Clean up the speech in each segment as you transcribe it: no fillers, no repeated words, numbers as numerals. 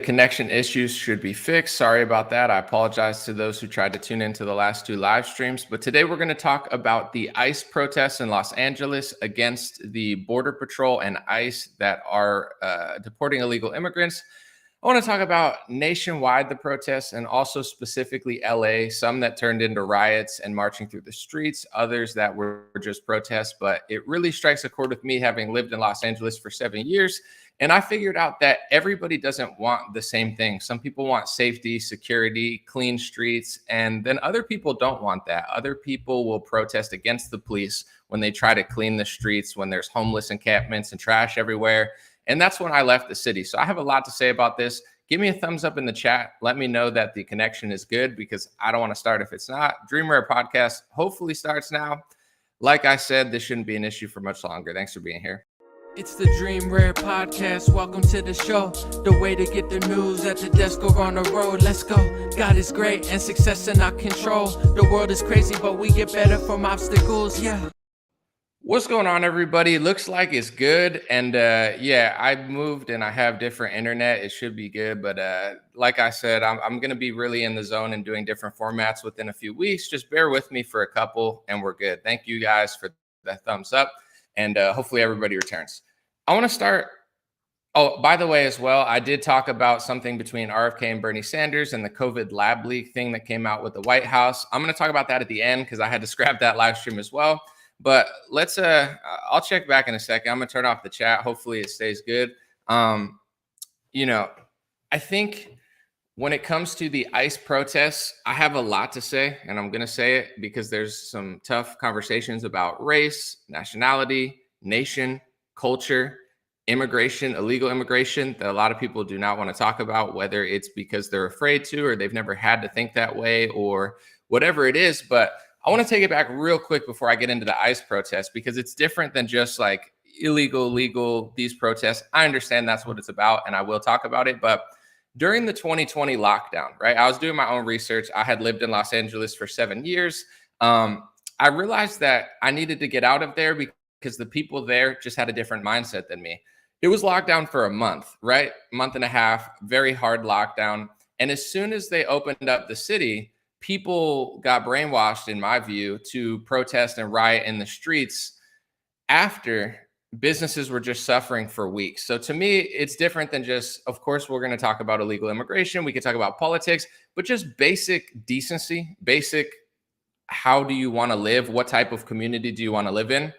connection issues should be fixed. Sorry about that. I apologize to those who tried to tune into the last two live streams. But today we're going to talk about the ICE protests in Los Angeles against the Border Patrol and ICE that are deporting illegal immigrants. I want to talk about nationwide the protests and also specifically LA, some that turned into riots and marching through the streets, others that were just protests. But it really strikes a chord with me, having lived in Los Angeles for 7 years. And I figured out that everybody doesn't want the same thing. Some people want safety, security, clean streets, and then other people don't want that. Other people will protest against the police when they try to clean the streets, when there's homeless encampments and trash everywhere. And that's when I left the city. So I have a lot to say about this. Give me a thumbs up in the chat. Let me know that the connection is good, because I don't want to start if it's not. Dream Rare Podcast hopefully starts now. Like I said, this shouldn't be an issue for much longer. Thanks for being here. It's the Dream Rare Podcast. Welcome to the show. The way to get the news at the desk or on the road. Let's go. God is great and success in our control. The world is crazy, but we get better from obstacles. Yeah. What's going on, everybody? Looks like it's good. And yeah, I moved and I have different internet. It should be good. But like I said, I'm going to be really in the zone and doing different formats within a few weeks. Just bear with me for a couple and we're good. Thank you guys for that thumbs up. And hopefully everybody returns. I want to start. Oh, by the way, as well, I did talk about something between RFK and Bernie Sanders and the COVID lab leak thing that came out with the White House. I'm going to talk about that at the end because I had to scrap that live stream as well. But let's I'll check back in a second. I'm gonna turn off the chat. Hopefully it stays good. I think when it comes to the ICE protests, I have a lot to say, and I'm gonna say it because there's some tough conversations about race, nationality, nation, culture, immigration, illegal immigration that a lot of people do not want to talk about, whether it's because they're afraid to, or they've never had to think that way, or whatever it is. But I want to take it back real quick before I get into the ICE protests, because it's different than just like illegal, legal, these protests. I understand that's what it's about, and I will talk about it. But during the 2020 lockdown, right, I was doing my own research. I had lived in Los Angeles for 7 years. I realized that I needed to get out of there because the people there just had a different mindset than me. It was locked down for a month, right? Month and a half, very hard lockdown. And as soon as they opened up the city, people got brainwashed, in my view, to protest and riot in the streets after businesses were just suffering for weeks. So to me, it's different than just, of course, we're going to talk about illegal immigration. We could talk about politics, but just basic decency, basic, how do you want to live? What type of community do you want to live in?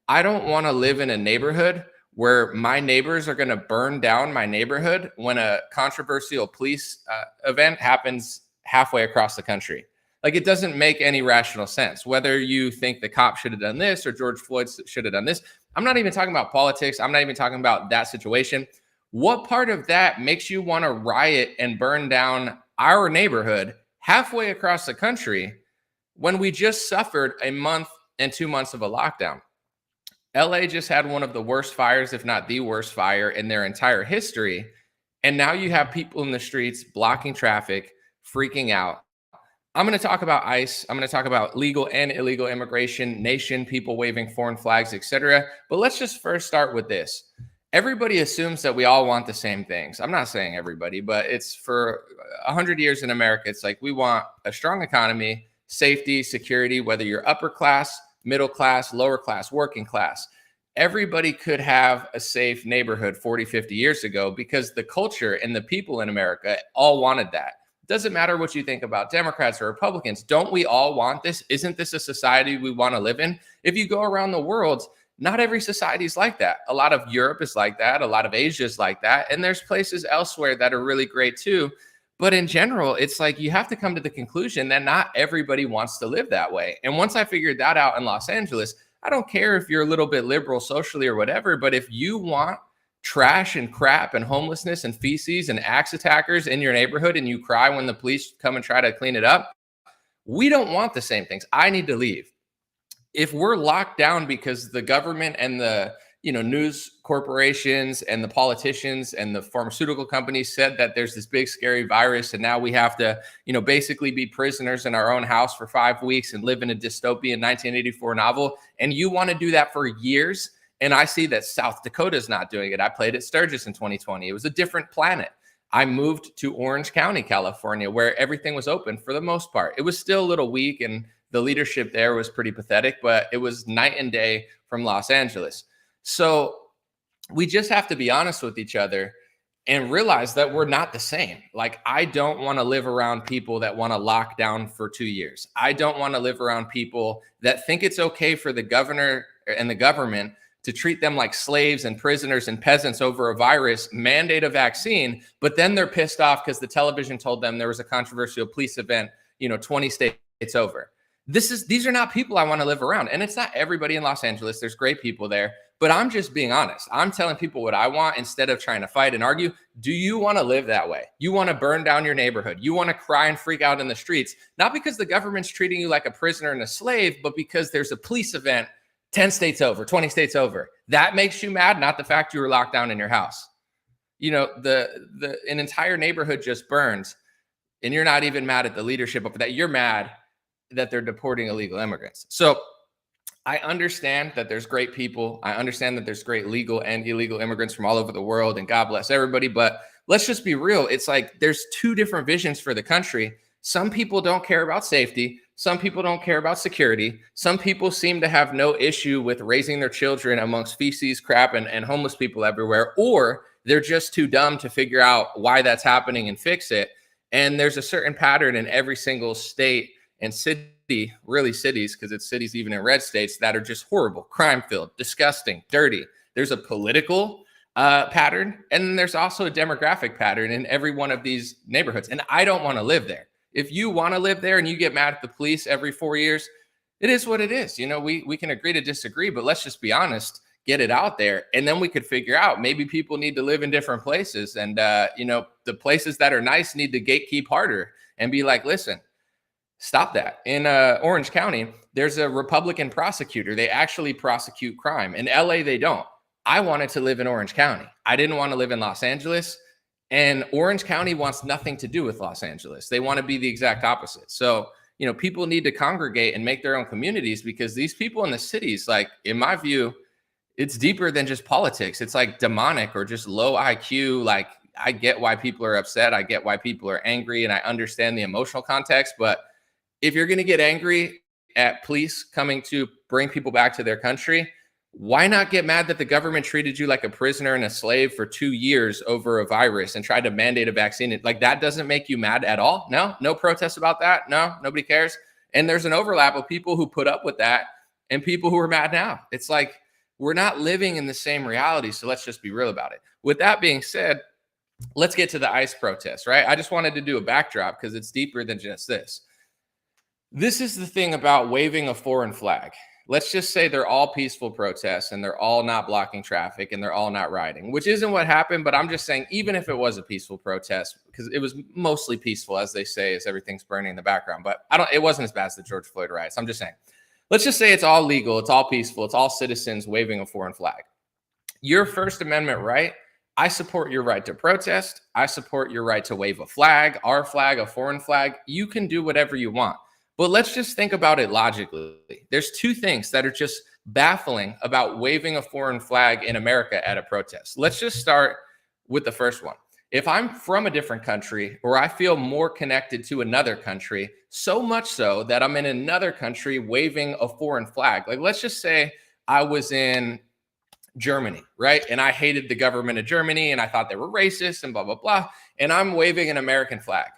I don't want to live in a neighborhood where my neighbors are going to burn down my neighborhood when a controversial police event happens halfway across the country. Like, it doesn't make any rational sense. Whether you think the cop should have done this or George Floyd should have done this, I'm not even talking about politics. I'm not even talking about that situation. What part of that makes you want to riot and burn down our neighborhood halfway across the country when we just suffered a month and 2 months of a lockdown? LA just had one of the worst fires, if not the worst fire in their entire history. And now you have people in the streets blocking traffic, freaking out. I'm going to talk about ICE. I'm going to talk about legal and illegal immigration, nation, people waving foreign flags, etc. But let's just first start with this. Everybody assumes that we all want the same things. I'm not saying everybody, but it's for 100 years in America. It's like we want a strong economy, safety, security, whether you're upper class, middle class, lower class, working class. Everybody could have a safe neighborhood 40, 50 years ago because the culture and the people in America all wanted that. Doesn't matter what you think about Democrats or Republicans. Don't we all want this? Isn't this a society we want to live in? If you go around the world, not every society is like that. A lot of Europe is like that. A lot of Asia is like that. And there's places elsewhere that are really great too. But in general, it's like you have to come to the conclusion that not everybody wants to live that way. And once I figured that out in Los Angeles, I don't care if you're a little bit liberal socially or whatever, but if you want trash and crap and homelessness and feces and axe attackers in your neighborhood and you cry when the police come and try to clean it up, we don't want the same things. I need to leave. If we're locked down because the government and the news corporations and the politicians and the pharmaceutical companies said that there's this big scary virus and now we have to basically be prisoners in our own house for 5 weeks and live in a dystopian 1984 novel, and you want to do that for years, and I see that South Dakota is not doing it. I played at Sturgis in 2020. It was a different planet. I moved to Orange County, California, where everything was open for the most part. It was still a little weak and the leadership there was pretty pathetic, but it was night and day from Los Angeles. So we just have to be honest with each other and realize that we're not the same. Like, I don't want to live around people that want to lock down for 2 years. I don't want to live around people that think it's okay for the governor and the government to treat them like slaves and prisoners and peasants over a virus, mandate a vaccine, but then they're pissed off because the television told them there was a controversial police event, 20 states over. These are not people I want to live around. And it's not everybody in Los Angeles. There's great people there, but I'm just being honest. I'm telling people what I want instead of trying to fight and argue. Do you want to live that way? You want to burn down your neighborhood? You want to cry and freak out in the streets, not because the government's treating you like a prisoner and a slave, but because there's a police event 10 states over, 20 states over. That makes you mad, not the fact you were locked down in your house. An entire neighborhood just burns, and you're not even mad at the leadership of that. You're mad that they're deporting illegal immigrants. So I understand that there's great people. I understand that there's great legal and illegal immigrants from all over the world, and God bless everybody. But let's just be real. It's like there's two different visions for the country. Some people don't care about safety. Some people don't care about security. Some people seem to have no issue with raising their children amongst feces, crap, and homeless people everywhere, or they're just too dumb to figure out why that's happening and fix it. And there's a certain pattern in every single state and city, really cities, because it's cities even in red states, that are just horrible, crime-filled, disgusting, dirty. There's a political pattern, and then there's also a demographic pattern in every one of these neighborhoods. And I don't want to live there. If you want to live there and you get mad at the police every 4 years, it is what it is. We can agree to disagree, but let's just be honest, get it out there. And then we could figure out maybe people need to live in different places. And, the places that are nice need to gatekeep harder and be like, listen, stop that. In Orange County, there's a Republican prosecutor. They actually prosecute crime. In LA, they don't. I wanted to live in Orange County. I didn't want to live in Los Angeles. And Orange County wants nothing to do with Los Angeles. They want to be the exact opposite. So, people need to congregate and make their own communities, because these people in the cities, like, in my view, it's deeper than just politics. It's like demonic or just low IQ. Like, I get why people are upset. I get why people are angry, and I understand the emotional context. But if you're going to get angry at police coming to bring people back to their country, why not get mad that the government treated you like a prisoner and a slave for 2 years over a virus and tried to mandate a vaccine? Like, that doesn't make you mad at all? No protests about that? No, nobody cares. And there's an overlap of people who put up with that and people who are mad now. It's like, we're not living in the same reality. So let's just be real about it. With that being said, let's get to the ICE protests, right? I just wanted to do a backdrop because it's deeper than just this. This is the thing about waving a foreign flag. Let's just say they're all peaceful protests and they're all not blocking traffic and they're all not rioting, which isn't what happened. But I'm just saying, even if it was a peaceful protest, because it was mostly peaceful, as they say, as everything's burning in the background, but it wasn't as bad as the George Floyd riots. I'm just saying, let's just say it's all legal. It's all peaceful. It's all citizens waving a foreign flag. Your First Amendment right. I support your right to protest. I support your right to wave a flag, our flag, a foreign flag. You can do whatever you want. But let's just think about it logically. There's two things that are just baffling about waving a foreign flag in America at a protest. Let's just start with the first one. If I'm from a different country or I feel more connected to another country, so much so that I'm in another country waving a foreign flag. Like, let's just say I was in Germany, right? And I hated the government of Germany and I thought they were racist and blah, blah, blah. And I'm waving an American flag.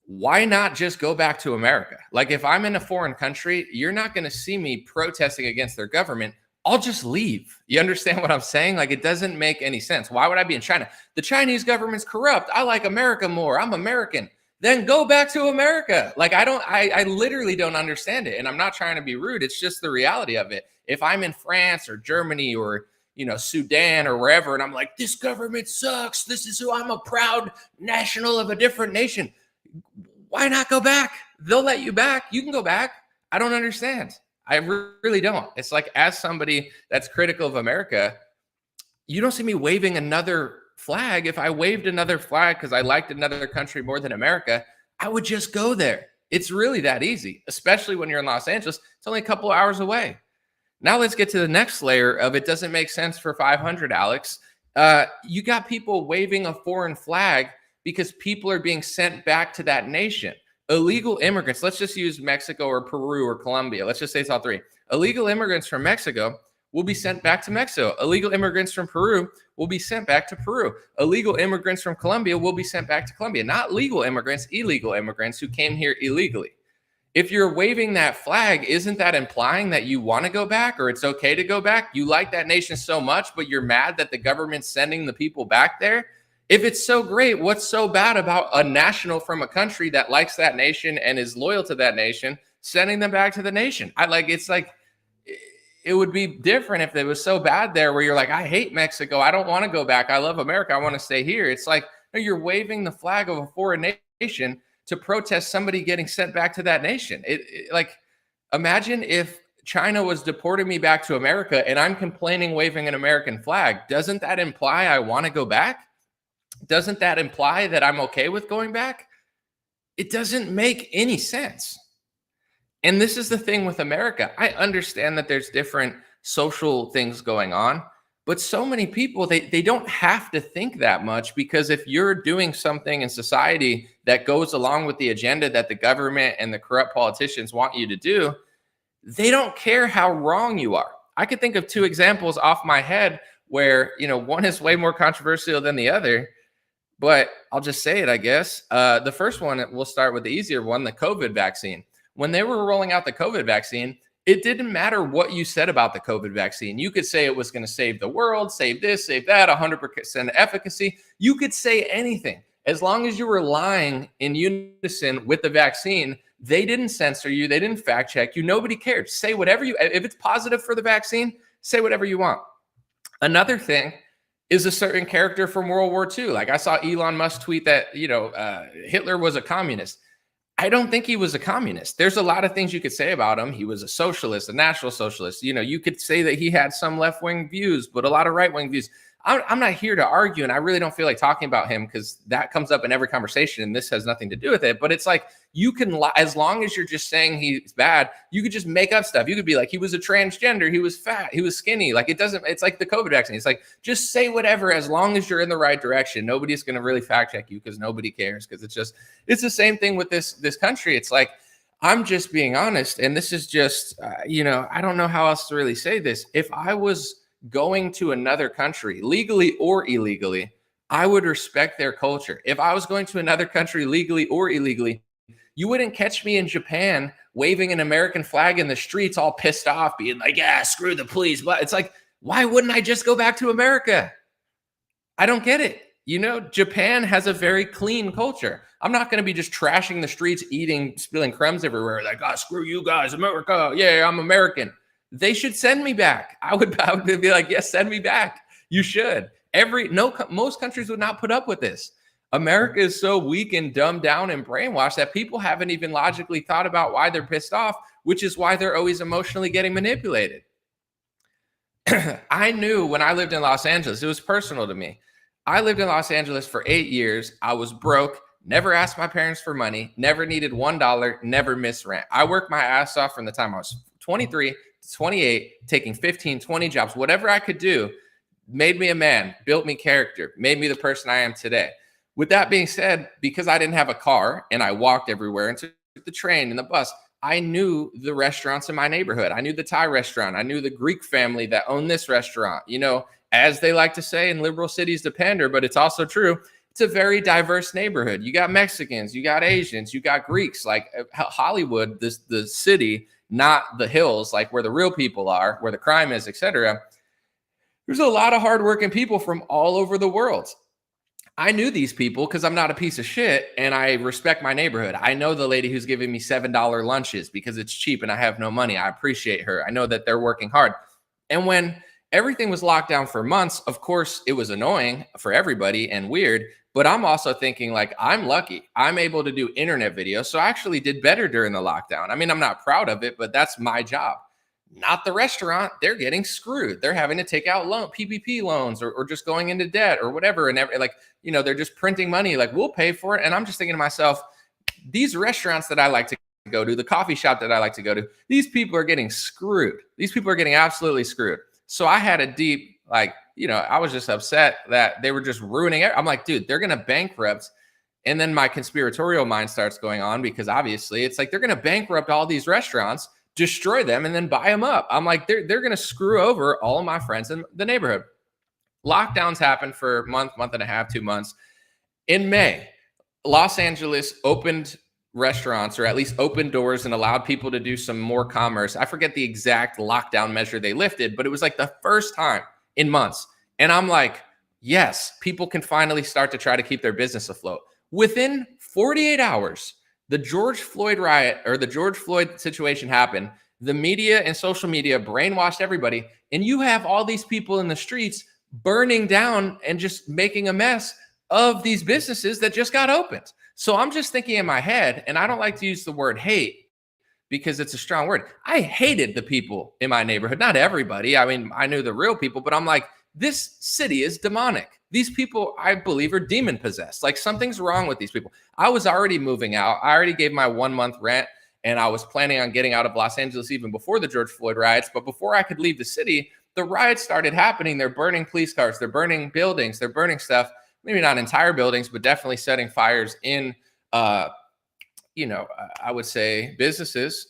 Why not just go back to America? Like, if I'm in a foreign country, you're not going to see me protesting against their government. I'll just leave. You understand what I'm saying? Like, it doesn't make any sense. Why would I be in China? The Chinese government's corrupt. I like America more. I'm American. Then go back to America. Like, I literally don't understand it. And I'm not trying to be rude. It's just the reality of it. If I'm in France or Germany or, Sudan or wherever, and I'm like, this government sucks. This is who I'm, a proud national of a different nation. Why not go back? They'll let you back. You can go back. I don't understand. I really don't. It's like, as somebody that's critical of America, you don't see me waving another flag. If I waved another flag because I liked another country more than America, I would just go there. It's really that easy, especially when you're in Los Angeles. It's only a couple hours away. Now let's get to the next layer of it doesn't make sense for 500, Alex. You got people waving a foreign flag because people are being sent back to that nation. Illegal immigrants, let's just use Mexico or Peru or Colombia. Let's just say it's all three. Illegal immigrants from Mexico will be sent back to Mexico. Illegal immigrants from Peru will be sent back to Peru. Illegal immigrants from Colombia will be sent back to Colombia. Not legal immigrants, illegal immigrants who came here illegally. If you're waving that flag, isn't that implying that you want to go back or it's okay to go back? You like that nation so much, but you're mad that the government's sending the people back there? If it's so great, what's so bad about a national from a country that likes that nation and is loyal to that nation, sending them back to the nation? It would be different if it was so bad there where you're like, I hate Mexico. I don't want to go back. I love America. I want to stay here. It's like, no, you're waving the flag of a foreign nation to protest somebody getting sent back to that nation. Imagine if China was deporting me back to America and I'm complaining waving an American flag. Doesn't that imply I want to go back? Doesn't that imply that I'm okay with going back? It doesn't make any sense. And this is the thing with America. I understand that there's different social things going on, but so many people, they don't have to think that much, because if you're doing something in society that goes along with the agenda that the government and the corrupt politicians want you to do, they don't care how wrong you are. I could think of two examples off my head where, one is way more controversial than the other, but I'll just say it, I guess. The first one, we'll start with the easier one, the COVID vaccine. When they were rolling out the COVID vaccine, it didn't matter what you said about the COVID vaccine. You could say it was going to save the world, save this, save that, 100% efficacy. You could say anything. As long as you were lying in unison with the vaccine, they didn't censor you. They didn't fact check you. Nobody cared. Say whatever if it's positive for the vaccine, say whatever you want. Another thing is a certain character from World War II. Like I saw Elon Musk tweet that, Hitler was a communist. I don't think he was a communist. There's a lot of things you could say about him. He was a socialist, a national socialist. You could say that he had some left-wing views, but a lot of right-wing views. I'm not here to argue, and I really don't feel like talking about him because that comes up in every conversation, and this has nothing to do with it. But it's like you can, as long as you're just saying he's bad, you could just make up stuff. You could be like, he was a transgender, he was fat, he was skinny. Like it's like the COVID vaccine. It's like, just say whatever as long as you're in the right direction. Nobody's going to really fact check you because nobody cares. Because it's the same thing with this country. It's like, I'm just being honest, and this is just, I don't know how else to really say this. If I was going to another country, legally or illegally, I would respect their culture. If I was going to another country, legally or illegally, you wouldn't catch me in Japan waving an American flag in the streets, all pissed off, being like, yeah, screw the police. But it's like, why wouldn't I just go back to America? I don't get it. Japan has a very clean culture. I'm not going to be just trashing the streets, spilling crumbs everywhere. Like, screw you guys, America. Yeah, I'm American. They should send me back. I would be like, yes, send me back. You should. Most countries would not put up with this. America is so weak and dumbed down and brainwashed that people haven't even logically thought about why they're pissed off, which is why they're always emotionally getting manipulated. I knew when I lived in Los Angeles, it was personal to me. I lived in Los Angeles for 8 years. I was broke, never asked my parents for money, never needed $1, never missed rent. I worked my ass off from the time I was 23 to 28, taking 15, 20 jobs, whatever I could do, made me a man, built me character, made me the person I am today. With that being said, because I didn't have a car and I walked everywhere and took the train and the bus, I knew the restaurants in my neighborhood. I knew the Thai restaurant. I knew the Greek family that owned this restaurant. As they like to say in liberal cities to pander, but it's also true. It's a very diverse neighborhood. You got Mexicans, you got Asians, you got Greeks. Like Hollywood, the city, not the hills, like where the real people are, where the crime is, etc. There's a lot of hardworking people from all over the world. I knew these people because I'm not a piece of shit and I respect my neighborhood. I know the lady who's giving me $7 lunches because it's cheap and I have no money. I appreciate her. I know that they're working hard. And when everything was locked down for months, of course, it was annoying for everybody and weird. But I'm also thinking, like, I'm lucky. I'm able to do internet videos. So I actually did better during the lockdown. I mean, I'm not proud of it, but that's my job. Not the restaurant. They're getting screwed. They're having to take out PPP loans or just going into debt or whatever. And they're just printing money. Like, we'll pay for it. And I'm just thinking to myself, these restaurants that I like to go to, the coffee shop that I like to go to, these people are getting screwed. These people are getting absolutely screwed. So I had a deep, I was just upset that they were just ruining it. I'm like, dude, they're going to bankrupt And then my conspiratorial mind starts going on because obviously it's like they're going to bankrupt all these restaurants, destroy them, and then buy them up. I'm like, they're going to screw over all of my friends in the neighborhood. Lockdowns happened for a month and a half, 2 months. In May, Los Angeles opened restaurants, or at least opened doors, and allowed people to do some more commerce. I forget the exact lockdown measure they lifted, but it was like the first time in months. And I'm like, yes, people can finally start to try to keep their business afloat. Within 48 hours, the George Floyd riot, or the George Floyd situation, happened. The media and social media brainwashed everybody. And you have all these people in the streets burning down and just making a mess of these businesses that just got opened. So I'm just thinking in my head, and I don't like to use the word hate because it's a strong word. I hated the people in my neighborhood. Not everybody. I mean, I knew the real people, but I'm like, this city is demonic. These people, I believe, are demon possessed. Like, something's wrong with these people. I was already moving out. I already gave my 1 month rent, and I was planning on getting out of Los Angeles even before the George Floyd riots. But before I could leave the city, the riots started happening. They're burning police cars. They're burning buildings. They're burning stuff. Maybe not entire buildings, but definitely setting fires in, I would say businesses.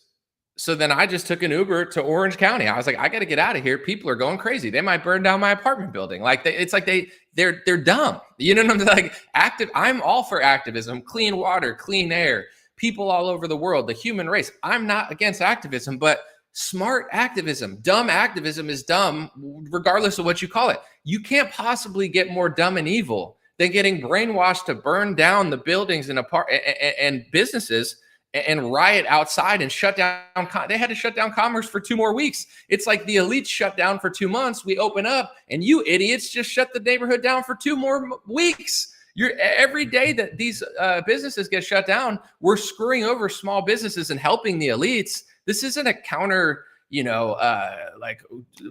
So then I just took an Uber to Orange County. I was like, I got to get out of here. People are going crazy. They might burn down my apartment building. Like, they're dumb. You know what I'm like? I'm all for activism, clean water, clean air, people all over the world, the human race. I'm not against activism, but smart activism. Dumb activism is dumb, regardless of what you call it. You can't possibly get more dumb and evil than getting brainwashed to burn down the buildings and businesses and riot outside and shut down. They had to shut down commerce for 2 more weeks. It's like the elites shut down for 2 months. We open up, and you idiots just shut the neighborhood down for 2 more weeks. Every day that these businesses get shut down, we're screwing over small businesses and helping the elites. This isn't a counter, like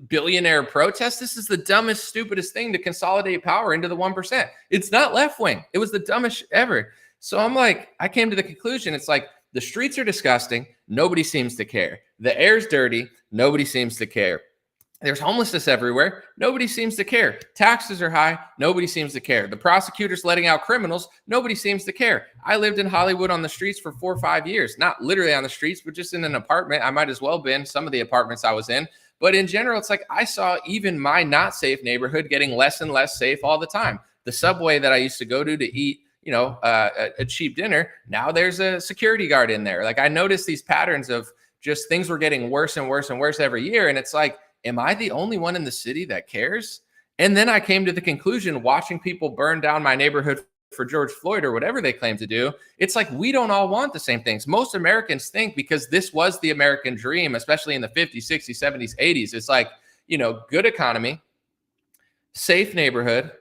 billionaire protest. This is the dumbest, stupidest thing to consolidate power into the 1%. It's not left wing. It was the dumbest ever. So I'm like, I came to the conclusion. It's like, the streets are disgusting. Nobody seems to care. The air's dirty. Nobody seems to care. There's homelessness everywhere. Nobody seems to care. Taxes are high. Nobody seems to care. The prosecutor's letting out criminals. Nobody seems to care. I lived in Hollywood on the streets for 4 or 5 years. Not literally on the streets, but just in an apartment. I might as well been some of the apartments I was in. But in general, it's like I saw even my not safe neighborhood getting less and less safe all the time. The Subway that I used to go to eat, a cheap dinner, now there's a security guard in there. Like, I noticed these patterns of just things were getting worse and worse and worse every year. And it's like, am I the only one in the city that cares? And then I came to the conclusion, watching people burn down my neighborhood for George Floyd or whatever they claim to do, it's like we don't all want the same things. Most Americans think, because this was the American dream, especially in the 50s, 60s, 70s, 80s, it's like, good economy, safe neighborhood,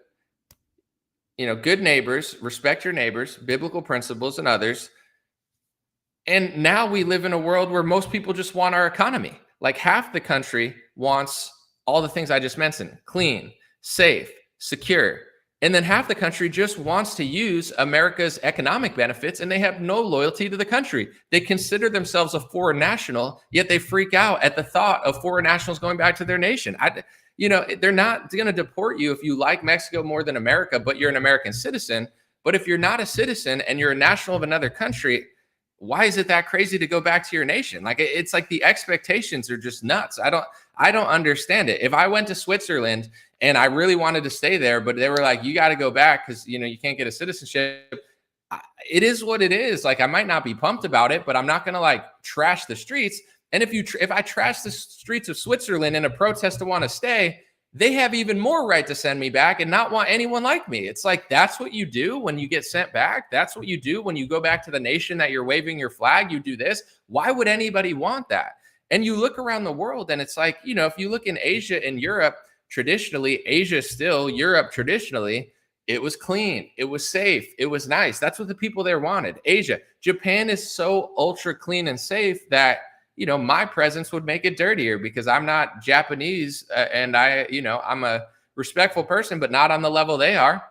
good neighbors, respect your neighbors, biblical principles and others. And now we live in a world where most people just want our economy. Like, half the country wants all the things I just mentioned: clean, safe, secure. And then half the country just wants to use America's economic benefits, and they have no loyalty to the country. They consider themselves a foreign national, yet they freak out at the thought of foreign nationals going back to their nation. They're not going to deport you if you like Mexico more than America, but you're an American citizen. But if you're not a citizen and you're a national of another country, why is it that crazy to go back to your nation? Like, it's like the expectations are just nuts. I don't understand it. If I went to Switzerland and I really wanted to stay there, but they were like, you got to go back because, you can't get a citizenship. It is what it is. Like, I might not be pumped about it, but I'm not going to like trash the streets. And if I trash the streets of Switzerland in a protest to want to stay, they have even more right to send me back and not want anyone like me. It's like, that's what you do when you get sent back. That's what you do when you go back to the nation that you're waving your flag. You do this. Why would anybody want that? And you look around the world and it's like, if you look in Asia and Europe, traditionally, Asia still, Europe traditionally, it was clean. It was safe. It was nice. That's what the people there wanted. Asia, Japan is so ultra clean and safe that my presence would make it dirtier because I'm not Japanese and I'm a respectful person, but not on the level they are.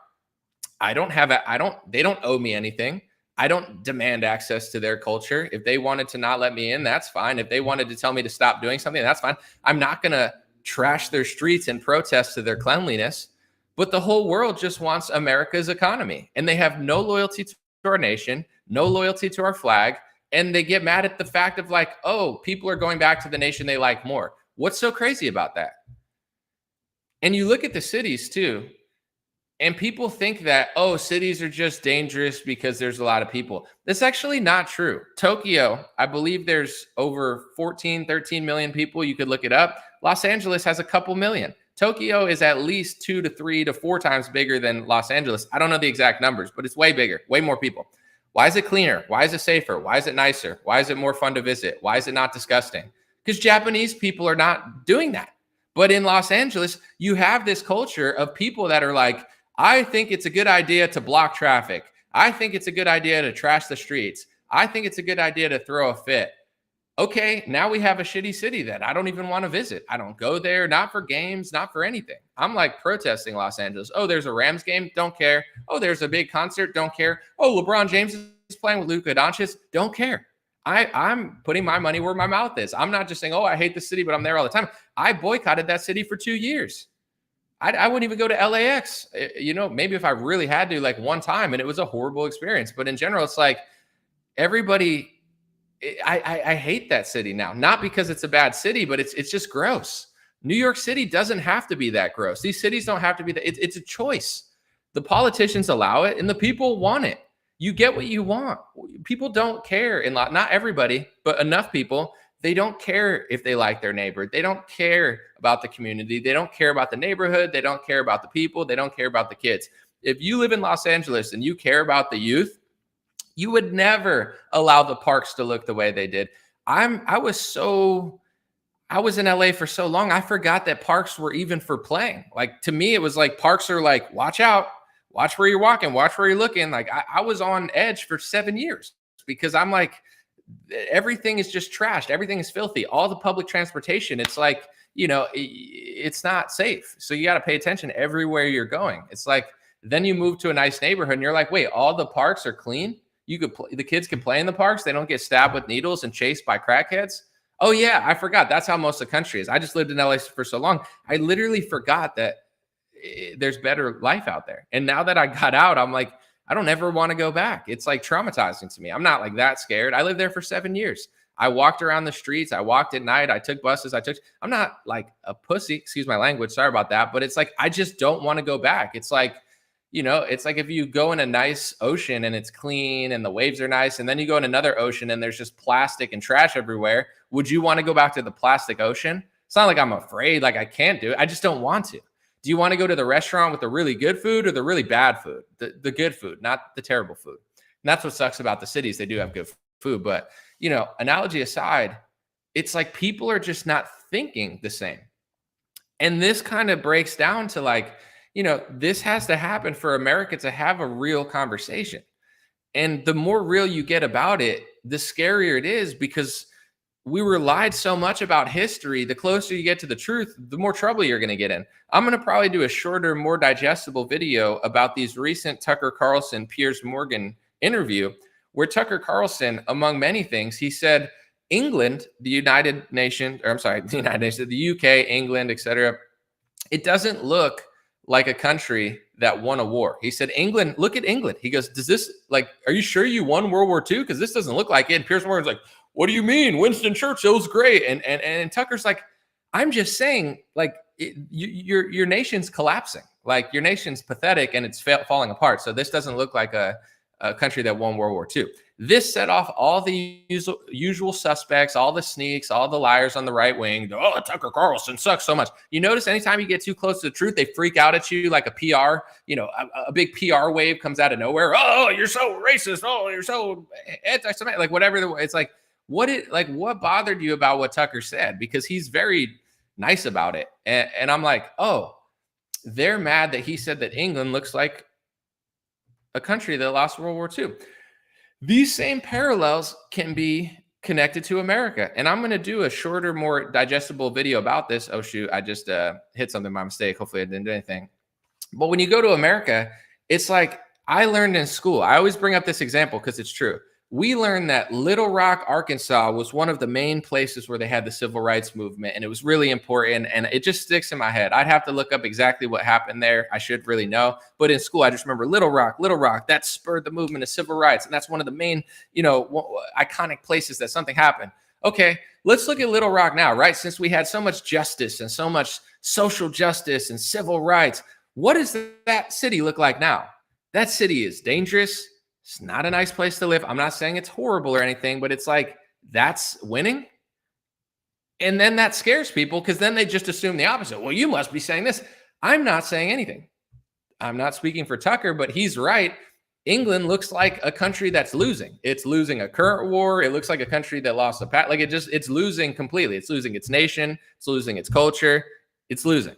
They don't owe me anything. I don't demand access to their culture. If they wanted to not let me in, that's fine. If they wanted to tell me to stop doing something, that's fine. I'm not going to trash their streets and protest to their cleanliness, but the whole world just wants America's economy and they have no loyalty our nation, no loyalty to our flag, and they get mad at the fact of like, oh, people are going back to the nation they like more. What's so crazy about that? And you look at the cities too, and people think that, oh, cities are just dangerous because there's a lot of people. That's actually not true. Tokyo, I believe there's over 14, 13 million people. You could look it up. Los Angeles has a couple million. Tokyo is at least 2 to 3 to 4 times bigger than Los Angeles. I don't know the exact numbers, but it's way bigger, way more people. Why is it cleaner? Why is it safer? Why is it nicer? Why is it more fun to visit? Why is it not disgusting? Because Japanese people are not doing that. But in Los Angeles, you have this culture of people that are like, I think it's a good idea to block traffic. I think it's a good idea to trash the streets. I think it's a good idea to throw a fit. Okay, now we have a shitty city that I don't even want to visit. I don't go there, not for games, not for anything. I'm like protesting Los Angeles. Oh, there's a Rams game, don't care. Oh, there's a big concert, don't care. Oh, LeBron James is playing with Luka Doncic, don't care. I'm putting my money where my mouth is. I'm not just saying, oh, I hate the city, but I'm there all the time. I boycotted that city for 2 years. I wouldn't even go to LAX. You know, maybe if I really had to, like one time, and it was a horrible experience. But in general, it's like everybody, I hate that city now. Not because it's a bad city, but it's just gross. New York City doesn't have to be that gross. These cities don't have to be that. It's a choice. The politicians allow it, and the people want it. You get what you want. People don't care. Not everybody, but enough people. They don't care if they like their neighbor. They don't care about the community. They don't care about the neighborhood. They don't care about the people. They don't care about the kids. If you live in Los Angeles and you care about the youth, you would never allow the parks to look the way they did. I was in LA for so long, I forgot that parks were even for playing. Like, to me, it was like parks are like, watch out, watch where you're walking, watch where you're looking. Like, I was on edge for 7 years because I'm like, everything is just trashed. Everything is filthy. All the public transportation, it's like, you know, it's not safe. So you got to pay attention everywhere you're going. It's like, then you move to a nice neighborhood and you're like, wait, all the parks are clean? The kids can play in the parks. They don't get stabbed with needles and chased by crackheads. Oh yeah, I forgot. That's how most of the country is. I just lived in LA for so long. I literally forgot that there's better life out there. And now that I got out, I'm like, I don't ever want to go back. It's like traumatizing to me. I'm not like that scared. I lived there for 7 years. I walked around the streets. I walked at night. I took buses. I'm not like a pussy, excuse my language. Sorry about that. But it's like, I just don't want to go back. It's like, you know, it's like if you go in a nice ocean and it's clean and the waves are nice, and then you go in another ocean and there's just plastic and trash everywhere. Would you want to go back to the plastic ocean? It's not like I'm afraid, like I can't do it. I just don't want to. Do you want to go to the restaurant with the really good food or the really bad food? The good food, not the terrible food. And that's what sucks about the cities. They do have good food. But, you know, analogy aside, it's like people are just not thinking the same. And this kind of breaks down to like, you know, this has to happen for America to have a real conversation. And the more real you get about it, the scarier it is, because we relied so much about history. The closer you get to the truth, the more trouble you're going to get in. I'm going to probably do a shorter, more digestible video about these recent Tucker Carlson, Piers Morgan interview, where Tucker Carlson, among many things, he said, England, the United Nations, the UK, England, etc., it doesn't look like a country that won a war. He said, England, look at England. He goes, does this, like, are you sure you won World War II? Because this doesn't look like it. And Piers Morgan's like, what do you mean? Winston Churchill's great. And Tucker's like, I'm just saying, like, your nation's collapsing. Like, your nation's pathetic and it's falling apart. So this doesn't look like a country that won World War II. This set off all the usual suspects, all the sneaks, all the liars on the right wing. Oh, Tucker Carlson sucks so much. You notice anytime you get too close to the truth, they freak out at you like a PR, you know, a big PR wave comes out of nowhere. Oh, you're so racist. Oh, you're so anti-Semitic. Like, whatever. It's like, what bothered you about what Tucker said? Because he's very nice about it. And I'm like, oh, they're mad that he said that England looks like a country that lost World War II. These same parallels can be connected to America. And I'm going to do a shorter, more digestible video about this. Oh, shoot, I just hit something by mistake. Hopefully I didn't do anything. But when you go to America, it's like I learned in school. I always bring up this example because it's true. we learned that Little Rock, Arkansas was one of the main places where they had the civil rights movement. And it was really important. And it just sticks in my head. I'd have to look up exactly what happened there. I should really know. But in school, I just remember Little Rock, that spurred the movement of civil rights. And that's one of the main, iconic places that something happened. Okay, let's look at Little Rock now, right? Since we had so much justice and so much social justice and civil rights, what does that city look like now? That city is dangerous. It's not a nice place to live. I'm not saying it's horrible or anything, but it's like, that's winning. And then that scares people because then they just assume the opposite. Well, you must be saying this. I'm not saying anything. I'm not speaking for Tucker, but he's right. England looks like a country that's losing. It's losing a current war. It looks like a country that lost a pat. Like it's losing completely. It's losing its nation. It's losing its culture. It's losing.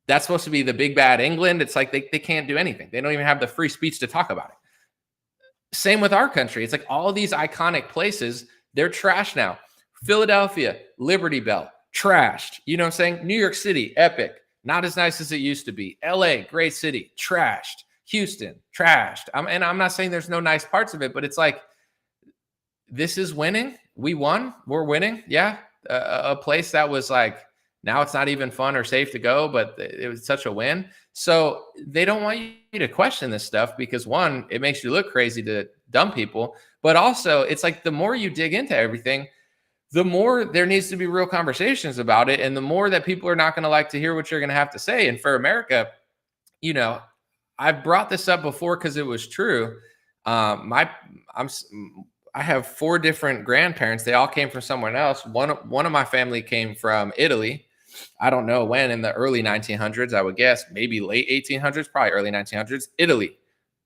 That's supposed to be the big bad England. It's like they can't do anything. They don't even have the free speech to talk about it. Same with our country. It's like all these iconic places, they're trashed now. Philadelphia, Liberty Bell, trashed. You know what I'm saying? New York City, epic. Not as nice as it used to be. LA, great city, trashed. Houston, trashed. And I'm not saying there's no nice parts of it, but it's like, this is winning. We won. We're winning. Yeah. A place that was like, now it's not even fun or safe to go, but it was such a win. So they don't want you to question this stuff because, one, it makes you look crazy to dumb people. But also, it's like the more you dig into everything, the more there needs to be real conversations about it. And the more that people are not going to like to hear what you're going to have to say. And for America, I've brought this up before because it was true. I have 4 different grandparents. They all came from someone else. One of my family came from Italy. I don't know when, in the early 1900s, I would guess, maybe late 1800s, probably early 1900s. Italy,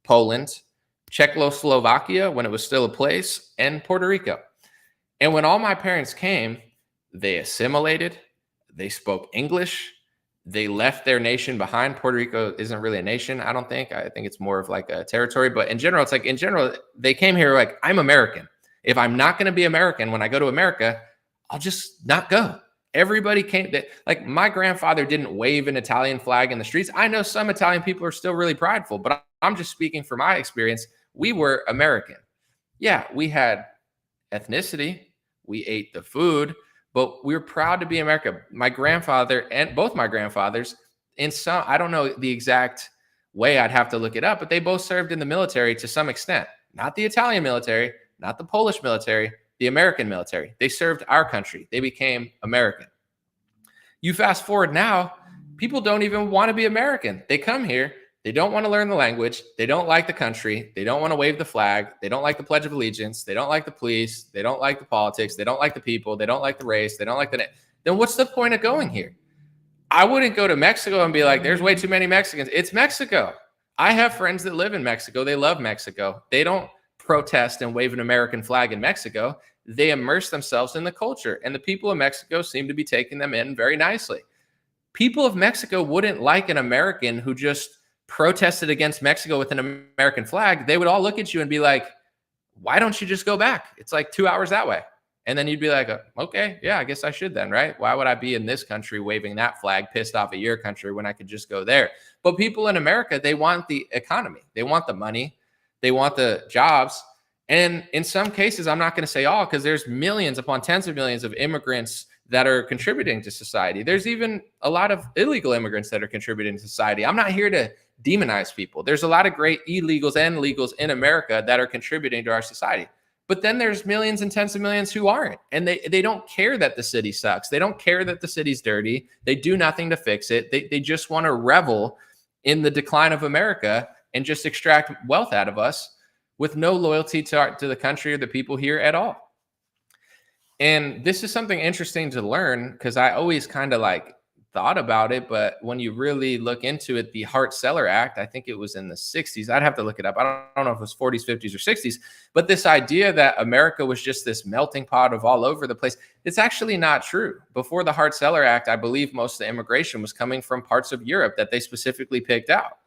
Poland, Czechoslovakia, when it was still a place, and Puerto Rico. And when all my parents came, they assimilated. They spoke English. They left their nation behind. Puerto Rico isn't really a nation, I don't think. I think it's more of like a territory. But in general, they came here like, I'm American. If I'm not going to be American when I go to America, I'll just not go. Everybody came. Like, my grandfather didn't wave an Italian flag in the streets. I know some Italian people are still really prideful, but I'm just speaking from my experience. We were American. Yeah, we had ethnicity. We ate the food. But we were proud to be America. My grandfather and both my grandfathers, I don't know the exact way, I'd have to look it up, but they both served in the military to some extent. Not the Italian military, not the Polish military, the American military. They served our country. They became American. You fast forward now, people don't even want to be American. They come here. They don't want to learn the language. They don't like the country. They don't want to wave the flag. They don't like the Pledge of Allegiance. They don't like the police. They don't like the politics. They don't like the people. They don't like the race. They don't like then what's the point of going here? I wouldn't go to Mexico and be like, there's way too many Mexicans. It's Mexico. I have friends that live in Mexico. They love Mexico. They don't protest and wave an American flag in Mexico. They immerse themselves in the culture. And the people of Mexico seem to be taking them in very nicely. People of Mexico wouldn't like an American who just protested against Mexico with an American flag. They would all look at you and be like, why don't you just go back? It's like 2 hours that way. And then you'd be like, okay, yeah, I guess I should then, right? Why would I be in this country waving that flag, pissed off at your country when I could just go there? But people in America, they want the economy. They want the money. They want the jobs. And in some cases, I'm not going to say all, because there's millions upon tens of millions of immigrants that are contributing to society. There's even a lot of illegal immigrants that are contributing to society. I'm not here to demonize people. There's a lot of great illegals and legals in America that are contributing to our society. But then there's millions and tens of millions who aren't. And they don't care that the city sucks. They don't care that the city's dirty. They do nothing to fix it. They just want to revel in the decline of America and just extract wealth out of us with no loyalty to the country or the people here at all. And this is something interesting to learn, because I always kind of like thought about it, but when you really look into it, the Hart-Celler Act, I think it was in the 60s. I'd have to look it up. I don't know if it was 40s, 50s, or 60s, but this idea that America was just this melting pot of all over the place, it's actually not true. Before the Hart-Celler Act, I believe most of the immigration was coming from parts of Europe that they specifically picked out.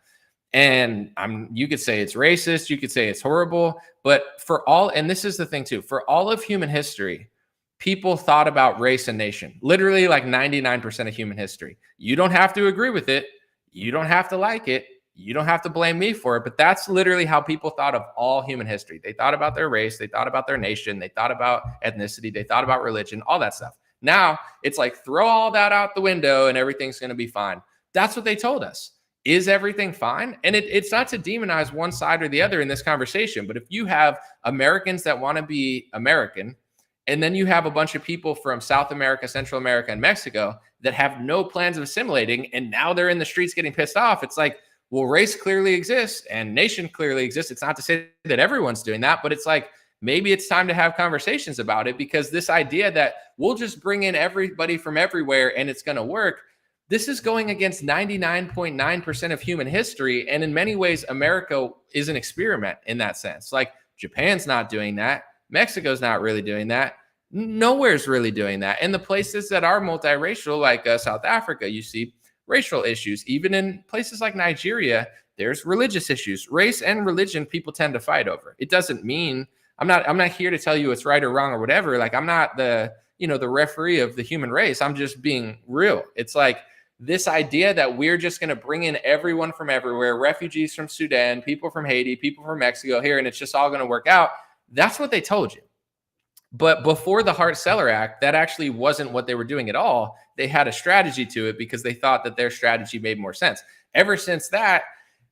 And you could say it's racist, you could say it's horrible, but and this is the thing too, for all of human history, people thought about race and nation, literally like 99% of human history. You don't have to agree with it. You don't have to like it. You don't have to blame me for it, but that's literally how people thought of all human history. They thought about their race, they thought about their nation, they thought about ethnicity, they thought about religion, all that stuff. Now it's like throw all that out the window and everything's going to be fine. That's what they told us. Is everything fine? And it's not to demonize one side or the other in this conversation, but if you have Americans that want to be American, and then you have a bunch of people from South America, Central America, and Mexico that have no plans of assimilating, and now they're in the streets getting pissed off, it's like, well, race clearly exists and nation clearly exists. It's not to say that everyone's doing that, but it's like, maybe it's time to have conversations about it, because this idea that we'll just bring in everybody from everywhere and it's going to work, this is going against 99.9% of human history. And in many ways, America is an experiment in that sense. Like Japan's not doing that. Mexico's not really doing that. Nowhere's really doing that. And the places that are multiracial, like South Africa, you see racial issues. Even in places like Nigeria, there's religious issues. Race and religion, people tend to fight over. It doesn't mean I'm not here to tell you it's right or wrong or whatever. Like I'm not the referee of the human race. I'm just being real. It's like this idea that we're just going to bring in everyone from everywhere, refugees from Sudan, people from Haiti, people from Mexico here, and it's just all going to work out. That's what they told you. But before the Hart-Celler Act, that actually wasn't what they were doing at all. They had a strategy to it because they thought that their strategy made more sense. Ever since that,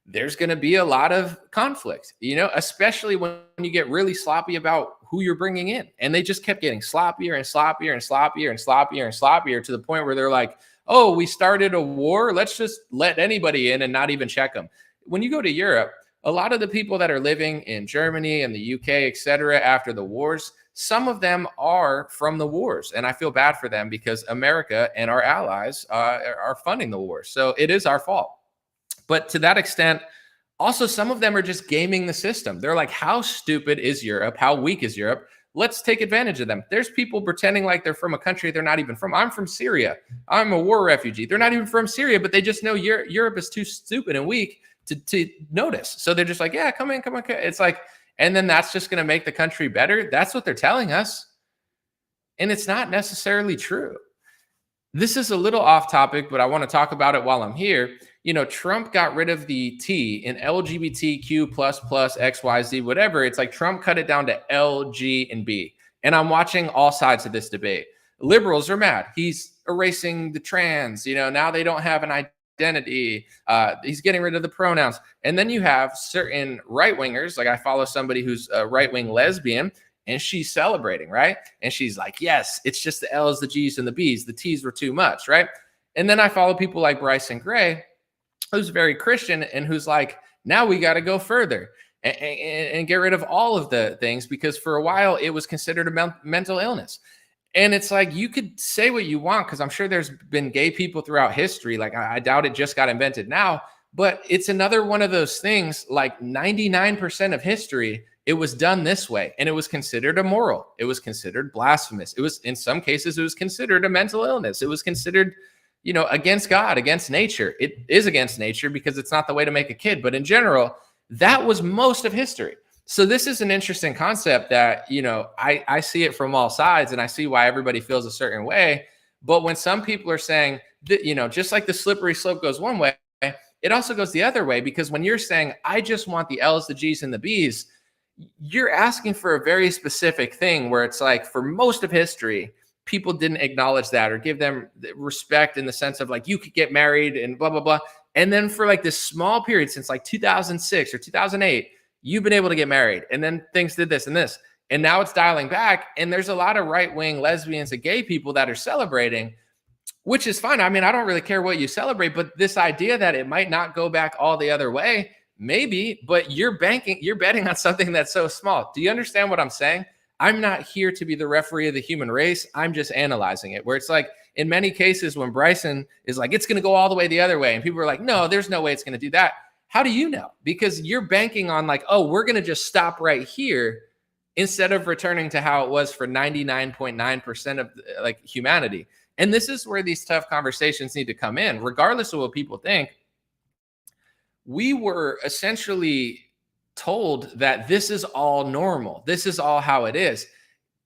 there's going to be a lot of conflict, especially when you get really sloppy about who you're bringing in. And they just kept getting sloppier and sloppier and sloppier and sloppier and sloppier to the point where they're like, oh, we started a war. Let's just let anybody in and not even check them. When you go to Europe, a lot of the people that are living in Germany and the UK, et cetera, after the wars, some of them are from the wars. And I feel bad for them because America and our allies are funding the war. So it is our fault. But to that extent, also, some of them are just gaming the system. They're like, how stupid is Europe? How weak is Europe? Let's take advantage of them. There's people pretending like they're from a country they're not even from. I'm from Syria. I'm a war refugee. They're not even from Syria, but they just know Europe is too stupid and weak to notice. So they're just like, yeah, come in. It's like, and then that's just going to make the country better. That's what they're telling us. And it's not necessarily true. This is a little off topic, but I want to talk about it while I'm here. Trump got rid of the T in LGBTQ plus XYZ, whatever. It's like Trump cut it down to L, G, and B. And I'm watching all sides of this debate. Liberals are mad. He's erasing the trans. Now they don't have an identity. He's getting rid of the pronouns. And then you have certain right-wingers, like I follow somebody who's a right-wing lesbian, and she's celebrating, right? And she's like, yes, it's just the L's, the G's, and the B's. The T's were too much, right? And then I follow people like Bryson Gray, who's very Christian and who's like, now we got to go further and get rid of all of the things, because for a while it was considered a mental illness. And it's like, you could say what you want, because I'm sure there's been gay people throughout history. Like, I doubt it just got invented now, but it's another one of those things, like 99% of history, it was done this way, and it was considered immoral. It was considered blasphemous. It was, in some cases, it was considered a mental illness. It was considered, against God, against nature. It is against nature because it's not the way to make a kid. But in general, that was most of history. So this is an interesting concept that, I see it from all sides, and I see why everybody feels a certain way. But when some people are saying that, just like the slippery slope goes one way, it also goes the other way, because when you're saying, I just want the L's, the G's, and the B's, you're asking for a very specific thing where it's like, for most of history, people didn't acknowledge that or give them respect in the sense of like, you could get married and blah, blah, blah. And then for like this small period since like 2006 or 2008, you've been able to get married. And then things did this and this. And now it's dialing back. And there's a lot of right-wing lesbians and gay people that are celebrating, which is fine. I mean, I don't really care what you celebrate, but this idea that it might not go back all the other way, maybe, but you're betting on something that's so small. Do you understand what I'm saying? I'm not here to be the referee of the human race. I'm just analyzing it, where it's like, in many cases, when Bryson is like, it's going to go all the way the other way, and people are like, no, there's no way it's going to do that. How do you know? Because you're banking on like, oh, we're going to just stop right here instead of returning to how it was for 99.9% of like humanity. And this is where these tough conversations need to come in, regardless of what people think. We were essentially told that this is all normal. This is all how it is.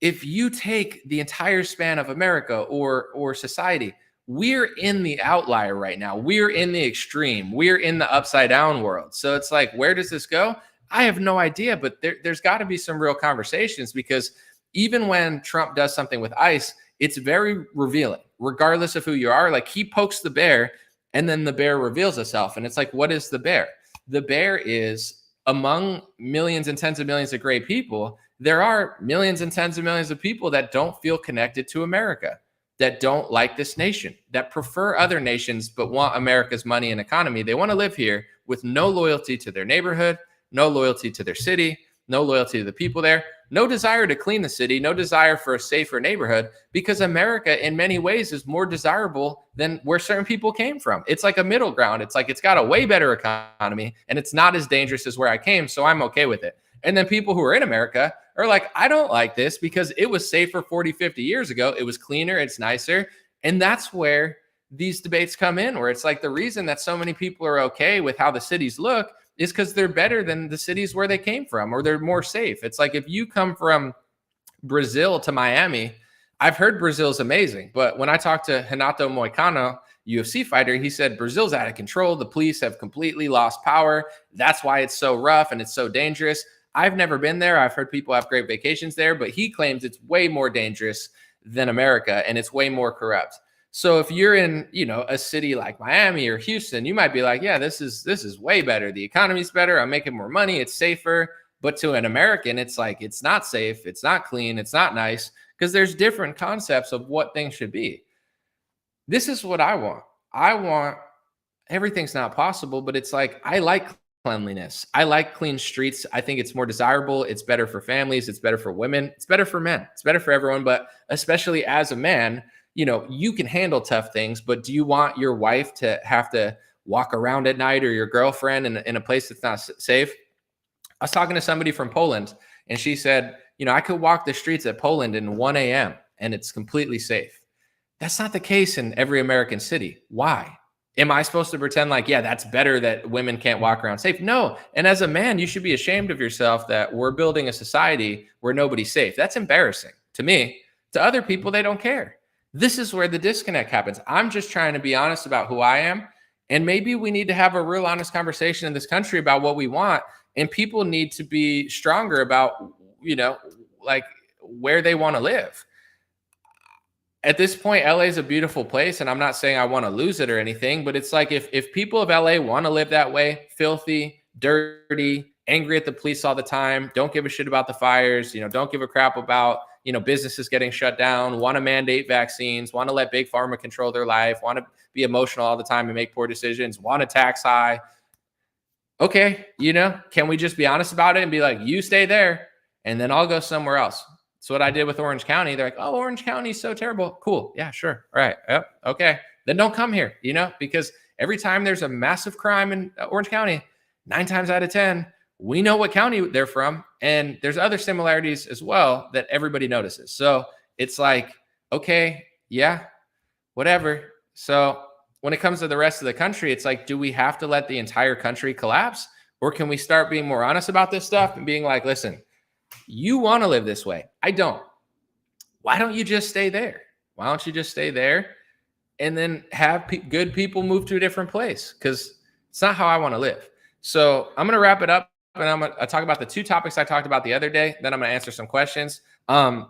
If you take the entire span of America or society, we're in the outlier right now. We're in the extreme. We're in the upside down world. So it's like, where does this go? I have no idea, but there's got to be some real conversations, because even when Trump does something with ICE, it's very revealing, regardless of who you are. Like, he pokes the bear and then the bear reveals itself. And it's like, what is the bear? The bear is, among millions and tens of millions of great people, there are millions and tens of millions of people that don't feel connected to America, that don't like this nation, that prefer other nations, but want America's money and economy. They want to live here with no loyalty to their neighborhood, no loyalty to their city, no loyalty to the people there, no desire to clean the city, no desire for a safer neighborhood, because America in many ways is more desirable than where certain people came from. It's like a middle ground. It's like, it's got a way better economy and it's not as dangerous as where I came, so I'm okay with it. And then people who are in America are like, I don't like this because it was safer 40, 50 years ago. It was cleaner, it's nicer. And that's where these debates come in, where it's like, the reason that so many people are okay with how the cities look is because they're better than the cities where they came from, or they're more safe. It's like, if you come from Brazil to Miami, I've heard Brazil's amazing, but when I talked to Renato Moicano, UFC fighter, he said Brazil's out of control. The police have completely lost power. That's why it's so rough and it's so dangerous. I've never been there. I've heard people have great vacations there, but he claims it's way more dangerous than America and it's way more corrupt. So if you're in, a city like Miami or Houston, you might be like, yeah, this is way better. The economy's better. I'm making more money. It's safer. But to an American, it's like, it's not safe. It's not clean. It's not nice, because there's different concepts of what things should be. This is what I want. I want, everything's not possible, but it's like, I like cleanliness. I like clean streets. I think it's more desirable. It's better for families. It's better for women. It's better for men. It's better for everyone. But especially as a man, you can handle tough things, but do you want your wife to have to walk around at night, or your girlfriend in a place that's not safe? I was talking to somebody from Poland, and she said, I could walk the streets at Poland in 1 a.m. and it's completely safe. That's not the case in every American city. Why? Am I supposed to pretend like, yeah, that's better that women can't walk around safe? No. And as a man, you should be ashamed of yourself that we're building a society where nobody's safe. That's embarrassing to me. To other people, they don't care. This is where the disconnect happens. I'm just trying to be honest about who I am. And maybe we need to have a real honest conversation in this country about what we want. And people need to be stronger about, like, where they want to live. At this point, LA is a beautiful place, and I'm not saying I want to lose it or anything, but it's like, if people of LA want to live that way, filthy, dirty, angry at the police all the time, don't give a shit about the fires, don't give a crap about, businesses getting shut down, want to mandate vaccines, want to let big pharma control their life, want to be emotional all the time and make poor decisions, want to tax high. Okay, can we just be honest about it and be like, you stay there and then I'll go somewhere else? That's what I did with Orange County. They're like, oh, Orange County is so terrible. Cool. Yeah, sure. All right. Yep. Okay. Then don't come here, because every time there's a massive crime in Orange County, 9 times out of 10, we know what county they're from. And there's other similarities as well that everybody notices. So it's like, okay, yeah, whatever. So when it comes to the rest of the country, it's like, do we have to let the entire country collapse? Or can we start being more honest about this stuff and being like, listen, you want to live this way. I don't. Why don't you just stay there? Why don't you just stay there and then have good people move to a different place? Because it's not how I want to live. So I'm going to wrap it up, and I'm going to talk about the 2 topics I talked about the other day. Then I'm going to answer some questions. I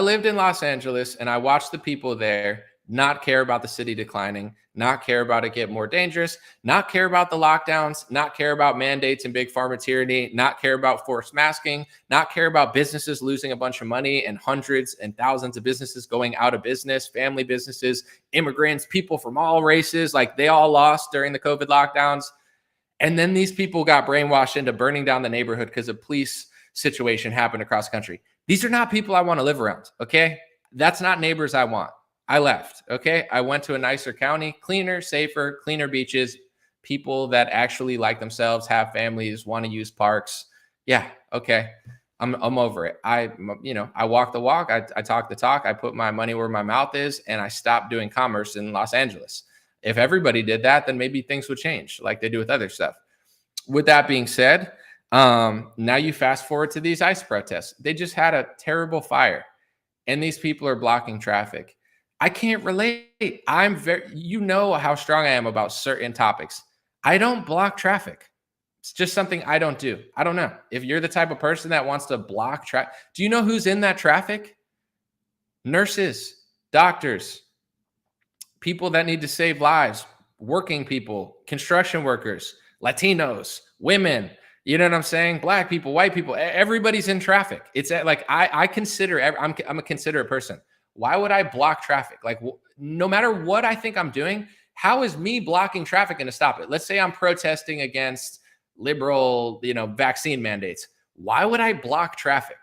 lived in Los Angeles, and I watched the people there not care about the city declining, not care about it get more dangerous, not care about the lockdowns, not care about mandates and big pharma tyranny, not care about forced masking, not care about businesses losing a bunch of money and hundreds and thousands of businesses going out of business, family businesses, immigrants, people from all races, like they all lost during the COVID lockdowns. And then these people got brainwashed into burning down the neighborhood because a police situation happened across the country. These are not people I want to live around, okay? That's not neighbors I want. I left, okay? I went to a nicer county, cleaner, safer, cleaner beaches, people that actually like themselves, have families, want to use parks. Yeah, okay. I'm over it. I walk the walk, I talk the talk, I put my money where my mouth is, and I stopped doing commerce in Los Angeles. If everybody did that, then maybe things would change like they do with other stuff. With that being said, now you fast forward to these ICE protests. They just had a terrible fire, and these people are blocking traffic. I can't relate. I'm you know how strong I am about certain topics. I don't block traffic. It's just something I don't do. I don't know. If you're the type of person that wants to block traffic, do you know who's in that traffic? Nurses, doctors, people that need to save lives, working people, construction workers, Latinos, women, you know what I'm saying? Black people, white people, everybody's in traffic. It's like, I consider, I'm a considerate person. Why would I block traffic? Like, no matter what I think I'm doing, how is me blocking traffic going to stop it? Let's say I'm protesting against liberal, vaccine mandates. Why would I block traffic?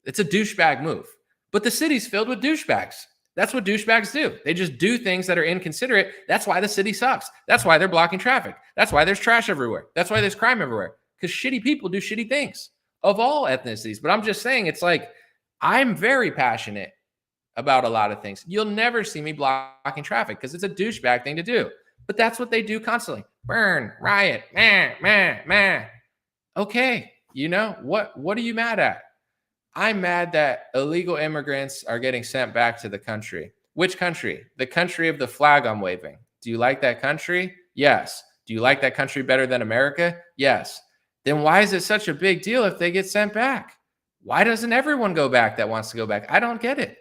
It's a douchebag move. But the city's filled with douchebags. That's what douchebags do. They just do things that are inconsiderate. That's why the city sucks. That's why they're blocking traffic. That's why there's trash everywhere. That's why there's crime everywhere. Because shitty people do shitty things of all ethnicities. But I'm just saying, it's like, I'm very passionate about a lot of things. You'll never see me blocking traffic because it's a douchebag thing to do. But that's what they do constantly. Burn, riot, meh. Okay, what are you mad at? I'm mad that illegal immigrants are getting sent back to the country. Which country? The country of the flag I'm waving. Do you like that country? Yes. Do you like that country better than America? Yes. Then why is it such a big deal if they get sent back? Why doesn't everyone go back that wants to go back? I don't get it.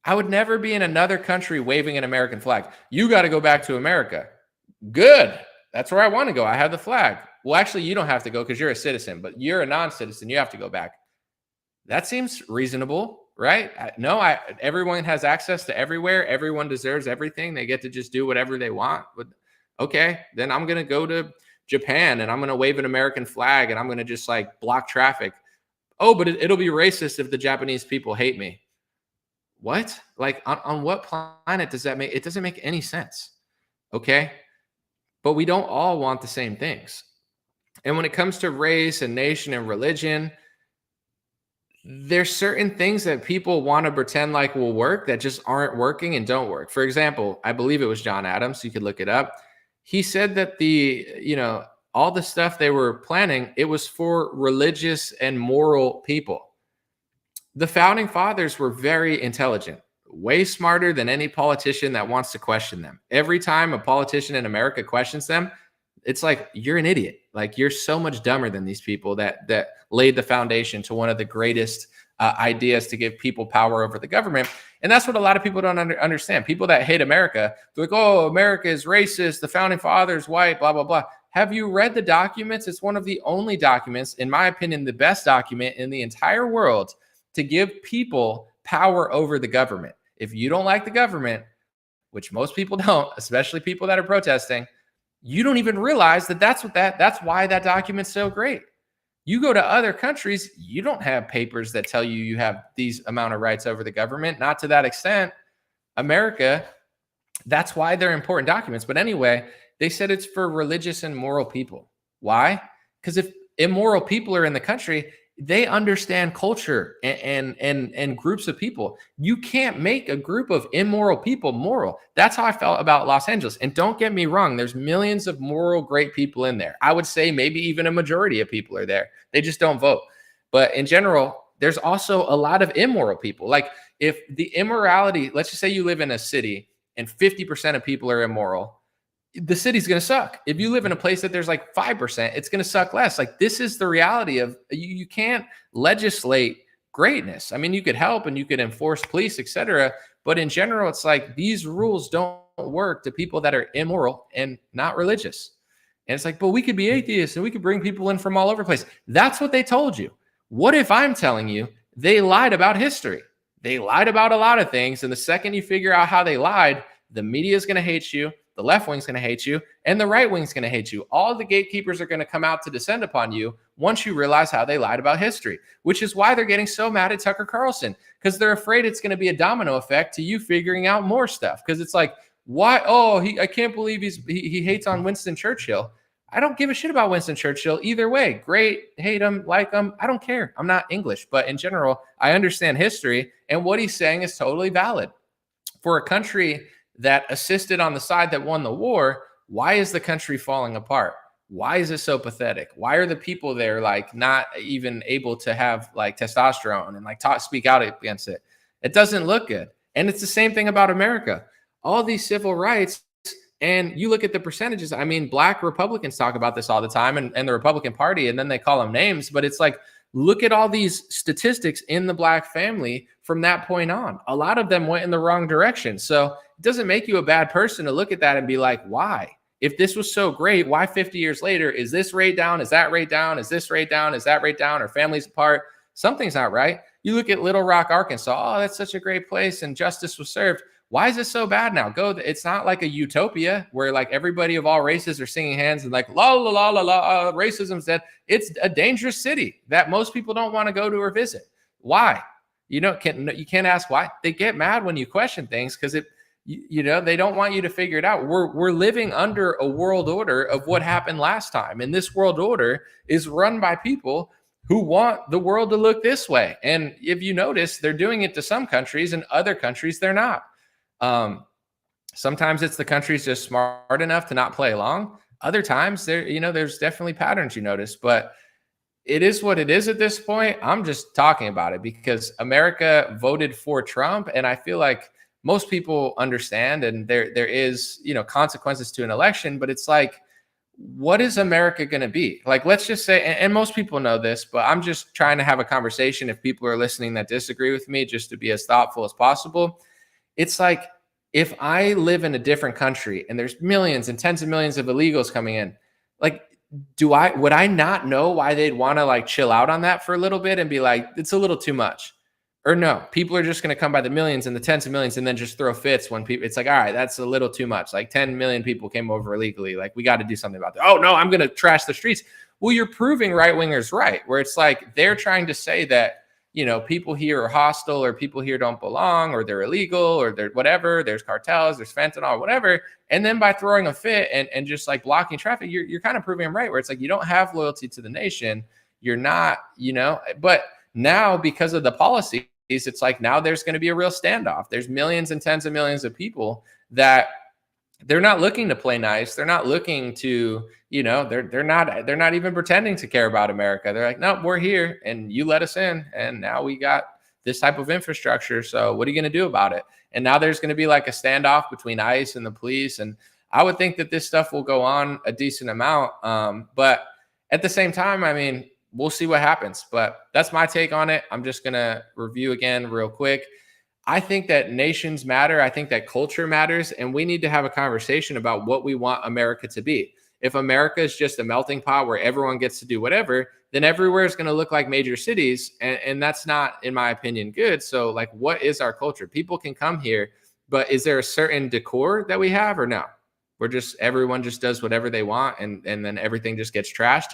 I would never be in another country waving an American flag. You got to go back to America. Good. That's where I want to go. I have the flag. Well, actually, you don't have to go because you're a citizen, but you're a non-citizen. You have to go back. That seems reasonable, right? No, everyone has access to everywhere. Everyone deserves everything. They get to just do whatever they want. But okay, then I'm going to go to Japan and I'm going to wave an American flag and I'm going to just like block traffic. Oh, but it'll be racist if the Japanese people hate me. What? Like on what planet does that make? It doesn't make any sense. Okay. But we don't all want the same things. And when it comes to race and nation and religion, there's certain things that people want to pretend like will work that just aren't working and don't work. For example, I believe it was John Adams. You could look it up. He said that all the stuff they were planning, it was for religious and moral people. The founding fathers were very intelligent, way smarter than any politician that wants to question them. Every time a politician in America questions them, it's like, you're an idiot. Like, you're so much dumber than these people that laid the foundation to one of the greatest ideas to give people power over the government. And that's what a lot of people don't understand. People that hate America, they're like, oh, America is racist. The founding fathers, white, blah, blah, blah. Have you read the documents? It's one of the only documents, in my opinion, the best document in the entire world to give people power over the government. If you don't like the government, which most people don't, especially people that are protesting, you don't even realize that's why that document's so great. You go to other countries, you don't have papers that tell you have these amount of rights over the government, not to that extent. America, that's why they're important documents. But anyway, they said it's for religious and moral people. Why? Because if immoral people are in the country, they understand culture and groups of people. You can't make a group of immoral people moral. That's how I felt about Los Angeles. And don't get me wrong, there's millions of moral, great people in there. I would say maybe even a majority of people are there. They just don't vote. But in general, there's also a lot of immoral people. Like, if the immorality, let's just say you live in a city and 50% of people are immoral, the city's going to suck. If you live in a place that there's like 5%, it's going to suck less. Like, this is the reality of you can't legislate greatness. I mean, you could help and you could enforce police, etc. But in general, it's like these rules don't work to people that are immoral and not religious. And it's like, but we could be atheists and we could bring people in from all over the place. That's what they told you. What if I'm telling you they lied about history? They lied about a lot of things. And the second you figure out how they lied, the media is going to hate you. The left wing's going to hate you, and the right wing's going to hate you. All the gatekeepers are going to come out to descend upon you once you realize how they lied about history, which is why they're getting so mad at Tucker Carlson, because they're afraid it's going to be a domino effect to you figuring out more stuff. Because it's like, why? Oh, I can't believe he hates on Winston Churchill. I don't give a shit about Winston Churchill either way. Great, hate him, like him. I don't care. I'm not English, but in general, I understand history, and what he's saying is totally valid. For a country that assisted on the side that won the war, why is the country falling apart? Why is it so pathetic? Why are the people there like not even able to have like testosterone and like speak out against it? It doesn't look good. And it's the same thing about America. All these civil rights, and you look at the percentages. I mean, black Republicans talk about this all the time, and the Republican Party, and then they call them names. But it's like, look at all these statistics in the black family from that point on. A lot of them went in the wrong direction. So it doesn't make you a bad person to look at that and be like, why? If this was so great, why 50 years later is this rate down? Is that rate down? Is this rate down? Is that rate down? Are families apart? Something's not right. You look at Little Rock, Arkansas. Oh, that's such a great place, and justice was served. Why is it so bad now? It's not like a utopia where like everybody of all races are singing hands and like la la la la la, racism's dead. It's a dangerous city that most people don't want to go to or visit. Why? You can't ask why. They get mad when you question things because they don't want you to figure it out. We're living under a world order of what happened last time, and this world order is run by people who want the world to look this way. And if you notice, they're doing it to some countries, and other countries they're not. Sometimes it's the country's just smart enough to not play along. Other times there's definitely patterns you notice, but it is what it is at this point. I'm just talking about it because America voted for Trump, and I feel like most people understand, and there is, consequences to an election, but it's like, what is America going to be? Like, let's just say, and most people know this, but I'm just trying to have a conversation if people are listening that disagree with me, just to be as thoughtful as possible. It's like, if I live in a different country and there's millions and tens of millions of illegals coming in, like, would I not know why they'd want to like chill out on that for a little bit and be like, it's a little too much? Or no, people are just going to come by the millions and the tens of millions and then just throw fits when people, it's like, all right, that's a little too much. Like 10 million people came over illegally. Like, we got to do something about that. Oh no, I'm going to trash the streets. Well, you're proving right wingers right, where it's like, they're trying to say that, people here are hostile, or people here don't belong, or they're illegal, or they're whatever. There's cartels, there's fentanyl, whatever. And then by throwing a fit and just like blocking traffic, you're kind of proving them right, where it's like, you don't have loyalty to the nation. You're not, but now because of the policy, it's like, now there's going to be a real standoff. There's millions and tens of millions of people that they're not looking to play nice. They're not looking to, they're not even pretending to care about America. They're like, no, we're here and you let us in. And now we got this type of infrastructure. So what are you going to do about it? And now there's going to be like a standoff between ICE and the police. And I would think that this stuff will go on a decent amount. But at the same time, I mean, we'll see what happens, but that's my take on it. I'm just going to review again real quick. I think that nations matter. I think that culture matters, and we need to have a conversation about what we want America to be. If America is just a melting pot where everyone gets to do whatever, then everywhere is going to look like major cities. And that's not, in my opinion, good. So like, what is our culture? People can come here, but is there a certain decor that we have, or no? Everyone just does whatever they want, and then everything just gets trashed.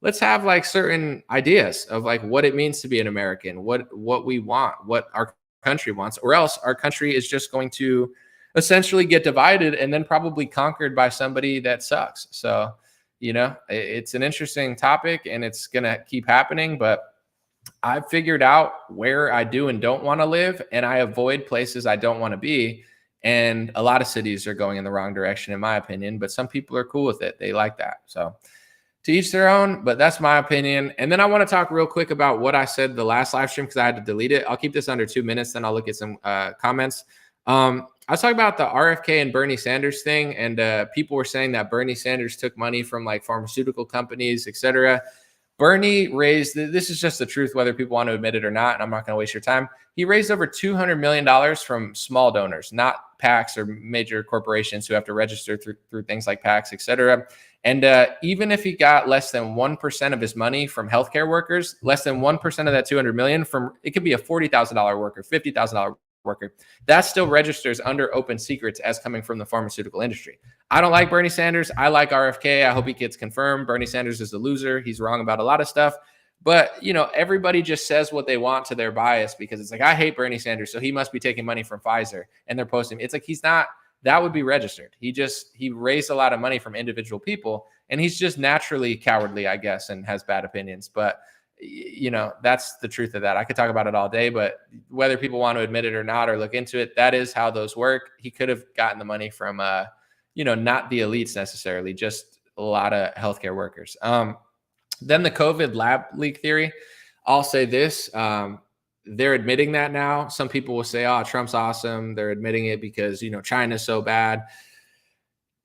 Let's have like certain ideas of like what it means to be an American, what we want, what our country wants, or else our country is just going to essentially get divided and then probably conquered by somebody that sucks. So, it's an interesting topic, and it's going to keep happening, but I've figured out where I do and don't want to live, and I avoid places I don't want to be. And a lot of cities are going in the wrong direction, in my opinion, but some people are cool with it. They like that. So to each their own, but that's my opinion. And then I want to talk real quick about what I said the last live stream, because I had to delete it. I'll keep this under 2 minutes, then I'll look at some comments. I was talking about the RFK and Bernie Sanders thing, and people were saying that Bernie Sanders took money from like pharmaceutical companies, etc. Bernie raised, this is just the truth, whether people want to admit it or not, and I'm not going to waste your time. He raised over $200 million from small donors, not PACs or major corporations who have to register through things like PACs, etc. And even if he got less than 1% of his money from healthcare workers, less than 1% of that 200 million it could be a $40,000 worker, $50,000 worker, that still registers under open secrets as coming from the pharmaceutical industry. I don't like Bernie Sanders. I like RFK. I hope he gets confirmed. Bernie Sanders is a loser. He's wrong about a lot of stuff. But, everybody just says what they want to their bias, because it's like, I hate Bernie Sanders, so he must be taking money from Pfizer, and they're posting. It's like, he's not. That would be registered. He raised a lot of money from individual people, and he's just naturally cowardly, I guess, and has bad opinions. But, that's the truth of that. I could talk about it all day, but whether people want to admit it or not, or look into it, that is how those work. He could have gotten the money from, not the elites necessarily, just a lot of healthcare workers. Then the COVID lab leak theory. I'll say this. they're admitting that now. Some people will say, oh, Trump's awesome. They're admitting it because, China's so bad.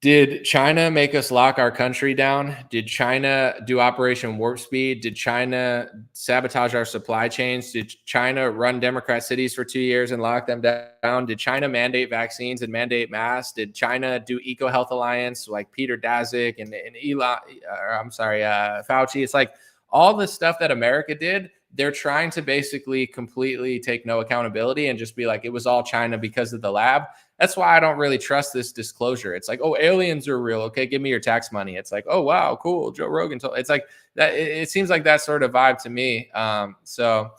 Did China make us lock our country down? Did China do Operation Warp Speed? Did China sabotage our supply chains? Did China run Democrat cities for 2 years and lock them down? Did China mandate vaccines and mandate masks? Did China do EcoHealth Alliance like Peter Daszak and Fauci? It's like all the stuff that America did, they're trying to basically completely take no accountability and just be like, it was all China because of the lab. That's why I don't really trust this disclosure. It's like, oh, aliens are real. Okay, give me your tax money. It's like, oh, wow, cool. Joe Rogan told. It's like that. It seems like that sort of vibe to me. So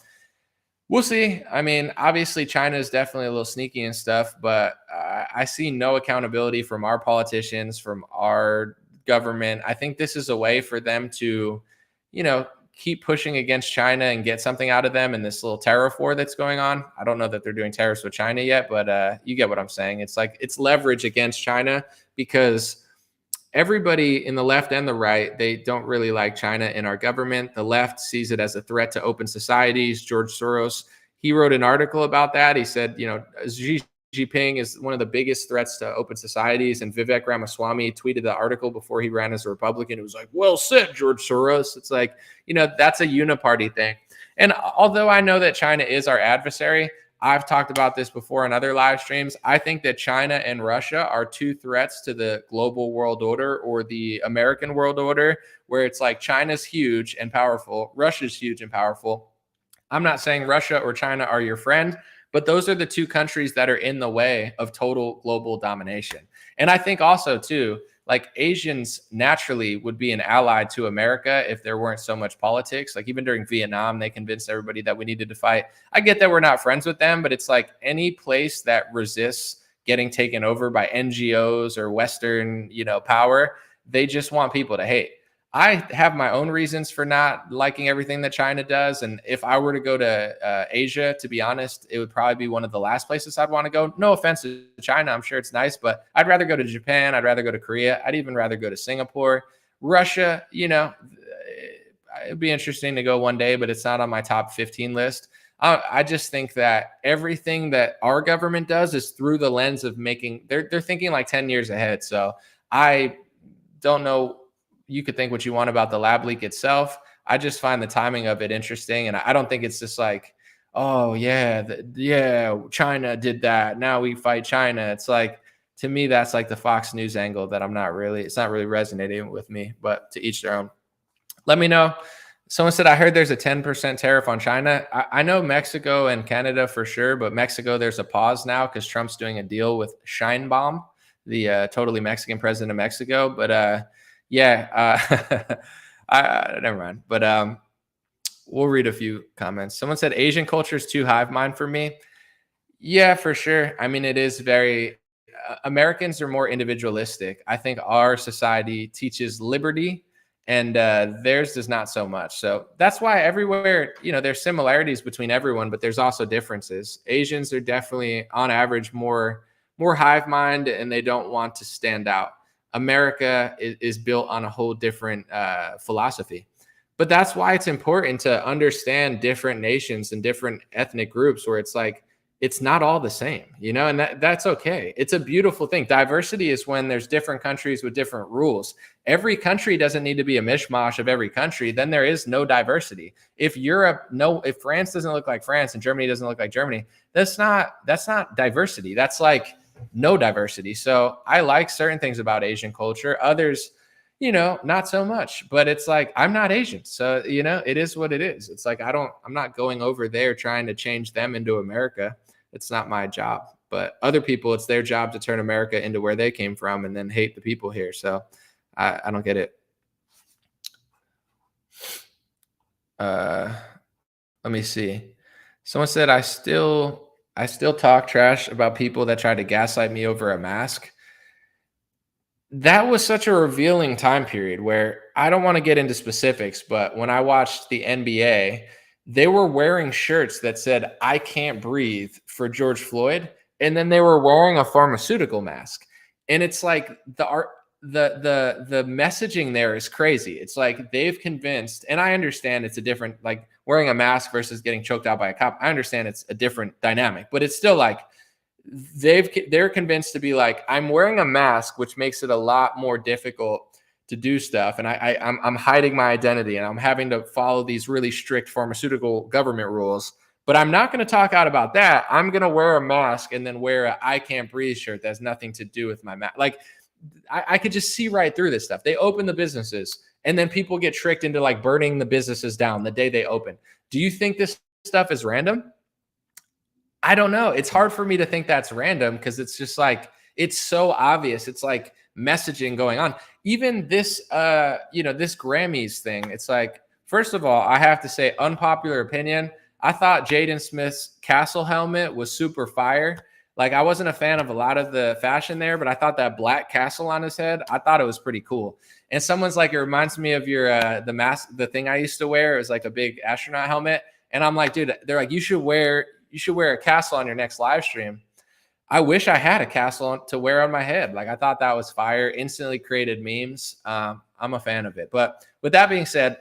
we'll see. I mean, obviously, China is definitely a little sneaky and stuff, but I see no accountability from our politicians, from our government. I think this is a way for them to, keep pushing against China and get something out of them in this little tariff war that's going on. I don't know that they're doing tariffs with China yet, but you get what I'm saying. It's like it's leverage against China because everybody in the left and the right, they don't really like China in our government. The left sees it as a threat to open societies. George Soros, he wrote an article about that. He said, Xi Jinping is one of the biggest threats to open societies. And Vivek Ramaswamy tweeted the article before he ran as a Republican. It was like, well said, George Soros. It's like, that's a uniparty thing. And although I know that China is our adversary, I've talked about this before in other live streams. I think that China and Russia are two threats to the global world order or the American world order, where it's like China's huge and powerful. Russia's huge and powerful. I'm not saying Russia or China are your friend, but those are the two countries that are in the way of total global domination. And I think also, too, like Asians naturally would be an ally to America if there weren't so much politics. Like even during Vietnam, they convinced everybody that we needed to fight. I get that we're not friends with them, but it's like any place that resists getting taken over by NGOs or Western, power, they just want people to hate. I have my own reasons for not liking everything that China does. And if I were to go to Asia, to be honest, it would probably be one of the last places I'd want to go. No offense to China. I'm sure it's nice, but I'd rather go to Japan. I'd rather go to Korea. I'd even rather go to Singapore. Russia, it'd be interesting to go one day, but it's not on my top 15 list. I just think that everything that our government does is through the lens of they're thinking like 10 years ahead. So I don't know. You could think what you want about the lab leak itself. I just find the timing of it interesting. And I don't think it's just like, oh, yeah, China did that. Now we fight China. It's like, to me, that's like the Fox News angle that it's not really resonating with me, but to each their own. Let me know. Someone said, I heard there's a 10% tariff on China. I know Mexico and Canada for sure, but Mexico, there's a pause now because Trump's doing a deal with Sheinbaum, the totally Mexican president of Mexico. But never mind. But we'll read a few comments. Someone said Asian culture is too hive mind for me. Yeah, for sure. I mean, it is very. Americans are more individualistic. I think our society teaches liberty, and theirs does not so much. So that's why everywhere, there's similarities between everyone, but there's also differences. Asians are definitely, on average, more hive mind, and they don't want to stand out. America is built on a whole different philosophy. But that's why it's important to understand different nations and different ethnic groups where it's like, it's not all the same, and that's okay. It's a beautiful thing. Diversity is when there's different countries with different rules. Every country doesn't need to be a mishmash of every country. Then there is no diversity. If France doesn't look like France and Germany doesn't look like Germany, that's not diversity. That's like no diversity. So I like certain things about Asian culture. Others, not so much, but it's like, I'm not Asian. So, it is what it is. It's like, I'm not going over there trying to change them into America. It's not my job, but other people, it's their job to turn America into where they came from and then hate the people here. So I don't get it. Let me see. Someone said, I still talk trash about people that try to gaslight me over a mask. That was such a revealing time period where I don't want to get into specifics, but when I watched the NBA, they were wearing shirts that said, I can't breathe for George Floyd. And then they were wearing a pharmaceutical mask. And it's like the messaging there is crazy. It's like they've convinced, and I understand it's a different, like wearing a mask versus getting choked out by a cop. I understand it's a different dynamic, but it's still like they're convinced to be like, I'm wearing a mask, which makes it a lot more difficult to do stuff, and I'm hiding my identity, and I'm having to follow these really strict pharmaceutical government rules. But I'm not going to talk out about that. I'm going to wear a mask and then wear a I can't breathe shirt that has nothing to do with my mask. Like I could just see right through this stuff. They open the businesses and then people get tricked into like burning the businesses down the day they open. Do you think this stuff is random? I don't know. It's hard for me to think that's random because it's just like, it's so obvious. It's like messaging going on. Even this, this Grammys thing. It's like, first of all, I have to say, unpopular opinion. I thought Jaden Smith's castle helmet was super fire. Like, I wasn't a fan of a lot of the fashion there, but I thought that black castle on his head, I thought it was pretty cool. And someone's like, it reminds me of your the mask, the thing I used to wear. It was like a big astronaut helmet. And I'm like, dude, they're like, you should wear a castle on your next live stream. I wish I had a castle to wear on my head. Like, I thought that was fire. Instantly created memes. I'm a fan of it. But with that being said,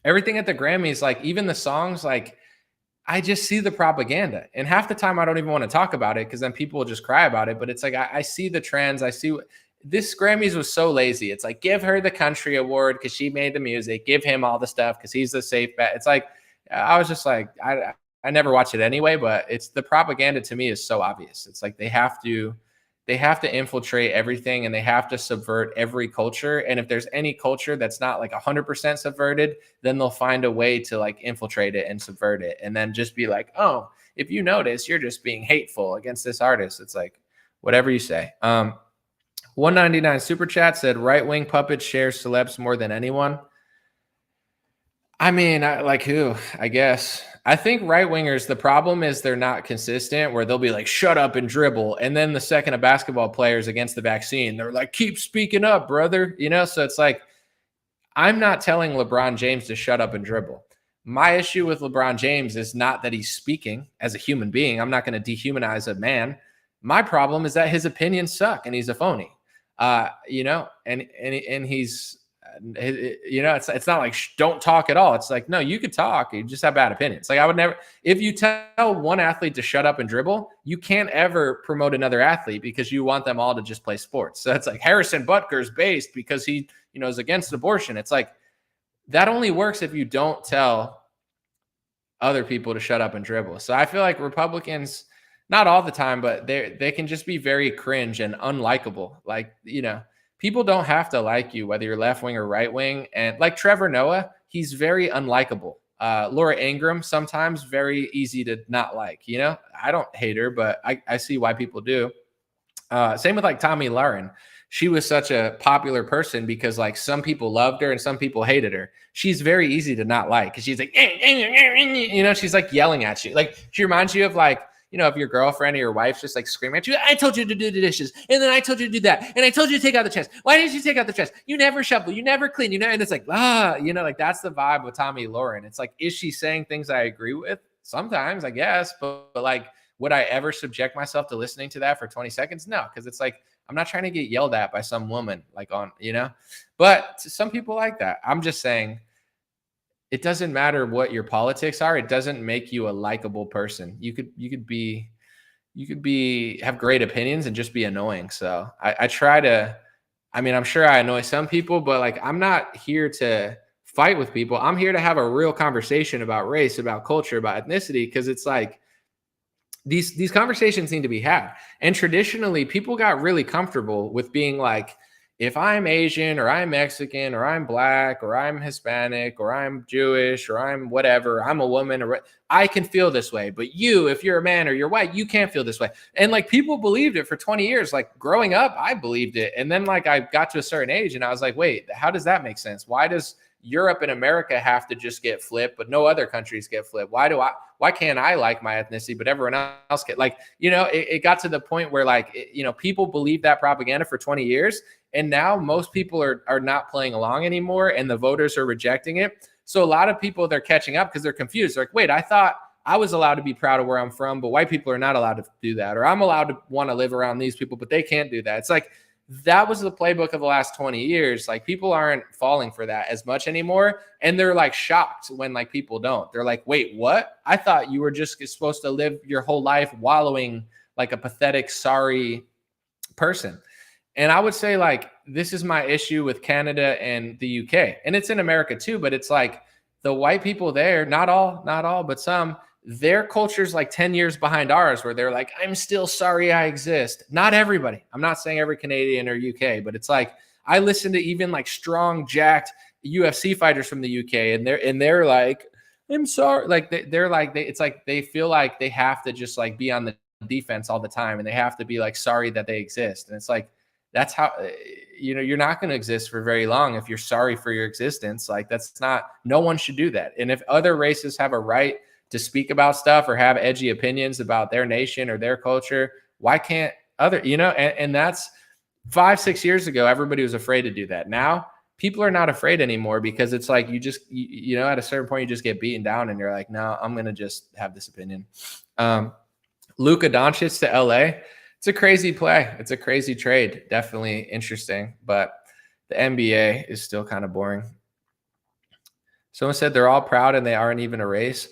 everything at the Grammys, like even the songs, like I just see the propaganda, and half the time I don't even want to talk about it because then people will just cry about it. But it's like I see the trends. I see this Grammys was so lazy. It's like, give her the country award because she made the music. Give him all the stuff because he's the safe bet. It's like I was just like I never watch it anyway. But it's the propaganda to me is so obvious. It's like they have to infiltrate everything and they have to subvert every culture. And if there's any culture that's not like 100% subverted, then they'll find a way to like infiltrate it and subvert it. And then just be like, oh, if you notice, you're just being hateful against this artist. It's like, whatever you say. 199 super chat said right-wing puppets share celebs more than anyone. I mean, like who? I guess. I think right-wingers, the problem is they're not consistent, where they'll be like, shut up and dribble. And then the second a basketball player is against the vaccine, they're like, keep speaking up, brother. So it's like, I'm not telling LeBron James to shut up and dribble. My issue with LeBron James is not that he's speaking as a human being. I'm not going to dehumanize a man. My problem is that his opinions suck and he's a phony. And he's, it's not like don't talk at all. It's like, no, you could talk. You just have bad opinions. Like I would never, if you tell one athlete to shut up and dribble, you can't ever promote another athlete because you want them all to just play sports. So it's like Harrison Butker's based because he, is against abortion. It's like that only works if you don't tell other people to shut up and dribble. So I feel like Republicans, not all the time, but they can just be very cringe and unlikable. Like, people don't have to like you, whether you're left wing or right wing. And like Trevor Noah, he's very unlikable. Laura Ingraham, sometimes very easy to not like. I don't hate her, but I see why people do. Same with like Tomi Lahren. She was such a popular person because like some people loved her and some people hated her. She's very easy to not like because she's like, she's like yelling at you. Like she reminds you of like, if your girlfriend or your wife's just like screaming at you, I told you to do the dishes. And then I told you to do that. And I told you to take out the trash. Why didn't you take out the trash? You never shovel. You never clean. And it's like, like that's the vibe with Tomi Lahren. It's like, is she saying things I agree with? Sometimes, I guess. But like, would I ever subject myself to listening to that for 20 seconds? No, because it's like, I'm not trying to get yelled at by some woman like on, but some people like that. I'm just saying, it doesn't matter what your politics are. It doesn't make you a likable person. You could have great opinions and just be annoying. So I try to, I'm sure I annoy some people, but like, I'm not here to fight with people. I'm here to have a real conversation about race, about culture, about ethnicity. Cause it's like, these conversations need to be had. And traditionally people got really comfortable with being like, if I'm Asian or I'm Mexican or I'm Black or I'm Hispanic or I'm Jewish or I'm whatever, I'm a woman, or I can feel this way. But you, if you're a man or you're white, you can't feel this way. And like people believed it for 20 years. Like growing up, I believed it. And then like I got to a certain age and I was like, wait, how does that make sense? Why does Europe and America have to just get flipped, but no other countries get flipped? Why can't I like my ethnicity, but everyone else get like, it got to the point where like, people believe that propaganda for 20 years. And now most people are not playing along anymore and the voters are rejecting it. So a lot of people, they're catching up because they're confused. They're like, wait, I thought I was allowed to be proud of where I'm from, but white people are not allowed to do that. Or I'm allowed to want to live around these people, but they can't do that. It's like, that was the playbook of the last 20 years. Like people aren't falling for that as much anymore. And they're like shocked when like people don't. They're like, wait, what? I thought you were just supposed to live your whole life wallowing like a pathetic, sorry person. And I would say like, this is my issue with Canada and the UK. And it's in America too, but it's like the white people there, not all, but some, their culture's like 10 years behind ours where they're like, I'm still sorry I exist. Not everybody. I'm not saying every Canadian or UK, but it's like, I listen to even like strong, jacked UFC fighters from the UK and they're like, I'm sorry. Like it's like, they feel like they have to just like be on the defense all the time. And they have to be like, sorry that they exist. And it's like, that's how, you're not going to exist for very long if you're sorry for your existence. Like that's not, no one should do that. And if other races have a right to speak about stuff or have edgy opinions about their nation or their culture, why can't other, and that's 5-6 years ago, everybody was afraid to do that. Now people are not afraid anymore because it's like, you just, at a certain point, you just get beaten down and you're like, no, I'm going to just have this opinion. Luka Doncic to LA. It's a crazy play. It's a crazy trade. Definitely interesting, but the NBA is still kind of boring. Someone said they're all proud and they aren't even a race.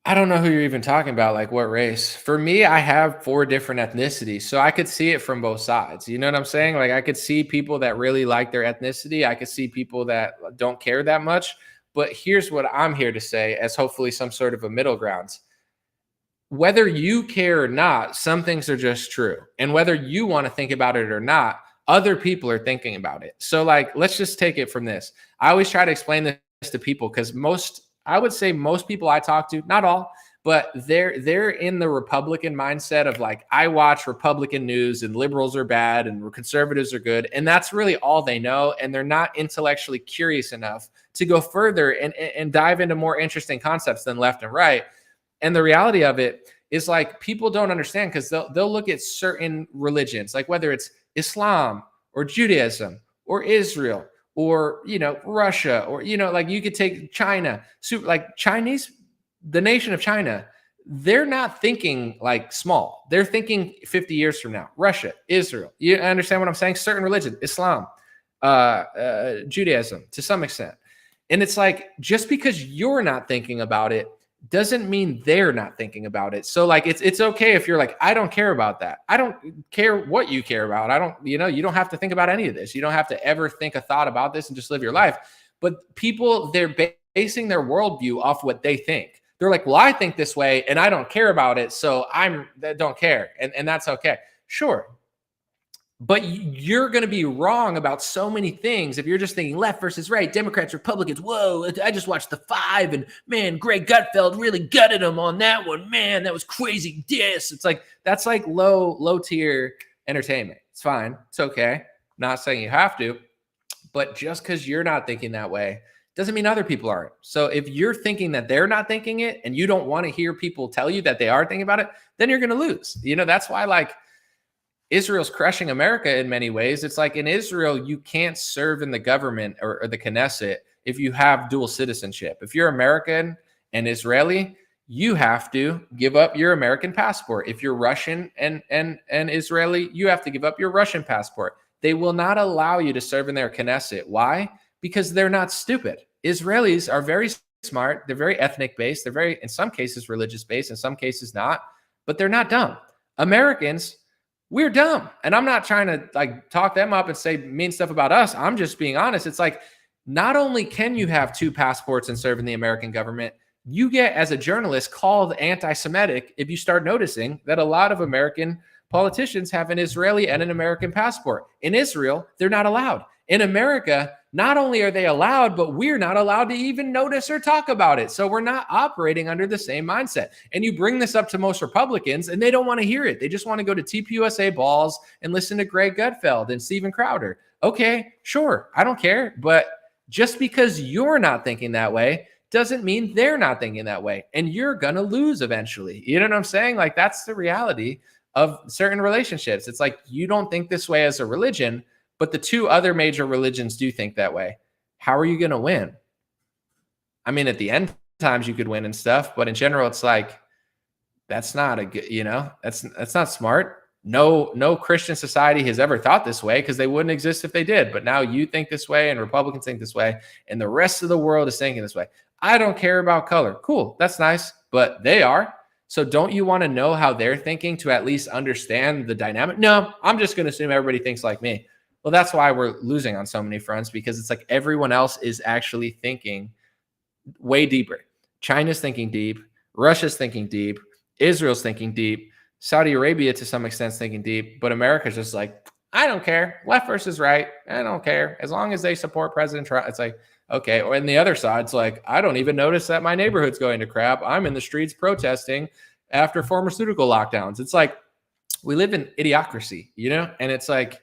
I don't know who you're even talking about. Like what race? For me, I have 4 different ethnicities, so I could see it from both sides. You know what I'm saying? Like I could see people that really like their ethnicity. I could see people that don't care that much. But here's what I'm here to say as hopefully some sort of a middle ground. Whether you care or not, some things are just true. And whether you want to think about it or not, other people are thinking about it. So like, let's just take it from this. I always try to explain this to people because I would say most people I talk to, not all, but they're in the Republican mindset of like, I watch Republican news and liberals are bad and conservatives are good. And that's really all they know. And they're not intellectually curious enough to go further and dive into more interesting concepts than left and right. And the reality of it is like people don't understand because they'll look at certain religions, like whether it's Islam or Judaism or Israel or, Russia or, like you could take China, like Chinese, the nation of China, they're not thinking like small. They're thinking 50 years from now, Russia, Israel. You understand what I'm saying? Certain religion, Islam, Judaism to some extent. And it's like, just because you're not thinking about it doesn't mean they're not thinking about it. So like, it's okay if you're like, I don't care about that. I don't care what you care about. I don't, you don't have to think about any of this. You don't have to ever think a thought about this and just live your life. But people, they're basing their worldview off what they think. They're like, well, I think this way and I don't care about it. So I don't care. And that's okay. Sure. But you're going to be wrong about so many things if you're just thinking left versus right, Democrats, Republicans. Whoa, I just watched The Five and man, Greg Gutfeld really gutted him on that one. Man, that was crazy. Yes. It's like, that's like low tier entertainment. It's fine. It's okay. Not saying you have to, but just because you're not thinking that way doesn't mean other people aren't. So if you're thinking that they're not thinking it and you don't want to hear people tell you that they are thinking about it, then you're going to lose. That's why like, Israel's crushing America in many ways. It's like in Israel, you can't serve in the government or the Knesset if you have dual citizenship. If you're American and Israeli, you have to give up your American passport. If you're Russian and Israeli, you have to give up your Russian passport. They will not allow you to serve in their Knesset. Why? Because they're not stupid. Israelis are very smart. They're very ethnic based. They're very, in some cases, religious based, in some cases not, but they're not dumb. Americans, we're dumb. And I'm not trying to like talk them up and say mean stuff about us. I'm just being honest. It's like, not only can you have 2 passports and serve in the American government, you get as a journalist called anti-Semitic if you start noticing that a lot of American politicians have an Israeli and an American passport. In Israel, they're not allowed. In America, not only are they allowed, but we're not allowed to even notice or talk about it. So we're not operating under the same mindset. And you bring this up to most Republicans and they don't want to hear it. They just want to go to TPUSA balls and listen to Greg Gutfeld and Steven Crowder. Okay, sure. I don't care. But just because you're not thinking that way doesn't mean they're not thinking that way. And you're going to lose eventually. You know what I'm saying? Like that's the reality of certain relationships. It's like, you don't think this way as a religion, but the 2 other major religions do think that way. How are you going to win? I mean, at the end times you could win and stuff, but in general, it's like, that's not a good, that's not smart. no Christian society has ever thought this way because they wouldn't exist if they did. But now you think this way and Republicans think this way and the rest of the world is thinking this way. I don't care about color. Cool. That's nice, but they are. So don't you want to know how they're thinking to at least understand the dynamic? No, I'm just going to assume everybody thinks like me. Well, that's why we're losing on so many fronts, because it's like everyone else is actually thinking way deeper. China's thinking deep. Russia's thinking deep. Israel's thinking deep. Saudi Arabia, to some extent, is thinking deep. But America's just like, I don't care. Left versus right. I don't care. As long as they support President Trump, it's like, okay. Or in the other side, it's like, I don't even notice that my neighborhood's going to crap. I'm in the streets protesting after pharmaceutical lockdowns. It's like, we live in idiocracy, And it's like,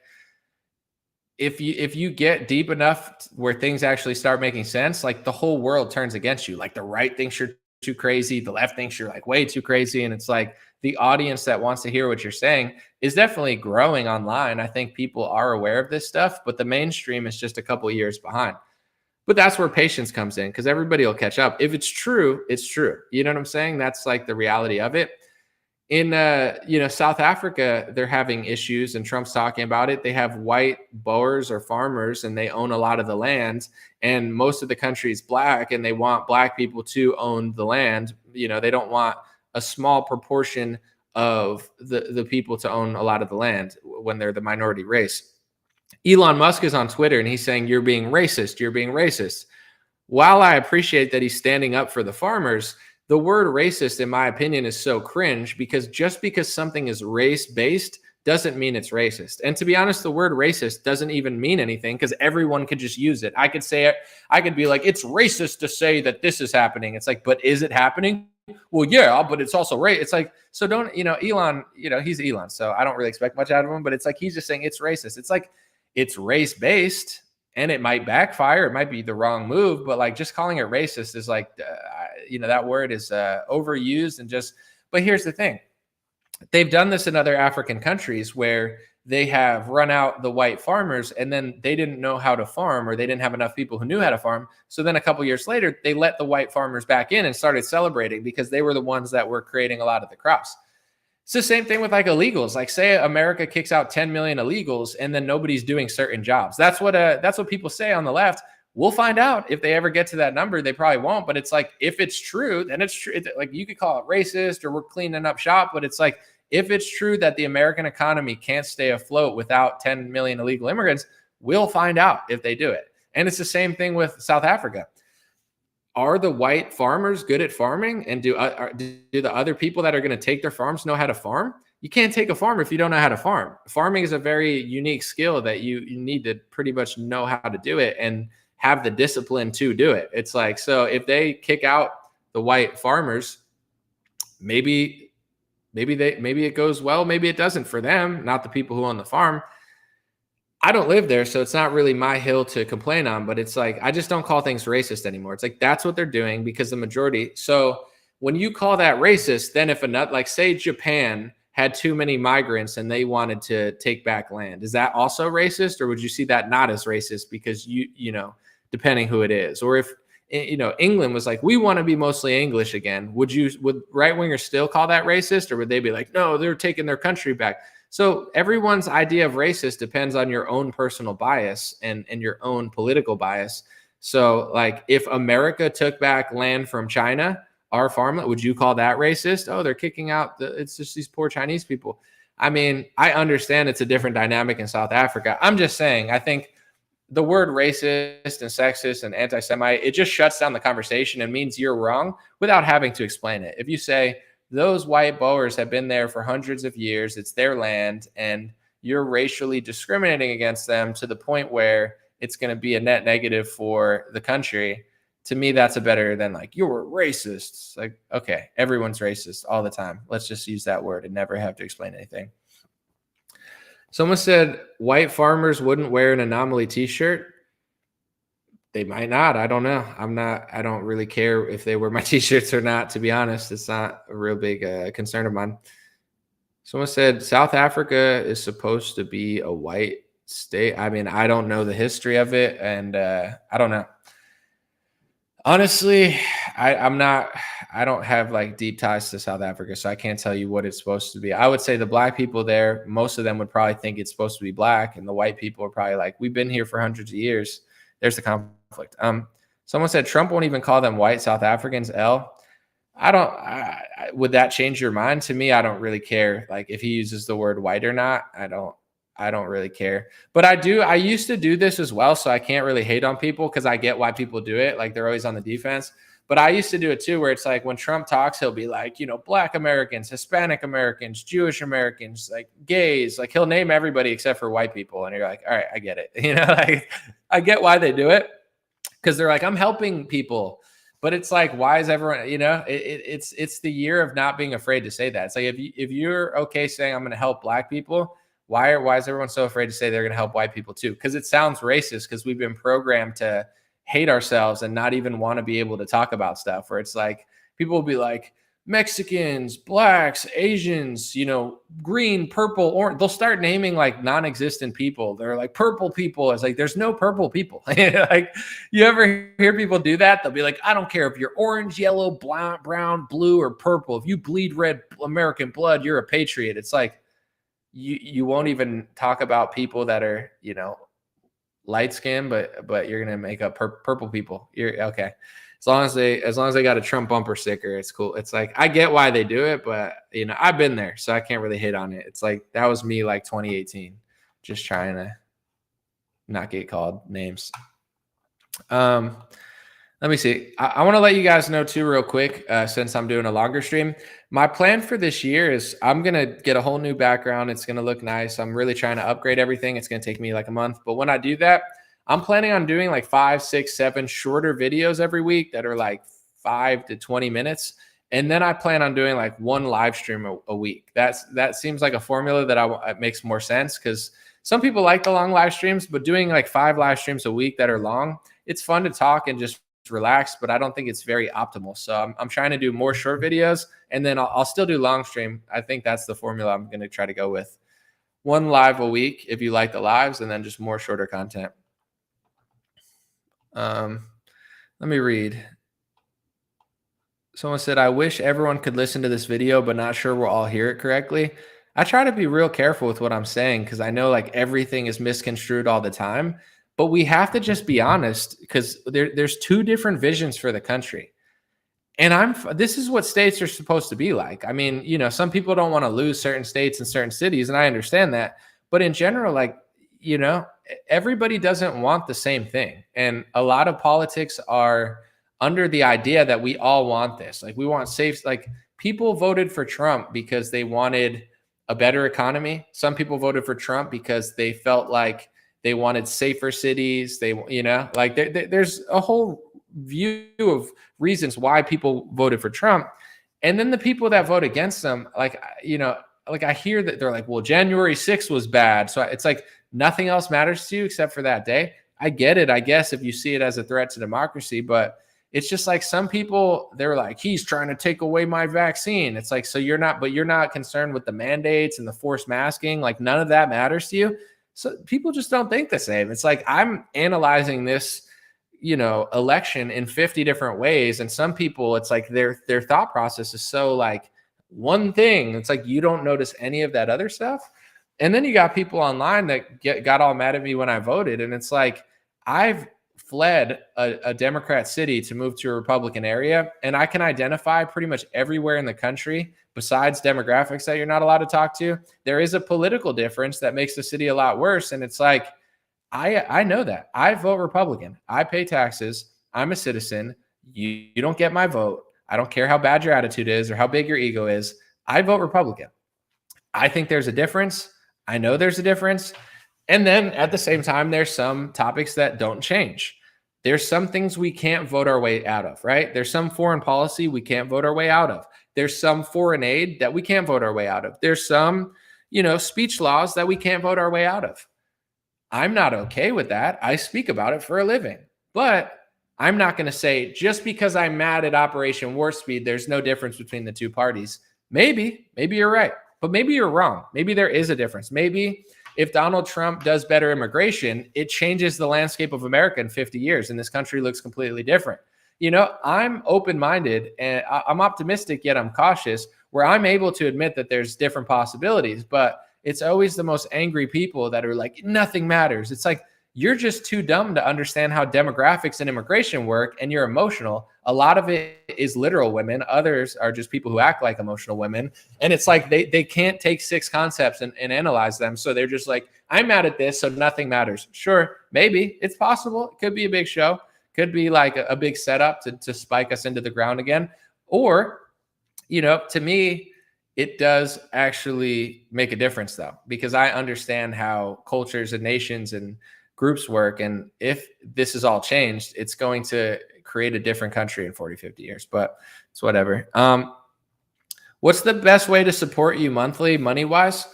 if you get deep enough where things actually start making sense, like the whole world turns against you. Like the right thinks you're too crazy, the left thinks you're like way too crazy. And it's like the audience that wants to hear what you're saying is definitely growing online. I think people are aware of this stuff, but the mainstream is just a couple years behind. But that's where patience comes in, because everybody will catch up. If it's true, it's true. You know what I'm saying? That's like the reality of it. In South Africa, they're having issues, and Trump's talking about it. They have white Boers or farmers, and they own a lot of the land. And most of the country is black, and they want black people to own the land. They don't want a small proportion of the people to own a lot of the land when they're the minority race. Elon Musk is on Twitter, and he's saying, "You're being racist. You're being racist." While I appreciate that he's standing up for the farmers, the word racist, in my opinion, is so cringe, because just because something is race-based doesn't mean it's racist. And to be honest, the word racist doesn't even mean anything, because everyone could just use it. I could say it. I could be like, it's racist to say that this is happening. It's like, but is it happening? Well, yeah, but it's also right. It's like, so don't, Elon, he's Elon, so I don't really expect much out of him, but it's like, he's just saying it's racist. It's like, it's race-based. And it might backfire. It might be the wrong move, but like just calling it racist is like, that word is overused and just, but here's the thing. They've done this in other African countries where they have run out the white farmers, and then they didn't know how to farm, or they didn't have enough people who knew how to farm. So then a couple years later, they let the white farmers back in and started celebrating, because they were the ones that were creating a lot of the crops. It's the same thing with like illegals. Like say America kicks out 10 million illegals and then nobody's doing certain jobs. That's what people say on the left. We'll find out if they ever get to that number. They probably won't. But it's like, if it's true, then it's true. Like you could call it racist or we're cleaning up shop. But it's like, if it's true that the American economy can't stay afloat without 10 million illegal immigrants, we'll find out if they do it. And it's the same thing with South Africa. Are the white farmers good at farming? And do the other people that are going to take their farms know how to farm? You can't take a farm if you don't know how to farm. Farming is a very unique skill that you need to pretty much know how to do it and have the discipline to do it. It's like, so if they kick out the white farmers, maybe it goes well, maybe it doesn't for them, not the people who own the farm. I don't live there, so it's not really my hill to complain on, but it's like, I just don't call things racist anymore. It's like, that's what they're doing because the majority. So when you call that racist, then if like say Japan had too many migrants and they wanted to take back land, is that also racist? Or would you see that not as racist because depending who it is? Or if, England was like, we want to be mostly English again. Would right wingers still call that racist? Or would they be like, no, they're taking their country back? So everyone's idea of racist depends on your own personal bias and your own political bias. So like if America took back land from China, our farmland, would you call that racist? Oh, they're kicking out it's just these poor Chinese people. I mean, I understand it's a different dynamic in South Africa. I'm just saying, I think the word racist and sexist and anti-Semite, it just shuts down the conversation and means you're wrong without having to explain it. If you say, those white Boers have been there for hundreds of years, it's their land, and you're racially discriminating against them to the point where it's going to be a net negative for the country. To me, that's a better than like, you're racist. Like, okay, everyone's racist all the time. Let's just use that word and never have to explain anything. Someone said white farmers wouldn't wear an Anomaly t-shirt. They might not. I don't know. I don't really care if they wear my t-shirts or not, to be honest. It's not a real big concern of mine. Someone said South Africa is supposed to be a white state. I mean, I don't know the history of it, and I don't know. Honestly, I'm not I don't have like deep ties to South Africa, so I can't tell you what it's supposed to be. I would say the black people there, most of them would probably think it's supposed to be black, and the white people are probably like, we've been here for hundreds of years. There's the conflict. Someone said Trump won't even call them white South Africans. Would that change your mind? To me, I don't really care. Like if he uses the word white or not, I don't really care. But I used to do this as well, so I can't really hate on people because I get why people do it. Like they're always on the defense. But I used to do it too, where it's like when Trump talks, he'll be like, black Americans, Hispanic Americans, Jewish Americans, like gays, like he'll name everybody except for white people. And you're like, all right, I get it. Like I get why they do it because they're like, I'm helping people. But it's like, why is everyone, it's the year of not being afraid to say that. It's like, if you're okay saying I'm going to help black people, why is everyone so afraid to say they're going to help white people too? Because it sounds racist because we've been programmed to hate ourselves and not even want to be able to talk about stuff where it's like people will be like Mexicans, blacks, Asians, green, purple, orange. They'll start naming like non-existent people. They're like purple people. It's like there's no purple people. Like you ever hear people do that? They'll be like, I don't care if you're orange, yellow, brown, blue, or purple. If you bleed red American blood, you're a patriot. It's like you won't even talk about people that are light skin, but you're gonna make up purple people. You're okay. As long as they got a Trump bumper sticker, it's cool. It's like I get why they do it, but I've been there, so I can't really hate on it. It's like that was me like 2018, just trying to not get called names. Let me see. I want to let you guys know too, real quick, since I'm doing a longer stream. My plan for this year is I'm going to get a whole new background. It's going to look nice. I'm really trying to upgrade everything. It's going to take me like a month. But when I do that, I'm planning on doing like 5, 6, 7 shorter videos every week that are like 5 to 20 minutes. And then I plan on doing like one live stream a week. That seems like a formula that makes more sense because some people like the long live streams, but doing like 5 live streams a week that are long, it's fun to talk and just relax, but I don't think it's very optimal. So I'm trying to do more short videos and then I'll still do long stream. I think that's the formula I'm going to try to go with. 1 live a week if you like the lives, and then just more shorter content. Let me read. Someone said, I wish everyone could listen to this video, but not sure we'll all hear it correctly. I try to be real careful with what I'm saying because I know like everything is misconstrued all the time. But we have to just be honest because there's 2 different visions for the country. And this is what states are supposed to be like. I mean, some people don't want to lose certain states and certain cities, and I understand that. But in general, like, everybody doesn't want the same thing. And a lot of politics are under the idea that we all want this. Like we want safe, like people voted for Trump because they wanted a better economy. Some people voted for Trump because they felt like they wanted safer cities. There's a whole view of reasons why people voted for Trump. And then the people that vote against them, like I hear that they're like, well, January 6th was bad. So it's like nothing else matters to you except for that day. I get it, I guess, if you see it as a threat to democracy, but it's just like some people, they're like, he's trying to take away my vaccine. It's like, so you're not concerned with the mandates and the forced masking. Like none of that matters to you. So people just don't think the same. It's like I'm analyzing this, election in 50 different ways. And some people, it's like their thought process is so like one thing. It's like you don't notice any of that other stuff. And then you got people online that got all mad at me when I voted. And it's like I've fled a Democrat city to move to a Republican area. And I can identify pretty much everywhere in the country besides demographics that you're not allowed to talk to. There is a political difference that makes the city a lot worse. And it's like, I know that. I vote Republican. I pay taxes. I'm a citizen. You don't get my vote. I don't care how bad your attitude is or how big your ego is. I vote Republican. I think there's a difference. I know there's a difference. And then at the same time, there's some topics that don't change. There's some things we can't vote our way out of, right? There's some foreign policy we can't vote our way out of. There's some foreign aid that we can't vote our way out of. There's some, speech laws that we can't vote our way out of. I'm not okay with that. I speak about it for a living. But I'm not going to say just because I'm mad at Operation Warp Speed, there's no difference between the two parties. Maybe you're right, but maybe you're wrong. Maybe there is a difference. Maybe if Donald Trump does better immigration, it changes the landscape of America in 50 years and this country looks completely different. I'm open-minded and I'm optimistic, yet I'm cautious, where I'm able to admit that there's different possibilities. But it's always the most angry people that are like, nothing matters. It's like, you're just too dumb to understand how demographics and immigration work, and you're emotional. A lot of it is literal women. Others are just people who act like emotional women. And it's like they can't take 6 concepts and analyze them. So they're just like, I'm mad at this, so nothing matters. Sure, maybe. It's possible. It could be a big show. Could be like a big setup to spike us into the ground again. Or, to me, it does actually make a difference, though, because I understand how cultures and nations and groups work. And if this is all changed, it's going to create a different country in 40, 50 years, but it's whatever. What's the best way to support you monthly, money-wise?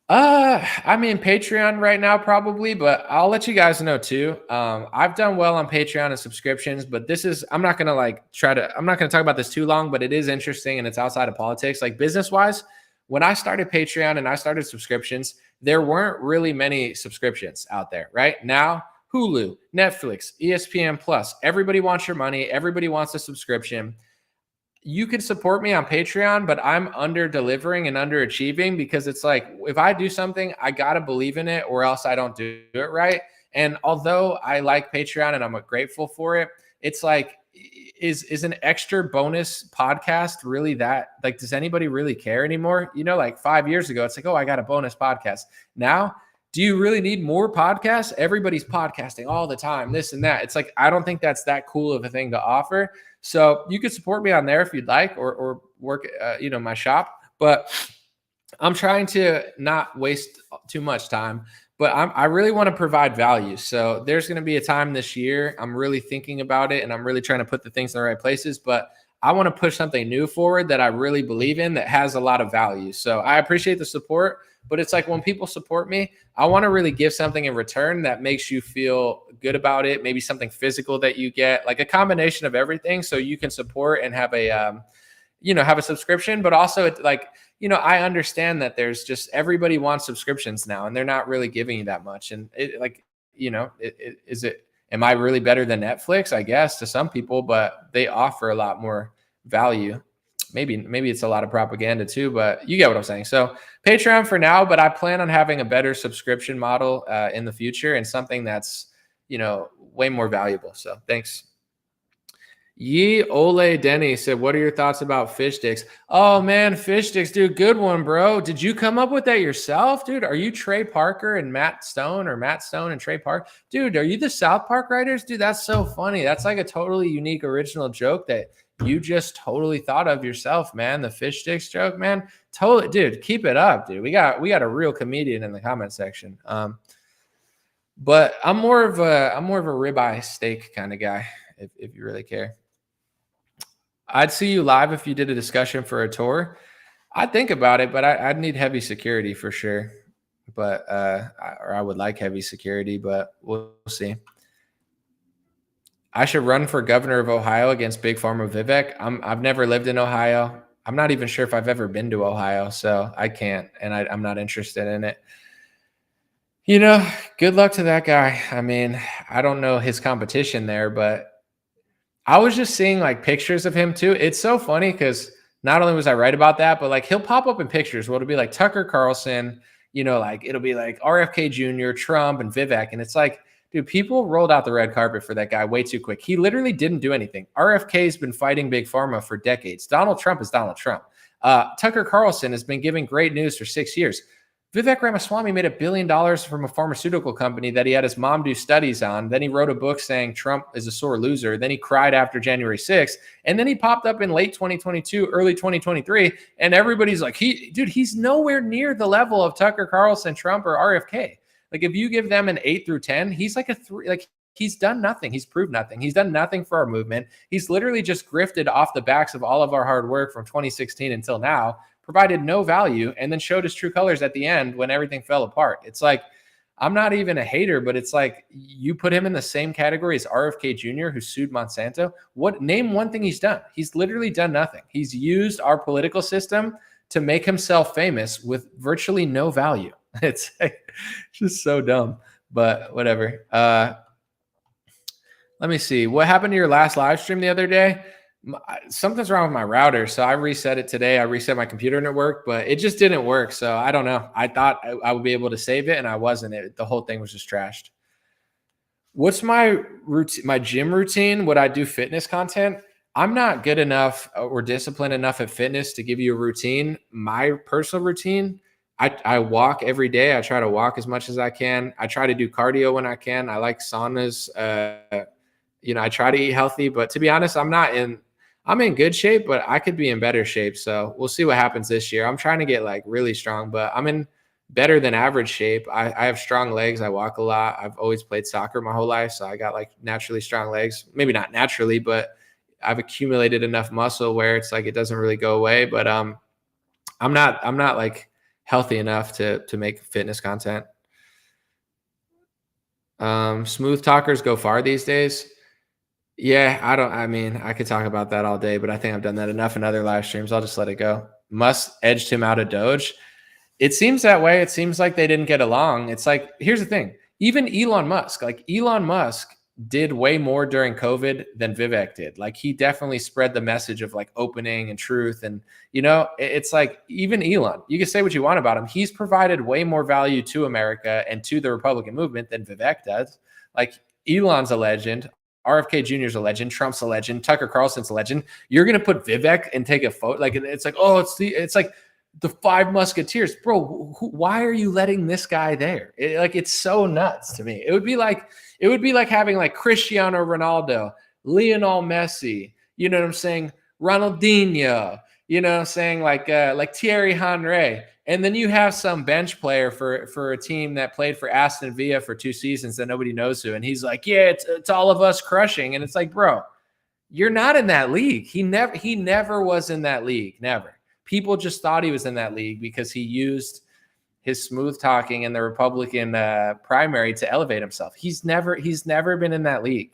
Patreon right now probably, but I'll let you guys know too. I've done well on Patreon and subscriptions, but I'm not going to talk about this too long, but it is interesting and it's outside of politics. Like business-wise, when I started Patreon and I started subscriptions, there weren't really many subscriptions out there, right? Now, Hulu, Netflix, ESPN Plus, everybody wants your money. Everybody wants a subscription. You can support me on Patreon, but I'm under delivering and underachieving because it's like, if I do something, I got to believe in it or else I don't do it right. And although I like Patreon and I'm grateful for it, it's like, is an extra bonus podcast really that, like, does anybody really care anymore? Like 5 years ago, it's like, oh, I got a bonus podcast. Now, do you really need more podcasts? Everybody's podcasting all the time, this and that. It's like, I don't think that's that cool of a thing to offer. So you could support me on there if you'd like, or work, my shop. But I'm trying to not waste too much time. But I really want to provide value. So there's going to be a time this year. I'm really thinking about it, and I'm really trying to put the things in the right places. But I want to push something new forward that I really believe in that has a lot of value. So I appreciate the support. But it's like when people support me, I want to really give something in return that makes you feel good about it. Maybe something physical that you get, like a combination of everything. So you can support and have a subscription, but also I understand that there's just, everybody wants subscriptions now and they're not really giving you that much. And am I really better than Netflix? I guess to some people, but they offer a lot more value. Maybe it's a lot of propaganda too, but you get what I'm saying. So Patreon for now, but I plan on having a better subscription model in the future and something that's, way more valuable. So thanks. Ye Ole Denny said, what are your thoughts about fish sticks? Oh man, fish sticks, dude. Good one, bro. Did you come up with that yourself, dude? Are you Trey Parker and Matt Stone, or Matt Stone and Trey Parker? Dude, are you the South Park writers? Dude, that's so funny. That's like a totally unique, original joke that you just totally thought of yourself, man. The fish sticks joke, man. Totally, dude. Keep it up, dude. We got a real comedian in the comment section. But I'm more of a ribeye steak kind of guy, if you really care. I'd see you live if you did a discussion for a tour. I'd think about it, but I'd need heavy security for sure. But I would like heavy security, but we'll see. I should run for governor of Ohio against Big Pharma Vivek. I've never lived in Ohio. I'm not even sure if I've ever been to Ohio, so I can't, and I'm not interested in it. Good luck to that guy. I mean, I don't know his competition there, but I was just seeing like pictures of him too. It's so funny because not only was I right about that, but like he'll pop up in pictures where it'll be like Tucker Carlson, like it'll be like RFK Jr., Trump, and Vivek. And it's like, dude, people rolled out the red carpet for that guy way too quick. He literally didn't do anything. RFK's been fighting Big Pharma for decades. Donald Trump is Donald Trump. Tucker Carlson has been giving great news for 6 years. Vivek Ramaswamy made $1 billion from a pharmaceutical company that he had his mom do studies on. Then he wrote a book saying Trump is a sore loser. Then he cried after January 6th. And then he popped up in late 2022, early 2023. And everybody's like, he's nowhere near the level of Tucker Carlson, Trump, or RFK. Like if you give them an 8 through 10, he's like a 3. Like he's done nothing. He's proved nothing. He's done nothing for our movement. He's literally just grifted off the backs of all of our hard work from 2016 until now, provided no value, and then showed his true colors at the end when everything fell apart. It's like, I'm not even a hater, but it's like you put him in the same category as RFK Jr., who sued Monsanto. Name one thing he's done. He's literally done nothing. He's used our political system to make himself famous with virtually no value. It's just so dumb, but whatever. Let me see. What happened to your last live stream the other day? Something's wrong with my router. So I reset it today. I reset my computer and it worked, but it just didn't work. So I don't know. I thought I would be able to save it and I wasn't. The whole thing was just trashed. What's my routine, my gym routine? Would I do fitness content? I'm not good enough or disciplined enough at fitness to give you a routine. My personal routine, I walk every day. I try to walk as much as I can. I try to do cardio when I can. I like saunas. I try to eat healthy, but to be honest, I'm in good shape, but I could be in better shape. So we'll see what happens this year. I'm trying to get like really strong, but I'm in better than average shape. I have strong legs. I walk a lot. I've always played soccer my whole life. So I got like naturally strong legs, maybe not naturally, but I've accumulated enough muscle where it's like, it doesn't really go away, but I'm not like healthy enough to make fitness content. Smooth talkers go far these days. Yeah, I could talk about that all day, but I think I've done that enough in other live streams. I'll just let it go. Musk edged him out of Doge. It seems that way. It seems like they didn't get along. It's like, here's the thing. Even Elon Musk did way more during COVID than Vivek did. Like he definitely spread the message of like opening and truth. And, it's like even Elon, you can say what you want about him. He's provided way more value to America and to the Republican movement than Vivek does. Like Elon's a legend. RFK Jr. is a legend. Trump's a legend. Tucker Carlson's a legend. You're going to put Vivek and take a photo. Like, it's like, oh, it's like the Five Musketeers, bro. Why are you letting this guy there? It's so nuts to me. It would be like having like Cristiano Ronaldo, Lionel Messi, you know what I'm saying? Ronaldinho, you know what I'm saying? Like Thierry Henry. And then you have some bench player for a team that played for Aston Villa for 2 seasons that nobody knows who. And he's like, yeah, it's all of us crushing. And it's like, bro, you're not in that league. He never was in that league. Never. People just thought he was in that league because he used his smooth talking in the Republican primary to elevate himself. He's never been in that league.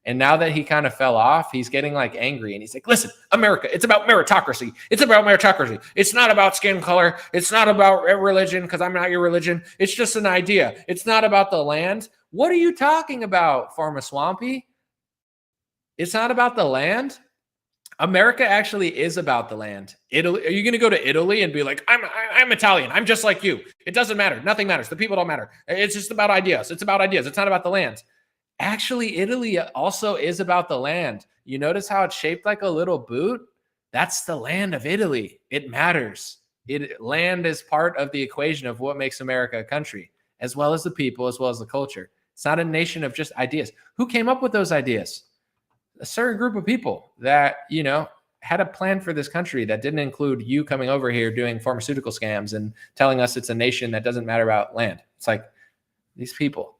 And now that he kind of fell off, he's getting like angry and he's like, listen, America, it's about meritocracy. It's about meritocracy. It's not about skin color. It's not about religion because I'm not your religion. It's just an idea. It's not about the land. What are you talking about, Pharma Swampy? It's not about the land. America actually is about the land. Italy, are you going to go to Italy and be like, I'm Italian. I'm just like you. It doesn't matter. Nothing matters. The people don't matter. It's just about ideas. It's about ideas. It's not about the land. Actually, Italy also is about the land. You notice how it's shaped like a little boot? That's the land of Italy. It matters. Land is part of the equation of what makes America a country, as well as the people, as well as the culture. It's not a nation of just ideas. Who came up with those ideas? A certain group of people that, had a plan for this country that didn't include you coming over here doing pharmaceutical scams and telling us it's a nation that doesn't matter about land. It's like these people.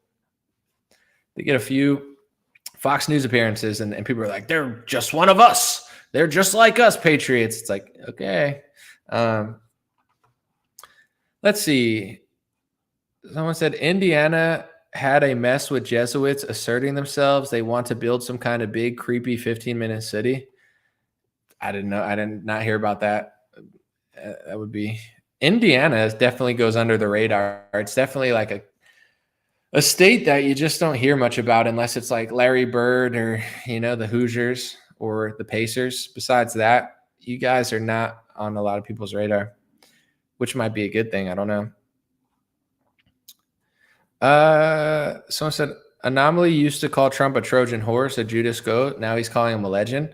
They get a few Fox News appearances and people are like, they're just one of us. They're just like us, patriots. It's like, okay. Let's see. Someone said Indiana had a mess with Jesuits asserting themselves. They want to build some kind of big, creepy 15-minute city. I didn't know. I did not hear about that. That would be Indiana definitely goes under the radar. It's definitely like a state that you just don't hear much about unless it's like Larry Bird or, the Hoosiers or the Pacers. Besides that, you guys are not on a lot of people's radar, which might be a good thing. I don't know. Someone said Anomaly used to call Trump a Trojan horse, a Judas goat. Now he's calling him a legend.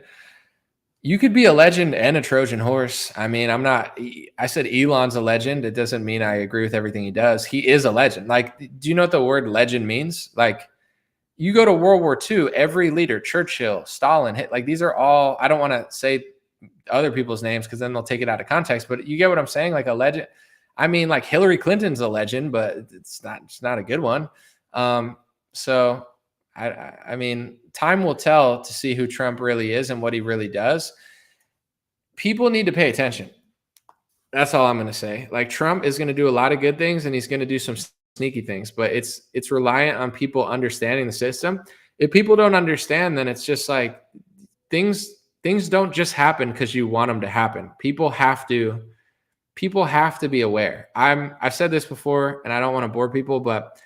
You could be a legend and a Trojan horse. I mean, I said Elon's a legend. It doesn't mean I agree with everything he does. He is a legend. Like, do you know what the word legend means? Like, you go to World War II, every leader, Churchill, Stalin, like these are all, I don't want to say other people's names because then they'll take it out of context, but you get what I'm saying? Like a legend. I mean, like Hillary Clinton's a legend, but it's not a good one. So I mean, time will tell to see who Trump really is and what he really does. People need to pay attention. That's all I'm going to say. Like Trump is going to do a lot of good things and he's going to do some sneaky things, but it's reliant on people understanding the system. If people don't understand, then it's just like things don't just happen because you want them to happen. People have to be aware. I've said this before and I don't want to bore people, but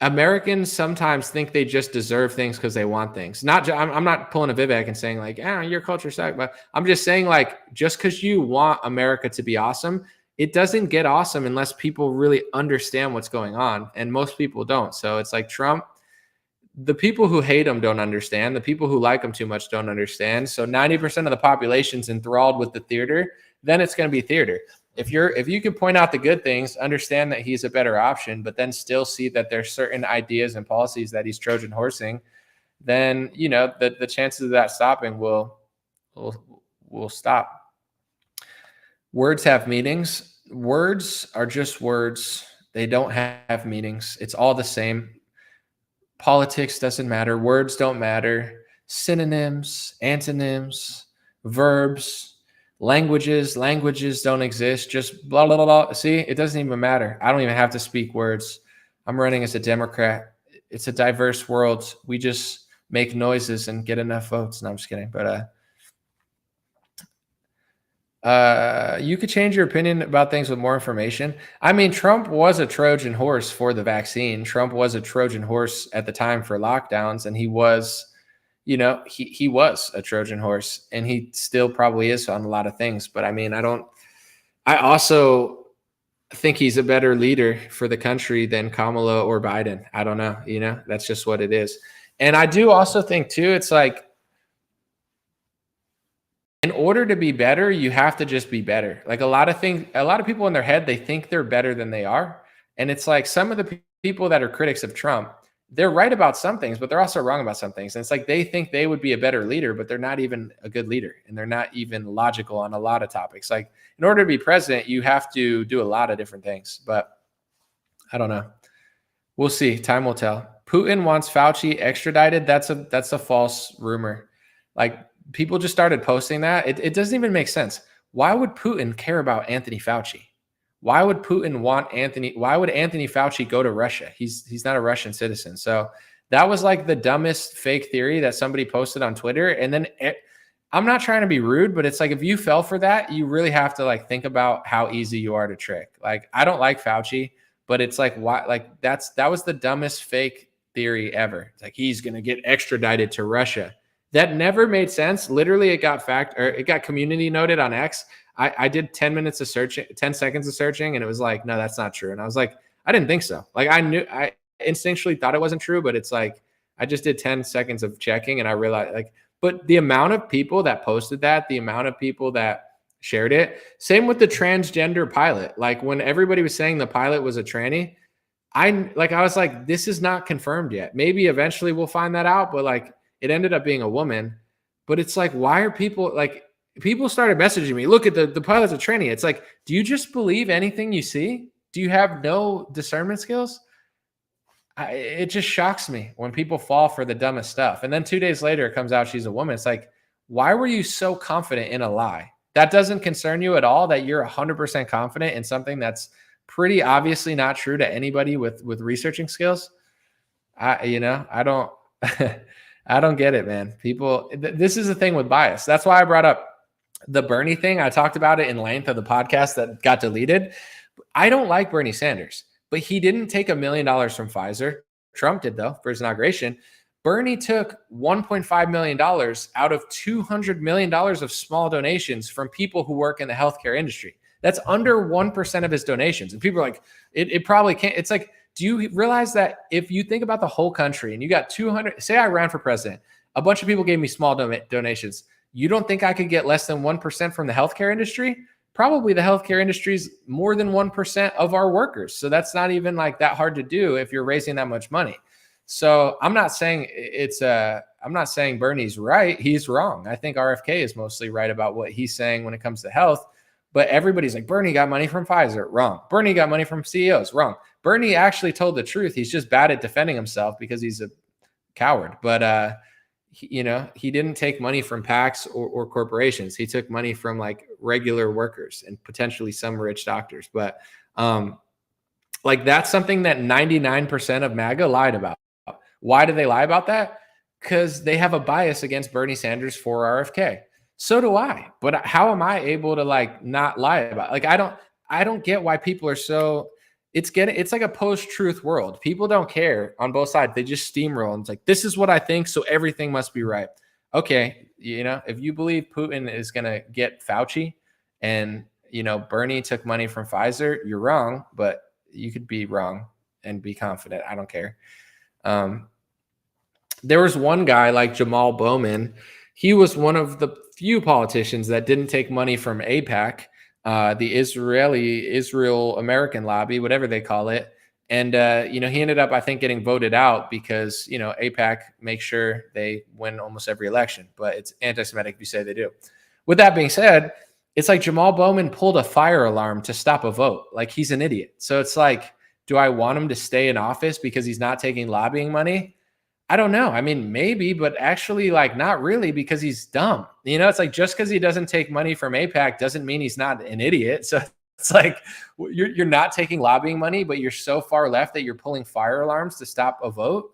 Americans sometimes think they just deserve things because they want things. I'm not pulling a Vivek and saying like, your culture sucks, but I'm just saying like, just because you want America to be awesome, it doesn't get awesome unless people really understand what's going on, and most people don't. So it's like Trump. The people who hate him don't understand. The people who like him too much don't understand. So 90% of the population's enthralled with the theater. Then it's going to be theater. If you can point out the good things, understand that he's a better option, but then still see that there's certain ideas and policies that he's Trojan horsing, then the chances of that stopping will stop. Words have meanings. Words are just words. They don't have meanings. It's all the same. Politics doesn't matter. Words don't matter. Synonyms, antonyms, verbs, languages don't exist. Just blah, blah, blah, blah. See, it doesn't even matter. I don't even have to speak words. I'm running as a Democrat. It's a diverse world. We just make noises and get enough votes. No, I'm just kidding. But you could change your opinion about things with more information. I mean, Trump was a Trojan horse for the vaccine. Trump was a Trojan horse at the time for lockdowns, and he was, he was a Trojan horse, and he still probably is on a lot of things. But I mean, I also think he's a better leader for the country than Kamala or Biden. I don't know, that's just what it is. And I do also think too, it's like, in order to be better, you have to just be better. Like a lot of people in their head, they think they're better than they are. And it's like some of the people that are critics of Trump, they're right about some things, but they're also wrong about some things. And it's like they think they would be a better leader, but they're not even a good leader. And they're not even logical on a lot of topics. Like in order to be president, you have to do a lot of different things. But I don't know. We'll see. Time will tell. Putin wants Fauci extradited. That's a false rumor. Like, people just started posting that. It doesn't even make sense. Why would Putin care about Anthony Fauci? Why would Putin want Anthony? Why would Anthony Fauci go to Russia? He's not a Russian citizen. So that was like the dumbest fake theory that somebody posted on Twitter. And then I'm not trying to be rude, but it's like, if you fell for that, you really have to like think about how easy you are to trick. Like, I don't like Fauci, but it's like, why? Like that was the dumbest fake theory ever. It's like, he's going to get extradited to Russia. That never made sense. Literally, it got community noted on X. I did 10 minutes of searching, 10 seconds of searching, and it was like, no, that's not true. And I was like, I didn't think so. Like, I instinctually thought it wasn't true, but it's like, I just did 10 seconds of checking and I realized like, but the amount of people that posted that, the amount of people that shared it, same with the transgender pilot. Like when everybody was saying the pilot was a tranny, I was like, this is not confirmed yet. Maybe eventually we'll find that out, but like, it ended up being a woman. But it's like, why are people started messaging me, look at the pilot's a tranny. It's like, do you just believe anything you see? Do you have no discernment skills? It just shocks me when people fall for the dumbest stuff. And then 2 days later, it comes out she's a woman. It's like, why were you so confident in a lie? That doesn't concern you at all, that you're 100% confident in something that's pretty obviously not true to anybody with researching skills. I don't I don't get it, man. People, this is the thing with bias. That's why I brought up the Bernie thing. I talked about it in length of the podcast that got deleted. I don't like Bernie Sanders, but he didn't take $1 million from Pfizer. Trump did, though, for his inauguration. Bernie took $1.5 million out of $200 million of small donations from people who work in the healthcare industry. That's under 1% of his donations. And people are like, it probably can't. It's like, do you realize that if you think about the whole country and you got 200, say I ran for president, a bunch of people gave me small donations. You don't think I could get less than 1% from the healthcare industry? Probably the healthcare industry is more than 1% of our workers. So that's not even like that hard to do if you're raising that much money. So I'm not saying I'm not saying Bernie's right. He's wrong. I think RFK is mostly right about what he's saying when it comes to health. But everybody's like, Bernie got money from Pfizer. Wrong. Bernie got money from CEOs. Wrong. Bernie actually told the truth. He's just bad at defending himself because he's a coward. But, he didn't take money from PACs or corporations. He took money from like regular workers and potentially some rich doctors. But like that's something that 99% of MAGA lied about. Why do they lie about that? Because they have a bias against Bernie Sanders for RFK. So do I. But how am I able to like not lie about it? Like I don't get why people are so. it's like a post-truth world. People don't care on both sides. They just steamroll. And it's like, this is what I think, so everything must be right. Okay, if you believe Putin is going to get Fauci and, Bernie took money from Pfizer, you're wrong, but you could be wrong and be confident. I don't care. There was one guy like Jamal Bowman. He was one of the few politicians that didn't take money from AIPAC, the Israel American lobby, whatever they call it. And, he ended up, I think, getting voted out because, AIPAC makes sure they win almost every election, but it's anti-Semitic if you say they do. With that being said, it's like Jamal Bowman pulled a fire alarm to stop a vote. Like, he's an idiot. So it's like, do I want him to stay in office because he's not taking lobbying money? I don't know. I mean, maybe, but actually, like, not really, because he's dumb. It's like, just because he doesn't take money from AIPAC doesn't mean he's not an idiot. So it's like, you're not taking lobbying money, but you're so far left that you're pulling fire alarms to stop a vote.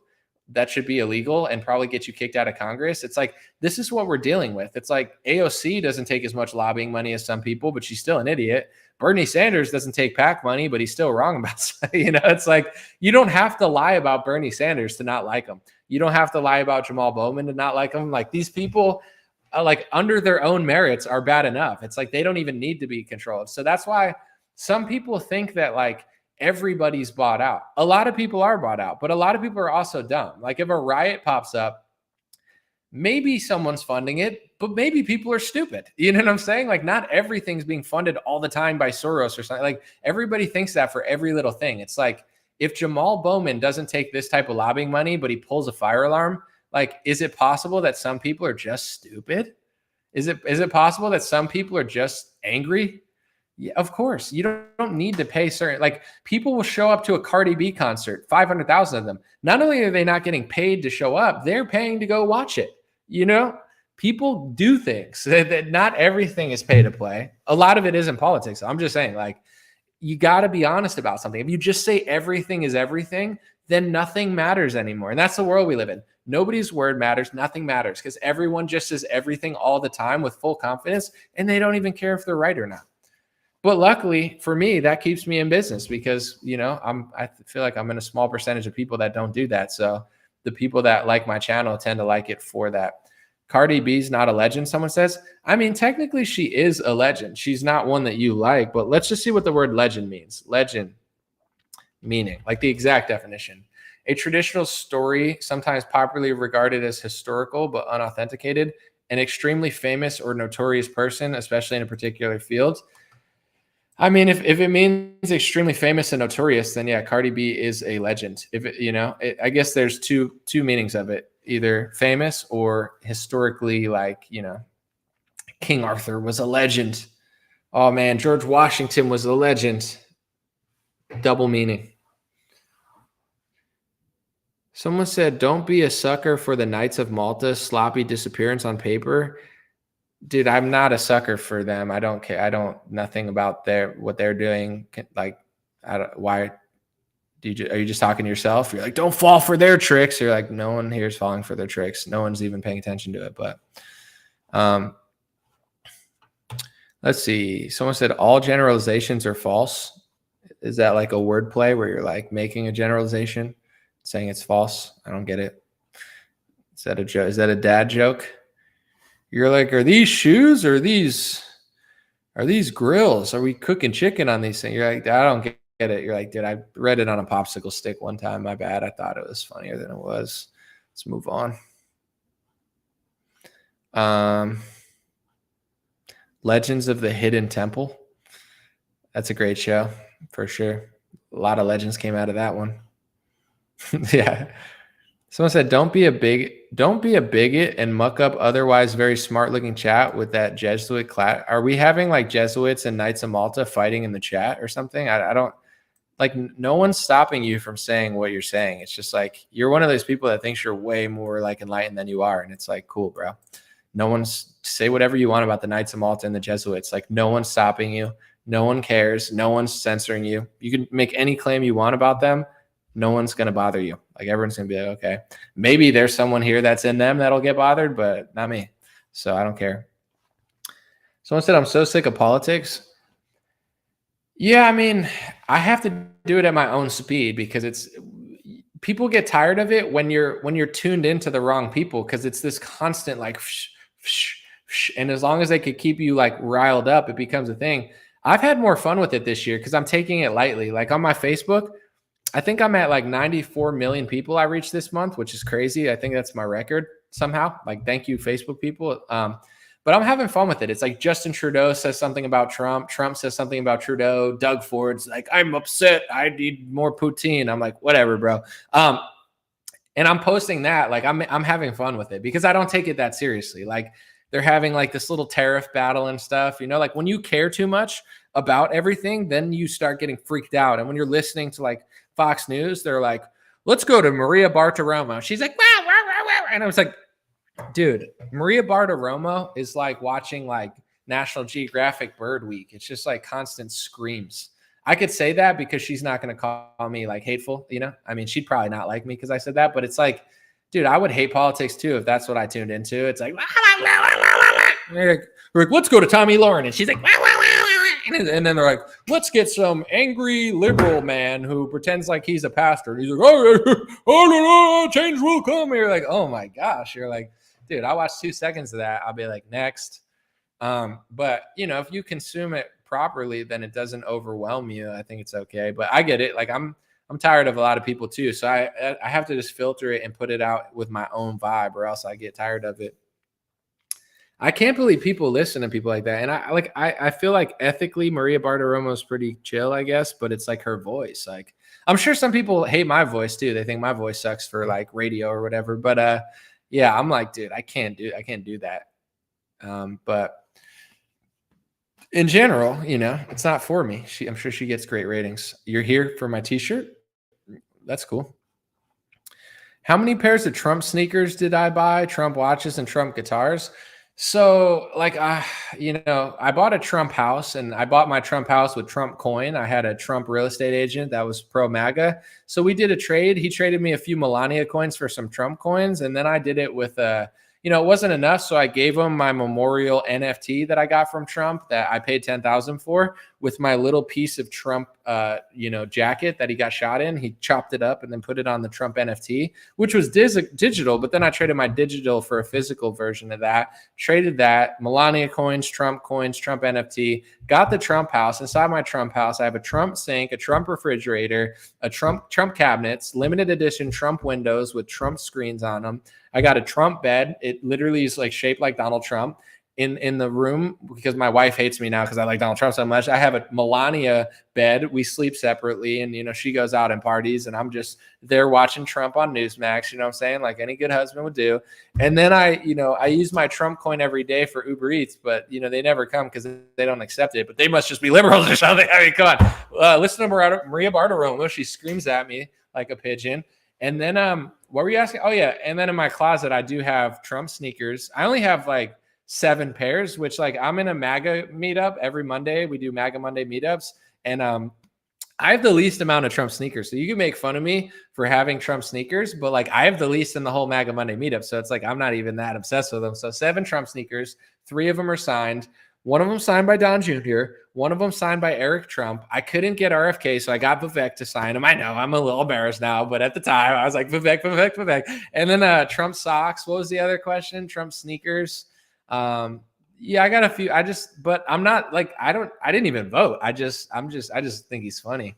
That should be illegal and probably get you kicked out of Congress. It's like, this is what we're dealing with. It's like AOC doesn't take as much lobbying money as some people, but she's still an idiot. Bernie Sanders doesn't take PAC money, but he's still wrong about, it's like, you don't have to lie about Bernie Sanders to not like him. You don't have to lie about Jamal Bowman to not like him. Like, these people, like, under their own merits are bad enough. It's like, they don't even need to be controlled. So that's why some people think that, like, everybody's bought out. A lot of people are bought out, but a lot of people are also dumb. Like, if a riot pops up, maybe someone's funding it, but maybe people are stupid. You know what I'm saying? Like, not everything's being funded all the time by Soros or something. Like, everybody thinks that for every little thing. It's like, if Jamal Bowman doesn't take this type of lobbying money, but he pulls a fire alarm, like, is it possible that some people are just stupid? Is it possible that some people are just angry? Yeah, of course. You don't need to pay certain, like, people will show up to a Cardi B concert, 500,000 of them. Not only are they not getting paid to show up, they're paying to go watch it. People do things that not everything is pay to play. A lot of it is in politics. I'm just saying, like, you got to be honest about something. If you just say everything is everything, then nothing matters anymore. And that's the world we live in. Nobody's word matters. Nothing matters because everyone just says everything all the time with full confidence, and they don't even care if they're right or not. But luckily for me, that keeps me in business because, I feel like I'm in a small percentage of people that don't do that. So the people that like my channel tend to like it for that. Cardi B's not a legend, someone says. I mean, technically she is a legend. She's not one that you like, but let's just see what the word legend means. Legend meaning, like the exact definition. A traditional story, sometimes popularly regarded as historical but unauthenticated, an extremely famous or notorious person, especially in a particular field. I mean, if it means extremely famous and notorious, then yeah, Cardi B is a legend. If it, I guess there's two meanings of it, either famous or historically, like, King Arthur was a legend. Oh man, George Washington was a legend. Double meaning. Someone said, don't be a sucker for the Knights of Malta's sloppy disappearance on paper. Dude, I'm not a sucker for them. I don't care. I don't, nothing about what they're doing. Like, why are you just talking to yourself? You're like, don't fall for their tricks. You're like, no one here is falling for their tricks. No one's even paying attention to it. But let's see. Someone said all generalizations are false. Is that like a wordplay where you're like making a generalization, saying it's false? I don't get it. Is that a joke? Is that a dad joke? You're like, are these shoes or are these grills? Are we cooking chicken on these things? You're like, I don't get it. You're like, dude, I read it on a popsicle stick one time. My bad. I thought it was funnier than it was. Let's move on. Legends of the Hidden Temple. That's a great show for sure. A lot of legends came out of that one. Yeah. Someone said, don't be a bigot and muck up otherwise very smart looking chat with that Jesuit class. Are we having like Jesuits and Knights of Malta fighting in the chat or something? I don't, like, no one's stopping you from saying what you're saying. It's just like, you're one of those people that thinks you're way more like enlightened than you are. And it's like, cool, bro. No one's, say whatever you want about the Knights of Malta and the Jesuits. Like, no one's stopping you. No one cares. No one's censoring you. You can make any claim you want about them. No one's going to bother you. Like, everyone's going to be like, okay, maybe there's someone here that's in them that'll get bothered, but not me. So I don't care. Someone said, I'm so sick of politics. Yeah, I mean, I have to do it at my own speed because people get tired of it when you're tuned into the wrong people because it's this constant like and as long as they could keep you like riled up, it becomes a thing. I've had more fun with it this year because I'm taking it lightly. Like on my Facebook, I think I'm at like 94 million people I reached this month, which is crazy. I think that's my record somehow. Like, thank you, Facebook people. But I'm having fun with it. It's like Justin Trudeau says something about Trump. Trump says something about Trudeau. Doug Ford's like, I'm upset. I need more poutine. I'm like, whatever, bro. And I'm posting that. Like, I'm having fun with it because I don't take it that seriously. Like, they're having like this little tariff battle and stuff. You know, like when you care too much about everything, then you start getting freaked out. And when you're listening to like Fox News, they're like, let's go to Maria Bartiromo. She's like, wow, wow, wow, wow. And I was like, dude, Maria Bartiromo is like watching like National Geographic Bird Week. It's just like constant screams. I could say that because she's not going to call me like hateful, you know? I mean, she'd probably not like me because I said that, but it's like, dude, I would hate politics too if that's what I tuned into. It's like, we're like, let's go to Tommy Lauren. And she's like, and then they're like, let's get some angry liberal man who pretends like he's a pastor. And he's like, oh, change will come. And you're like, oh my gosh. You're like, dude, I watched 2 seconds of that. I'll be like, next. But you know, if you consume it properly, then it doesn't overwhelm you. I think it's okay. But I get it. Like I'm tired of a lot of people too. So I have to just filter it and put it out with my own vibe, or else I get tired of it. I can't believe people listen to people like that. And I feel like ethically Maria Bartiromo is pretty chill, I guess, but it's like her voice. Like I'm sure some people hate my voice too. They think my voice sucks for like radio or whatever. But yeah, I'm like, dude, I can't do that. But in general, you know, it's not for me. I'm sure she gets great ratings. You're here for my t-shirt. That's cool. How many pairs of Trump sneakers did I buy? Trump watches and Trump guitars. So like, you know, I bought a Trump house and I bought my Trump house with Trump coin. I had a Trump real estate agent that was pro MAGA. So we did a trade. He traded me a few Melania coins for some Trump coins. And then I did it with you know, it wasn't enough. So I gave him my memorial NFT that I got from Trump that I paid $10,000 for with my little piece of Trump, you know, jacket that he got shot in. He chopped it up and then put it on the Trump NFT, which was digital. But then I traded my digital for a physical version of that, traded that, Melania coins, Trump NFT, got the Trump house. Inside my Trump house, I have a Trump sink, a Trump refrigerator, a Trump cabinets, limited edition Trump windows with Trump screens on them. I got a Trump bed. It literally is like shaped like Donald Trump in the room because my wife hates me now because I like Donald Trump so much. I have a Melania bed. We sleep separately and, you know, she goes out and parties and I'm just there watching Trump on Newsmax, you know what I'm saying? Like any good husband would do. And then I use my Trump coin every day for Uber Eats, but, you know, they never come because they don't accept it, but they must just be liberals or something. I mean, come on. Listen to Maria Bartiromo. She screams at me like a pigeon. And then, what were you asking? Oh yeah. And then in my closet, I do have Trump sneakers. I only have like 7 pairs, which like I'm in a MAGA meetup every Monday. We do MAGA Monday meetups. And, I have the least amount of Trump sneakers. So you can make fun of me for having Trump sneakers, but like I have the least in the whole MAGA Monday meetup. So it's like, I'm not even that obsessed with them. So 7 Trump sneakers, 3 of them are signed. One of them signed by Don Jr., one of them signed by Eric Trump. I couldn't get RFK, so I got Vivek to sign him. I know I'm a little embarrassed now, but at the time I was like, Vivek. And then Trump socks. What was the other question? Trump sneakers. Yeah, I got a few. But I'm not like, I didn't even vote. I just think he's funny.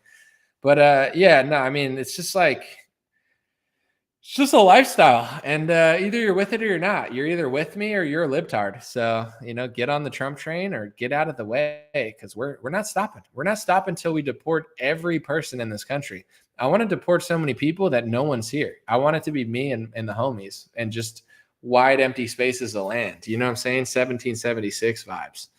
But yeah, no, I mean, it's just like, it's just a lifestyle. And either you're with it or you're not. You're either with me or you're a libtard. So, you know, get on the Trump train or get out of the way because we're not stopping. We're not stopping until we deport every person in this country. I want to deport so many people that no one's here. I want it to be me and the homies and just wide empty spaces of land. You know what I'm saying? 1776 vibes.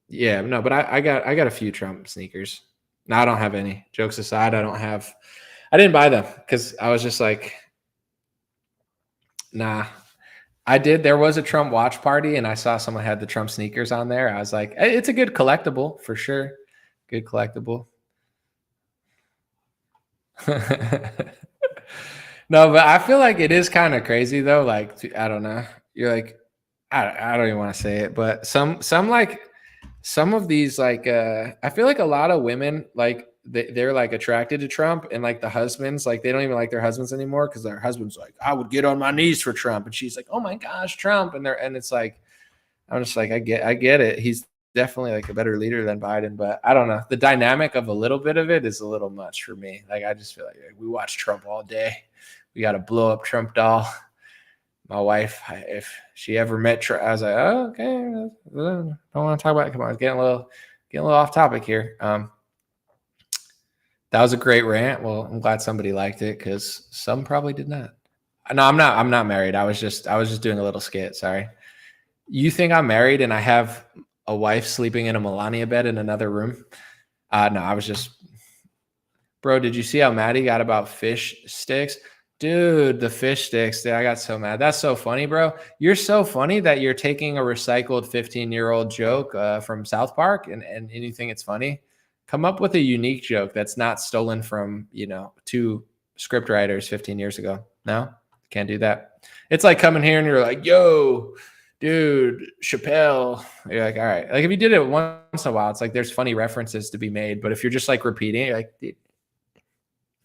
Yeah, no, but I got a few Trump sneakers. No, I don't have any. Jokes aside, I didn't buy them because I was just like, nah. I did. There was a Trump watch party and I saw someone had the Trump sneakers on there. I was like, it's a good collectible for sure. Good collectible. No, but I feel like it is kind of crazy though. Like, I don't know. You're like, I don't even want to say it, but some like some of these like I feel like a lot of women like they're like attracted to Trump, and like the husbands like they don't even like their husbands anymore because their husband's like, I would get on my knees for Trump, and she's like, oh my gosh, Trump, and it's like I'm just like I get it. He's definitely like a better leader than Biden, but I don't know. The dynamic of a little bit of it is a little much for me. Like I just feel like we watch Trump all day. We got to blow up Trump doll. My wife, if she ever met Trump, I was like, oh, okay, don't want to talk about it. Come on, it's getting a little off topic here. That was a great rant. Well, I'm glad somebody liked it because some probably did not. No, I'm not married. I was just doing a little skit. Sorry. You think I'm married and I have a wife sleeping in a Melania bed in another room? No, I was just, bro. Did you see how mad he got about fish sticks? Dude, the fish sticks. Dude, I got so mad. That's so funny, bro. You're so funny that you're taking a recycled 15-year-old joke from South Park and you think it's funny. Come up with a unique joke that's not stolen from, two script writers 15 years ago. No, can't do that. It's like coming here and you're like, yo, dude, Chappelle. You're like, all right. Like if you did it once in a while, it's like there's funny references to be made. But if you're just like repeating, you're like, dude,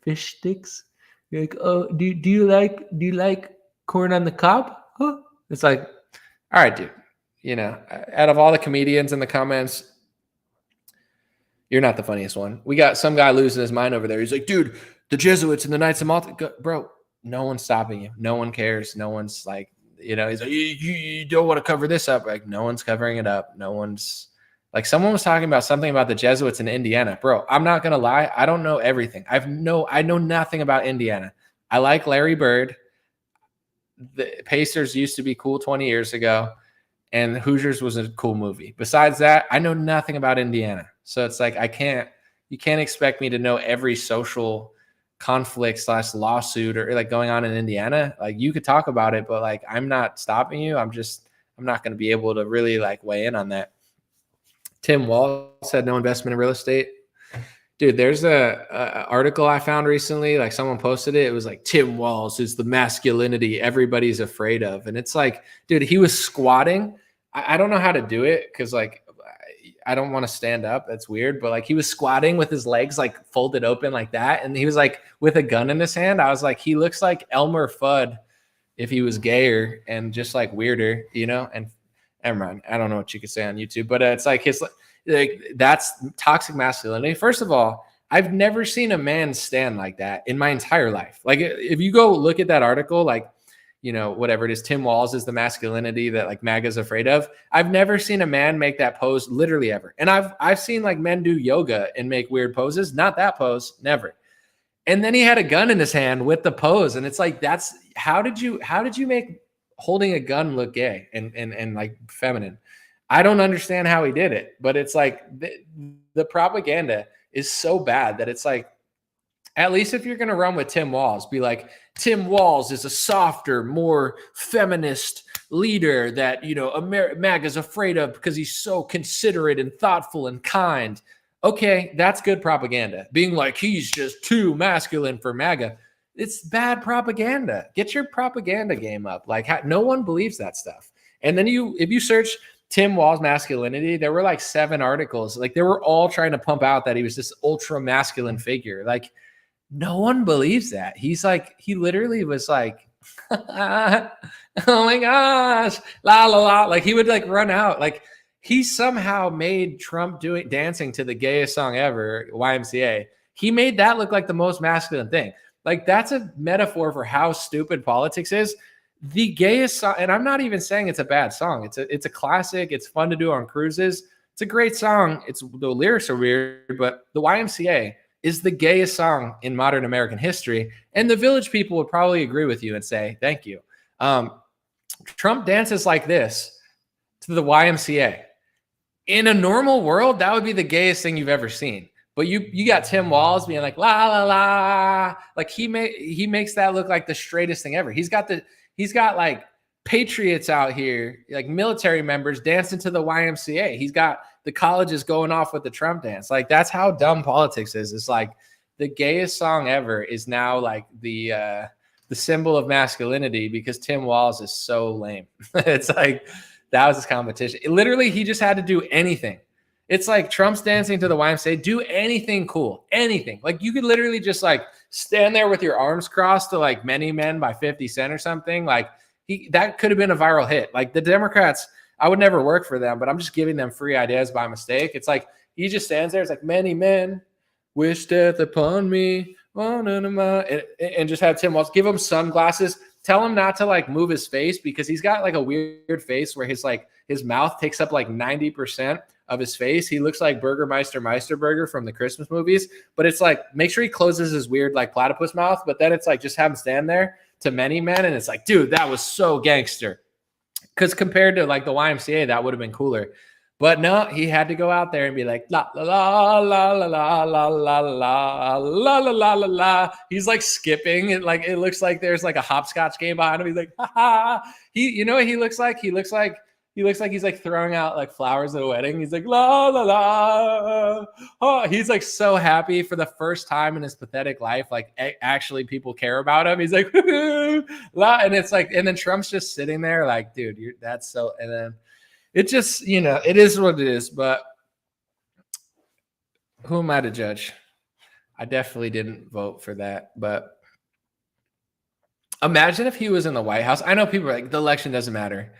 fish sticks. You're like, oh, do you like corn on the cob? Huh? It's like, all right, dude. Out of all the comedians in the comments, you're not the funniest one. We got some guy losing his mind over there. He's like, dude, the Jesuits and the Knights of Malta. Bro, no one's stopping you. No one cares. No one's like, he's like, you don't want to cover this up. Like, no one's covering it up. No one's like, someone was talking about something about the Jesuits in Indiana. Bro, I'm not going to lie. I don't know everything. I know nothing about Indiana. I like Larry Bird. The Pacers used to be cool 20 years ago, and Hoosiers was a cool movie. Besides that, I know nothing about Indiana. So it's like, you can't expect me to know every social conflict / lawsuit or like going on in Indiana. Like you could talk about it, but like, I'm not stopping you. I'm not going to be able to really like weigh in on that. Tim Walz said no investment in real estate. Dude, there's a article I found recently, like someone posted it. It was like Tim Walz is the masculinity everybody's afraid of. And it's like, dude, he was squatting. I don't know how to do it because like I don't want to stand up. That's weird. But like he was squatting with his legs like folded open like that. And he was like with a gun in his hand. I was like, he looks like Elmer Fudd if he was gayer and just like weirder, and never mind. I don't know what you could say on YouTube, but it's like that's toxic masculinity. First of all, I've never seen a man stand like that in my entire life. Like if you go look at that article, like, whatever it is, Tim Walz is the masculinity that like MAGA's afraid of. I've never seen a man make that pose literally ever. And I've seen like men do yoga and make weird poses. Not that pose, never. And then he had a gun in his hand with the pose. And it's like, how did you make holding a gun look gay and like feminine? I don't understand how he did it, but it's like the propaganda is so bad that it's like, at least if you're going to run with Tim Walz, be like, Tim Walz is a softer, more feminist leader that, MAGA's afraid of because he's so considerate and thoughtful and kind. Okay, that's good propaganda. Being like, he's just too masculine for MAGA. It's bad propaganda. Get your propaganda game up. Like no one believes that stuff. And then if you search Tim Walz masculinity, there were like 7 articles. Like they were all trying to pump out that he was this ultra masculine figure. Like no one believes that. He literally was like, oh my gosh, la la la. Like he would like run out. Like he somehow made Trump dancing to the gayest song ever, YMCA. He made that look like the most masculine thing. Like that's a metaphor for how stupid politics is. The gayest song, and I'm not even saying it's a bad song. It's a classic. It's fun to do on cruises. It's a great song. The lyrics are weird, but the YMCA is the gayest song in modern American history. And the Village People would probably agree with you and say, thank you. Trump dances like this to the YMCA. In a normal world, that would be the gayest thing you've ever seen. But you got Tim Walz being like, la, la, la. Like he makes that look like the straightest thing ever. He's got like patriots out here, like military members dancing to the YMCA. He's got the colleges going off with the Trump dance. Like that's how dumb politics is. It's like the gayest song ever is now like the symbol of masculinity because Tim Walz is so lame. It's like that was his competition. Literally, he just had to do anything. It's like Trump's dancing to the YMCA. Do anything cool, anything. Like you could literally just like stand there with your arms crossed to like Many Men by 50 Cent or something. Like that could have been a viral hit. Like the Democrats, I would never work for them, but I'm just giving them free ideas by mistake. It's like he just stands there. It's like many men wish death upon me. And just have Tim Walz give him sunglasses. Tell him not to like move his face because he's got like a weird face where his mouth takes up like 90% of his face. He looks like Burgermeister Meisterburger from the Christmas movies, but it's like make sure he closes his weird like platypus mouth. But then it's like just have him stand there to Many Men, and it's like, dude, that was so gangster. Because compared to like the YMCA, that would have been cooler. But no, he had to go out there and be like, la, la, la, la, la, la, la, la, la, la, la, la, la, la. He's like skipping. It looks like there's like a hopscotch game behind him. He's like, ha, ha. You know what he looks like? He looks like he's like throwing out like flowers at a wedding. He's like, la, la, la. Oh, he's like so happy for the first time in his pathetic life. Like actually people care about him. He's like, la. And it's like, and then Trump's just sitting there like, dude, that's so, and then, it just, it is what it is, but who am I to judge? I definitely didn't vote for that, but imagine if he was in the White House. I know people are like, the election doesn't matter.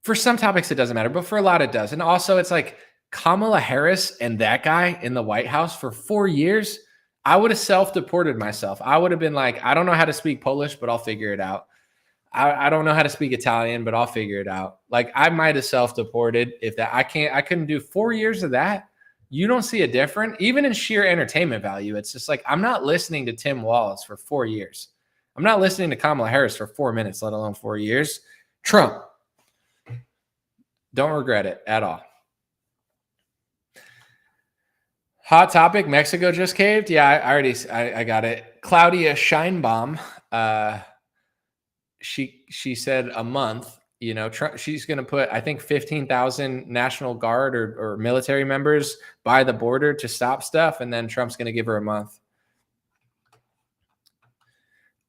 For some topics, it doesn't matter, but for a lot, it does. And also, it's like Kamala Harris and that guy in the White House for 4 years. I would have self-deported myself. I would have been like, I don't know how to speak Polish, but I'll figure it out. I don't know how to speak Italian, but I'll figure it out. Like I might have self-deported if that. I couldn't do 4 years of that. You don't see a difference, even in sheer entertainment value. It's just like, I'm not listening to Tim Walz for 4 years. I'm not listening to Kamala Harris for 4 minutes, let alone 4 years. Trump. Don't regret it at all. Hot topic. Mexico just caved. Yeah, I got it. Claudia Sheinbaum, she said a month, Trump, she's going to put, I think 15,000 National Guard or military members by the border to stop stuff. And then Trump's going to give her a month.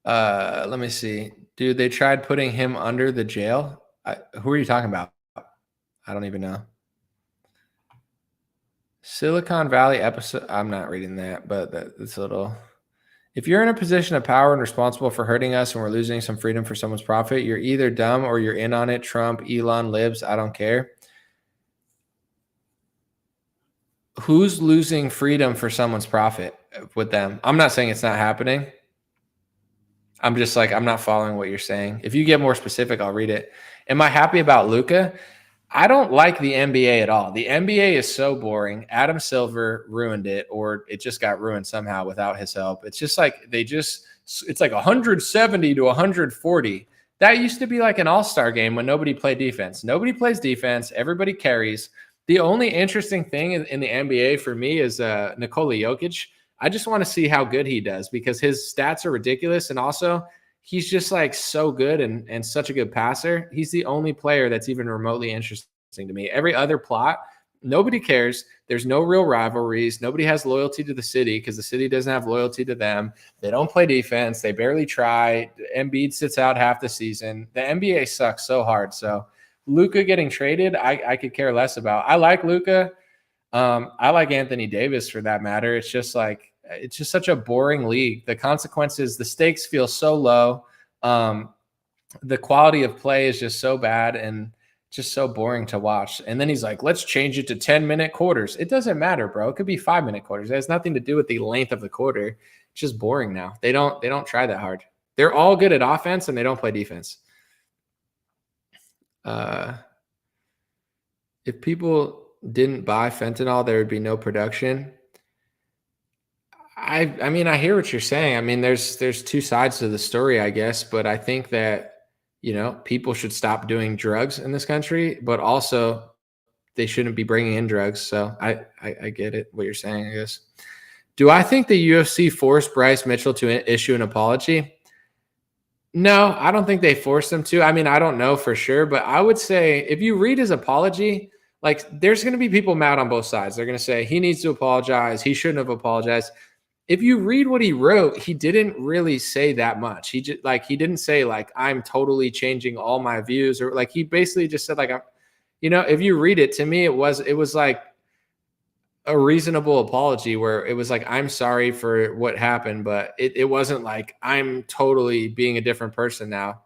Let me see. Dude, they tried putting him under the jail. Who are you talking about? I don't even know. Silicon Valley episode. I'm not reading that, but that's a little. If you're in a position of power and responsible for hurting us and we're losing some freedom for someone's profit, you're either dumb or you're in on it. Trump, Elon, libs, I don't care. Who's losing freedom for someone's profit with them? I'm not saying it's not happening. I'm just like, I'm not following what you're saying. If you get more specific, I'll read it. Am I happy about Luka? I don't like the NBA at all. The NBA is so boring. Adam Silver ruined it, or it just got ruined somehow without his help. It's just like it's like 170 to 140. That used to be like an all-star game when nobody played defense. Nobody plays defense. Everybody carries. The only interesting thing in the NBA for me is Nikola Jokic. I just want to see how good he does because his stats are ridiculous. And also, he's just like so good and such a good passer. He's the only player that's even remotely interesting to me. Every other plot, nobody cares. There's no real rivalries. Nobody has loyalty to the city because the city doesn't have loyalty to them. They don't play defense. They barely try. Embiid sits out half the season. The NBA sucks so hard. So Luka getting traded, I could care less about. I like Luka. I like Anthony Davis for that matter. It's just such a boring league. The consequences, the stakes feel so low. The quality of play is just so bad and just so boring to watch. And then he's like, let's change it to 10-minute quarters. It doesn't matter, bro. It could be 5-minute quarters. It has nothing to do with the length of the quarter. It's just boring now. They don't try that hard. They're all good at offense and they don't play defense. If people didn't buy fentanyl, there would be no production. I mean, I hear what you're saying. I mean, there's two sides to the story, I guess, but I think that, people should stop doing drugs in this country, but also they shouldn't be bringing in drugs. So I get it, what you're saying, I guess. Do I think the UFC forced Bryce Mitchell to issue an apology? No, I don't think they forced him to. I mean, I don't know for sure, but I would say if you read his apology, like there's going to be people mad on both sides. They're going to say he needs to apologize. He shouldn't have apologized. If you read what he wrote, he didn't really say that much. He just he didn't say like, I'm totally changing all my views, or like he basically just said like, if you read it, to me, it was like a reasonable apology where it was like, I'm sorry for what happened, but it wasn't like I'm totally being a different person now.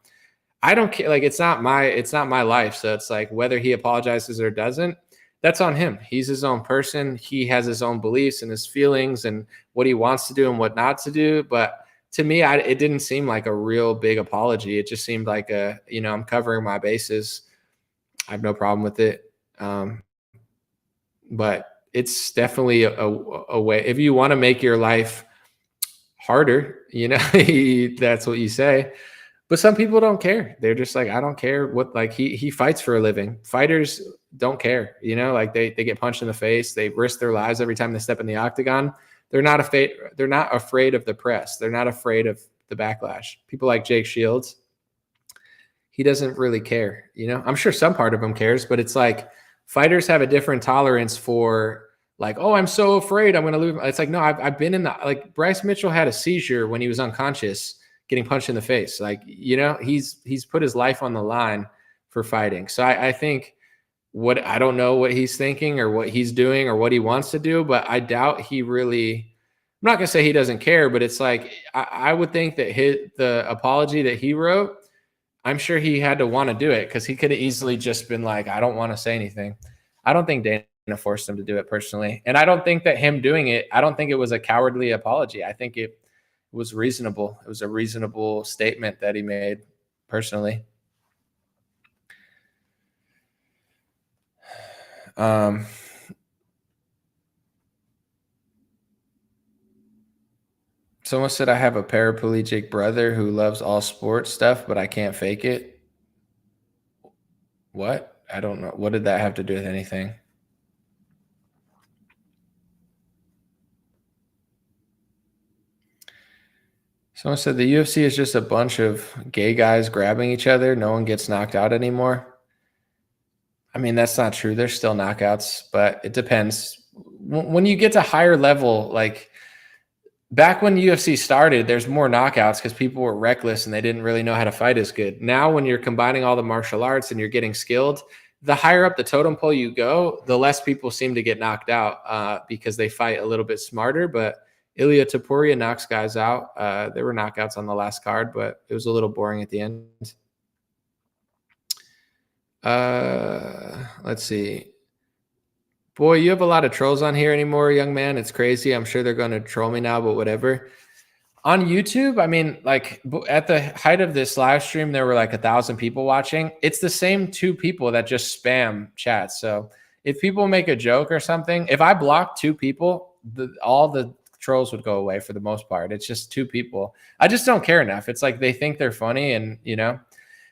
I don't care. Like, it's not my life. So it's like, whether he apologizes or doesn't, that's on him. He's his own person. He has his own beliefs and his feelings and what he wants to do and what not to do. But to me, it didn't seem like a real big apology. It just seemed like I'm covering my bases. I have no problem with it. But it's definitely a way, if you want to make your life harder, that's what you say. But some people don't care. They're just like, I don't care what, like, he fights for a living. Fighters don't care, like they get punched in the face. They risk their lives every time they step in the octagon. They're not afraid of the press. They're not afraid of the backlash. People like Jake Shields, he doesn't really care. I'm sure some part of him cares, but it's like fighters have a different tolerance for, like, oh, I'm so afraid I'm going to lose. It's like, no, I've been in like Bryce Mitchell had a seizure when he was unconscious, getting punched in the face. Like, he's put his life on the line for fighting. So I think I don't know what he's thinking or what he's doing or what he wants to do, but I doubt he really, I'm not going to say he doesn't care, but it's like, I would think that the apology that he wrote, I'm sure he had to want to do it, because he could have easily just been like, I don't want to say anything. I don't think Dana forced him to do it personally. And I don't think that him doing it, I don't think it was a cowardly apology. I think it was reasonable. It was a reasonable statement that he made personally. Someone said, I have a paraplegic brother who loves all sports stuff, but I can't fake it. What? I don't know. What did that have to do with anything? Someone said the UFC is just a bunch of gay guys grabbing each other. No one gets knocked out anymore. I mean, that's not true. There's still knockouts, but it depends. When you get to higher level, like back when UFC started, there's more knockouts because people were reckless and they didn't really know how to fight as good. Now, when you're combining all the martial arts and you're getting skilled, the higher up the totem pole you go, the less people seem to get knocked out because they fight a little bit smarter. But Ilia Topuria knocks guys out. There were knockouts on the last card, but it was a little boring at the end. Let's see. Boy, you have a lot of trolls on here anymore, young man. It's crazy. I'm sure they're going to troll me now, but whatever. On YouTube, I mean, like at the height of this live stream, there were like 1,000 people watching. It's the same 2 people that just spam chats. So if people make a joke or something, if I block 2 people, all the trolls would go away for the most part. It's just 2 people. I just don't care enough. It's like they think they're funny, and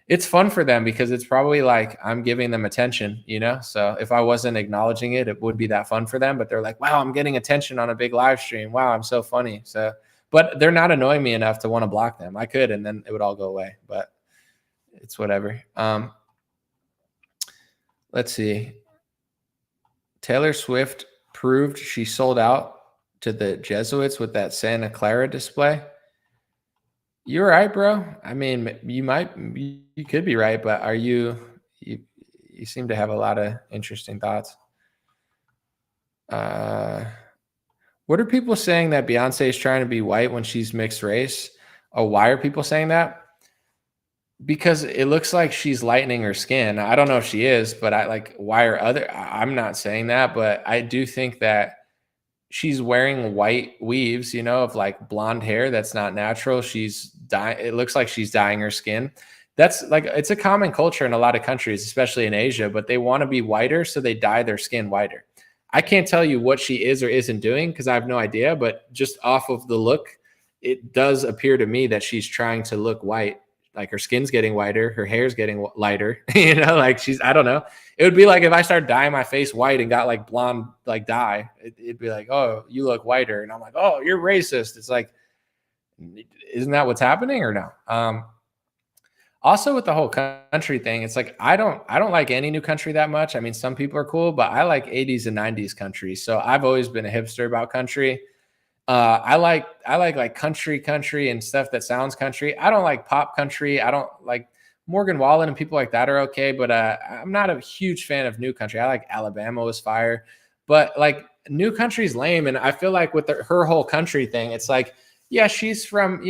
it's fun for them because it's probably like I'm giving them attention, So if I wasn't acknowledging it, it would be that fun for them. But they're like, wow, I'm getting attention on a big live stream. Wow, I'm so funny. So, but they're not annoying me enough to want to block them. I could, and then it would all go away. But it's whatever. Let's see. Taylor Swift proved she sold out to the Jesuits with that Santa Clara display. You're right, bro. I mean, you could be right, but you seem to have a lot of interesting thoughts. What are people saying that Beyonce is trying to be white when she's mixed race? Oh, why are people saying that? Because it looks like she's lightening her skin. I don't know if she is, but I'm not saying that, but I do think that she's wearing white weaves, of like blonde hair that's not natural. It looks like she's dyeing her skin. That's like, it's a common culture in a lot of countries, especially in Asia, but they want to be whiter, so they dye their skin whiter. I can't tell you what she is or isn't doing because I have no idea, but just off of the look, it does appear to me that she's trying to look white. Like her skin's getting whiter, her hair's getting lighter, like I don't know. It would be like if I started dyeing my face white and got like blonde, like dye, it'd be like, oh, you look whiter. And I'm like, oh, you're racist. It's like, isn't that what's happening or no? Also with the whole country thing, it's like, I don't like any new country that much. I mean, some people are cool, but I like 80s and 90s country. So I've always been a hipster about country. I like country and stuff that sounds country. I don't like pop country. I don't like Morgan Wallen and people like that are okay, but I'm not a huge fan of new country. I like Alabama was fire. But like New Country's lame. And I feel like with her whole country thing, it's like, yeah, she's from,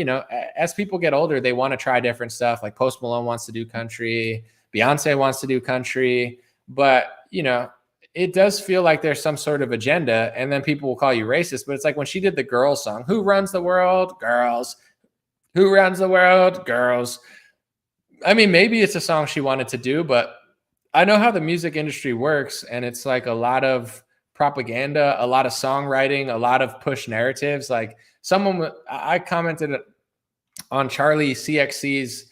as people get older, they want to try different stuff. Like Post Malone wants to do country, Beyonce wants to do country, but it does feel like there's some sort of agenda, and then people will call you racist. But it's like when she did the Girls song, who runs the world? Girls. Who runs the world? Girls. I mean, maybe it's a song she wanted to do, but I know how the music industry works, and it's like a lot of propaganda, a lot of songwriting, a lot of push narratives. Like I commented on Charlie CXC's,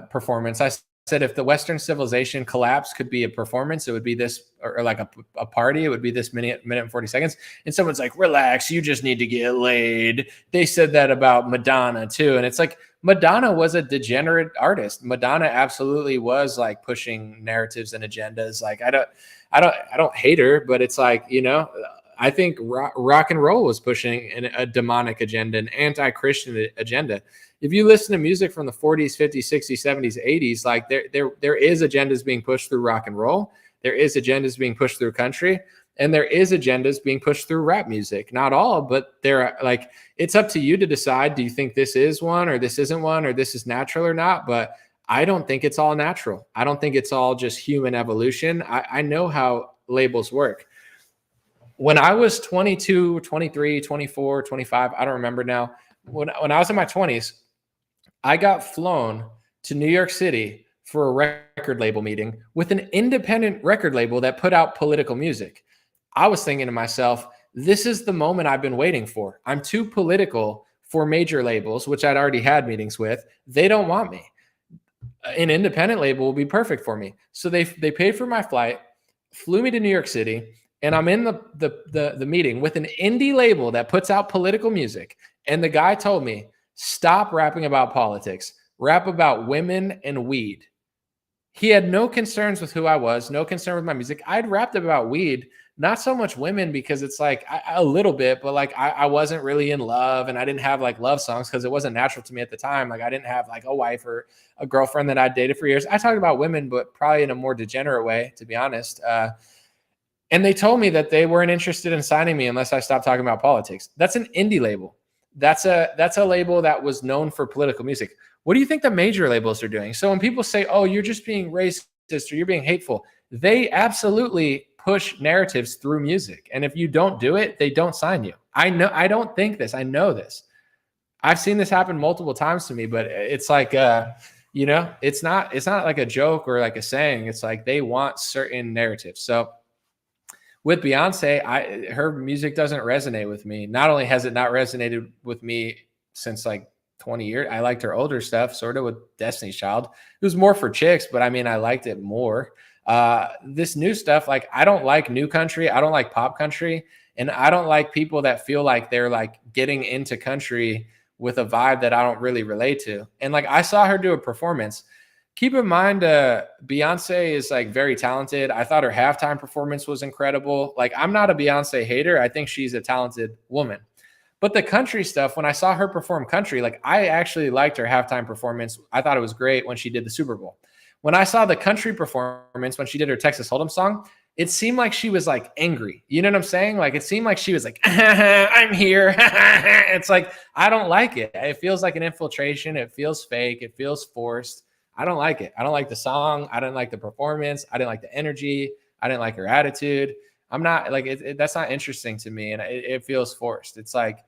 performance. I said if the Western civilization collapse could be a performance, it would be this, or like a party, it would be this minute and 40 seconds. And someone's like, relax, you just need to get laid. They said that about Madonna too. And it's like, Madonna was a degenerate artist. Madonna absolutely was like pushing narratives and agendas. Like I don't hate her, but it's like, I think rock and roll was pushing a demonic agenda, an anti-Christian agenda. If you listen to music from the 40s, 50s, 60s, 70s, 80s, like there is agendas being pushed through rock and roll. There is agendas being pushed through country, and there is agendas being pushed through rap music. Not all, but they're like, it's up to you to decide. Do you think this is one, or this isn't one, or this is natural or not? But I don't think it's all natural. I don't think it's all just human evolution. I know how labels work. When I was 22, 23, 24, 25, I don't remember now. When I was in my 20s, I got flown to New York City for a record label meeting with an independent record label that put out political music. I was thinking to myself, this is the moment I've been waiting for. I'm too political for major labels, which I'd already had meetings with. They don't want me. An independent label will be perfect for me. So they paid for my flight, flew me to New York City, and I'm in the meeting with an indie label that puts out political music. And the guy told me, stop rapping about politics, rap about women and weed. He had no concerns with who I was, no concern with my music. I'd rapped about weed, not so much women, because it's like a little bit, but like I wasn't really in love, and I didn't have like love songs because it wasn't natural to me at the time. Like I didn't have like a wife or a girlfriend that I'd dated for years. I talked about women, but probably in a more degenerate way, to be honest. And they told me that they weren't interested in signing me unless I stopped talking about politics. That's an indie label. That's a label that was known for political music. What do you think the major labels are doing? So when people say, oh, you're just being racist or you're being hateful, they absolutely push narratives through music. And if you don't do it, they don't sign you. I don't think this. I know this. I've seen this happen multiple times to me, but it's like, it's not like a joke or like a saying. It's like they want certain narratives. So with Beyonce, her music doesn't resonate with me. Not only has it not resonated with me since like 20 years, I liked her older stuff, sort of with Destiny's Child. It was more for chicks, but I mean, I liked it more. This new stuff, like I don't like new country. I don't like pop country. And I don't like people that feel like they're like getting into country with a vibe that I don't really relate to. And like, I saw her do a performance. Keep in mind, Beyonce is like very talented. I thought her halftime performance was incredible. Like, I'm not a Beyonce hater. I think she's a talented woman. But the country stuff, when I saw her perform country, like I actually liked her halftime performance. I thought it was great when she did the Super Bowl. When I saw the country performance, when she did her Texas Hold'em song, it seemed like she was like angry. You know what I'm saying? Like, it seemed like she was like, I'm here. It's like, I don't like it. It feels like an infiltration. It feels fake. It feels forced. I don't like it. I don't like the song. I didn't like the performance. I didn't like the energy. I didn't like her attitude. I'm not like, that's not interesting to me. And it feels forced. It's like,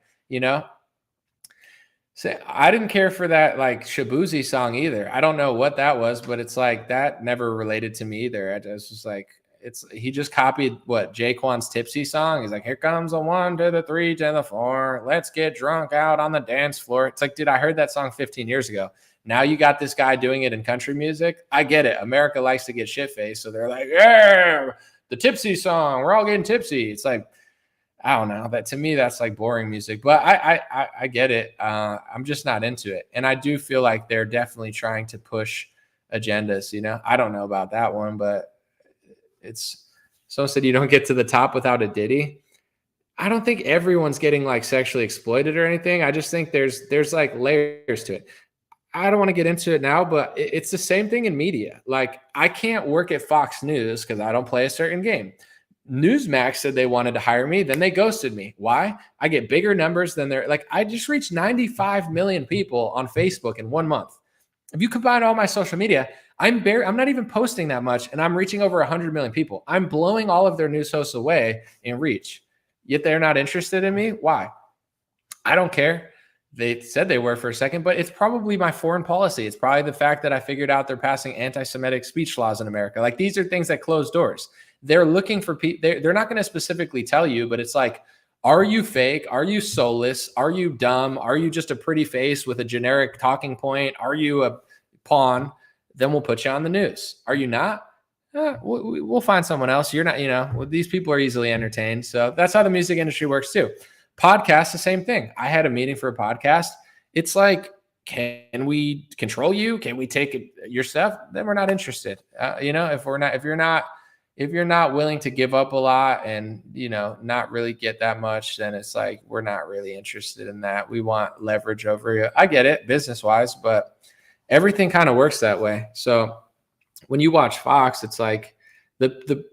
so I didn't care for that like Shabuzi song either. I don't know what that was, but it's like, that never related to me either. I was just like, he just copied what Jaquan's Tipsy song. He's like, here comes a 1 to the 3 to the 4. Let's get drunk out on the dance floor. It's like, dude, I heard that song 15 years ago. Now you got this guy doing it in country music. I get it. America likes to get shit-faced. So they're like, yeah, the Tipsy song. We're all getting tipsy. It's like, I don't know. That to me, that's like boring music. But I get it. I'm just not into it. And I do feel like they're definitely trying to push agendas. I don't know about that one, but someone said you don't get to the top without a ditty. I don't think everyone's getting like sexually exploited or anything. I just think there's like layers to it. I don't want to get into it now, but it's the same thing in media. Like, I can't work at Fox News because I don't play a certain game. Newsmax said they wanted to hire me. Then they ghosted me. Why? I get bigger numbers than they're like, I just reached 95 million people on Facebook in 1 month. If you combine all my social media, I'm not even posting that much, and I'm reaching over 100 million people. I'm blowing all of their news hosts away in reach. Yet they're not interested in me. Why? I don't care. They said they were for a second, but it's probably my foreign policy. It's probably the fact that I figured out they're passing anti-Semitic speech laws in America. Like, these are things that close doors. They're looking for people. They're not going to specifically tell you, but it's like, are you fake? Are you soulless? Are you dumb? Are you just a pretty face with a generic talking point? Are you a pawn? Then we'll put you on the news. Are you not? We'll find someone else. You're not, these people are easily entertained. So that's how the music industry works too. Podcast, the same thing. I had a meeting for a podcast. It's like, can we control you? Can we take your stuff? Then we're not interested. If you're not willing to give up a lot and, not really get that much, then it's like, we're not really interested in that. We want leverage over you. I get it business wise, but everything kind of works that way. So when you watch Fox, it's like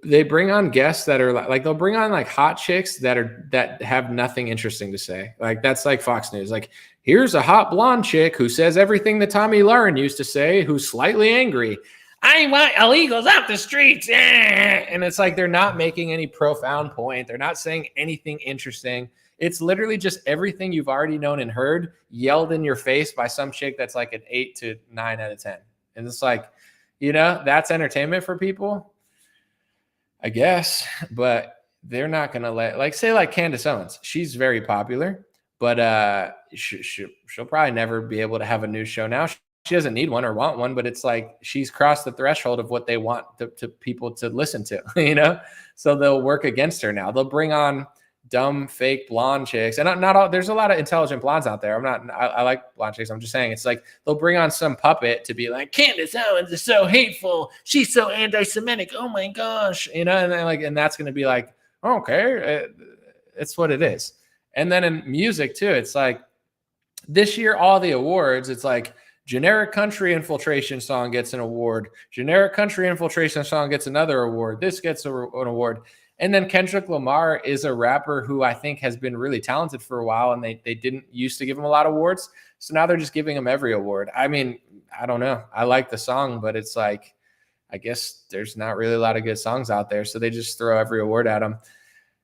they bring on guests that are like they'll bring on like hot chicks that have nothing interesting to say. Like, that's like Fox News. Like, here's a hot blonde chick who says everything that Tommy Lauren used to say, who's slightly angry. I want illegals off the streets. And it's like, they're not making any profound point. They're not saying anything interesting. It's literally just everything you've already known and heard yelled in your face by some chick that's like an 8 to 9 out of 10. And it's like, that's entertainment for people, I guess. But they're not going to say Candace Owens. She's very popular, but she'll probably never be able to have a news show now. She doesn't need one or want one, but it's like she's crossed the threshold of what they want to people to listen to, So they'll work against her now. They'll bring on dumb, fake blonde chicks. And not all, there's a lot of intelligent blondes out there. I like blonde chicks. I'm just saying, it's like they'll bring on some puppet to be like, Candace Owens is so hateful. She's so anti-Semitic. Oh my gosh. And that's going to be like, okay, it's what it is. And then in music too, it's like this year, all the awards, it's like, generic country infiltration song gets an award. Generic country infiltration song gets another award. This gets an award. And then Kendrick Lamar is a rapper who I think has been really talented for a while, and they didn't used to give him a lot of awards. So now they're just giving him every award. I mean, I don't know. I like the song, but it's like, I guess there's not really a lot of good songs out there. So they just throw every award at him.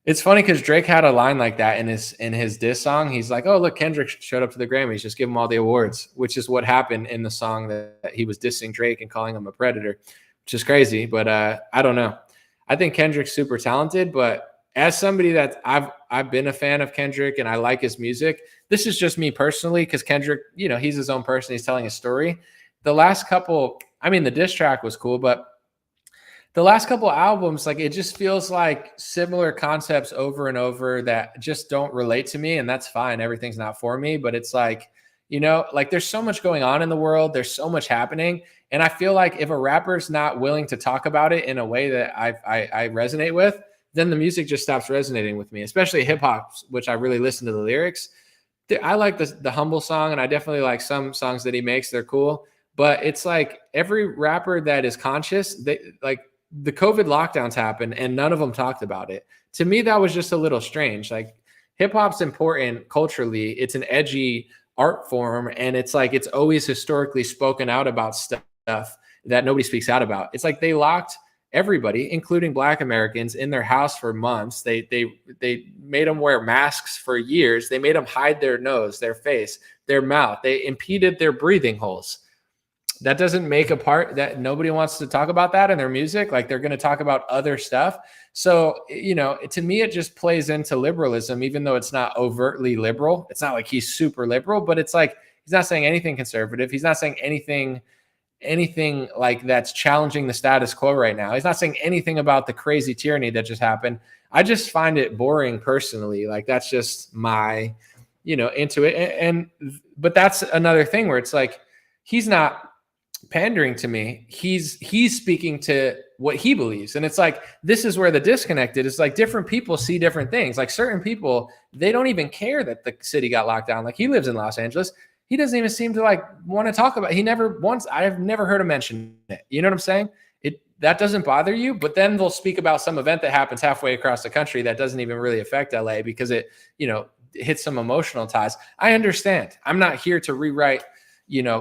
It's funny because Drake had a line like that in his diss song. He's like, oh, look, Kendrick showed up to the Grammys. Just give him all the awards, which is what happened in the song that he was dissing Drake and calling him a predator, which is crazy. But I don't know. I think Kendrick's super talented, but as somebody that I've been a fan of Kendrick and I like his music, this is just me personally because Kendrick, he's his own person. He's telling a story. The last couple, the diss track was cool, but the last couple albums, like, it just feels like similar concepts over and over that just don't relate to me. And that's fine. Everything's not for me, but it's like, there's so much going on in the world. There's so much happening. And I feel like if a rapper's not willing to talk about it in a way that I resonate with, then the music just stops resonating with me, especially hip hop, which I really listen to the lyrics. I like the Humble song, and I definitely like some songs that he makes. They're cool. But it's like every rapper that is conscious, the COVID lockdowns happened and none of them talked about it. To me, that was just a little strange. Like, hip hop's important culturally. It's an edgy art form. And it's like, it's always historically spoken out about stuff that nobody speaks out about. It's like they locked everybody, including Black Americans, in their house for months. They made them wear masks for years. They made them hide their nose, their face, their mouth. They impeded their breathing holes. That doesn't make a part that nobody wants to talk about that in their music. Like, they're going to talk about other stuff. So, to me, it just plays into liberalism, even though it's not overtly liberal. It's not like he's super liberal, but it's like, he's not saying anything conservative. He's not saying anything like that's challenging the status quo right now. He's not saying anything about the crazy tyranny that just happened. I just find it boring personally. Like, that's just my, into it. But that's another thing where it's like, he's not pandering to me. He's speaking to what he believes. And it's like, this is where the disconnect is. It's like different people see different things. Like, certain people, they don't even care that the city got locked down. Like, he lives in Los Angeles. He doesn't even seem to want to talk about it. I've never heard him mention it. You know what I'm saying? that doesn't bother you, but then they'll speak about some event that happens halfway across the country that doesn't even really affect LA because it, hits some emotional ties. I understand. I'm not here to rewrite,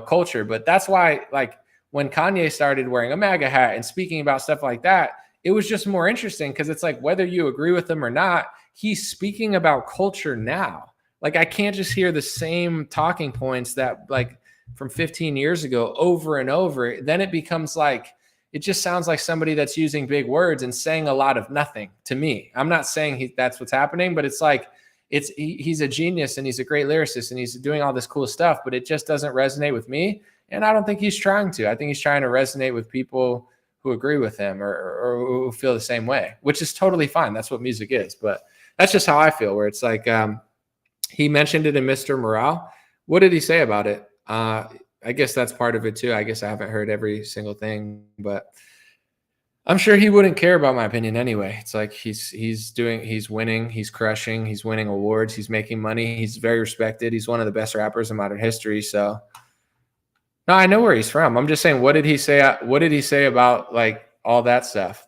culture, but that's why, like, when Kanye started wearing a MAGA hat and speaking about stuff like that, it was just more interesting because it's like, whether you agree with him or not, he's speaking about culture now. Like, I can't just hear the same talking points that, like, from 15 years ago over and over. Then it becomes like, it just sounds like somebody that's using big words and saying a lot of nothing to me. I'm not saying that's what's happening, but it's like, he's a genius and he's a great lyricist and he's doing all this cool stuff, but it just doesn't resonate with me. And I don't think he's trying to. I think he's trying to resonate with people who agree with him or who feel the same way, which is totally fine. That's what music is. But that's just how I feel, where it's like, he mentioned it in Mr. Morale. What did he say about it? I guess that's part of it too. I guess I haven't heard every single thing, but I'm sure he wouldn't care about my opinion anyway. It's like he's winning, he's crushing, he's winning awards, he's making money, he's very respected. He's one of the best rappers in modern history. So no, I know where he's from. I'm just saying, what did he say? What did he say about, like, all that stuff?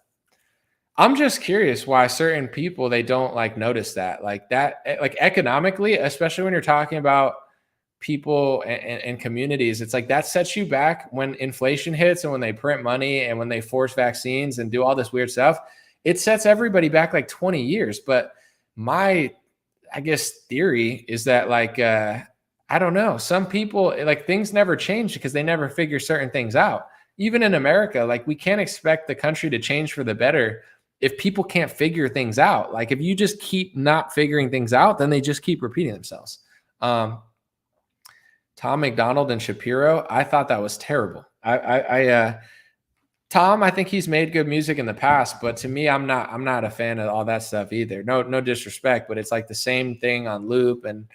I'm just curious why certain people, they don't, like, notice that, like, economically, especially when you're talking about people and communities. It's like, that sets you back when inflation hits and when they print money and when they force vaccines and do all this weird stuff. It sets everybody back like 20 years. But my, I guess, theory is that, like, I don't know, some people, like, things never change because they never figure certain things out. Even in America, like, we can't expect the country to change for the better if people can't figure things out. Like, if you just keep not figuring things out, then they just keep repeating themselves. Tom McDonald and Shapiro, I thought that was terrible. Tom, I think he's made good music in the past, but to me, I'm not a fan of all that stuff either. No disrespect, but it's like the same thing on loop, and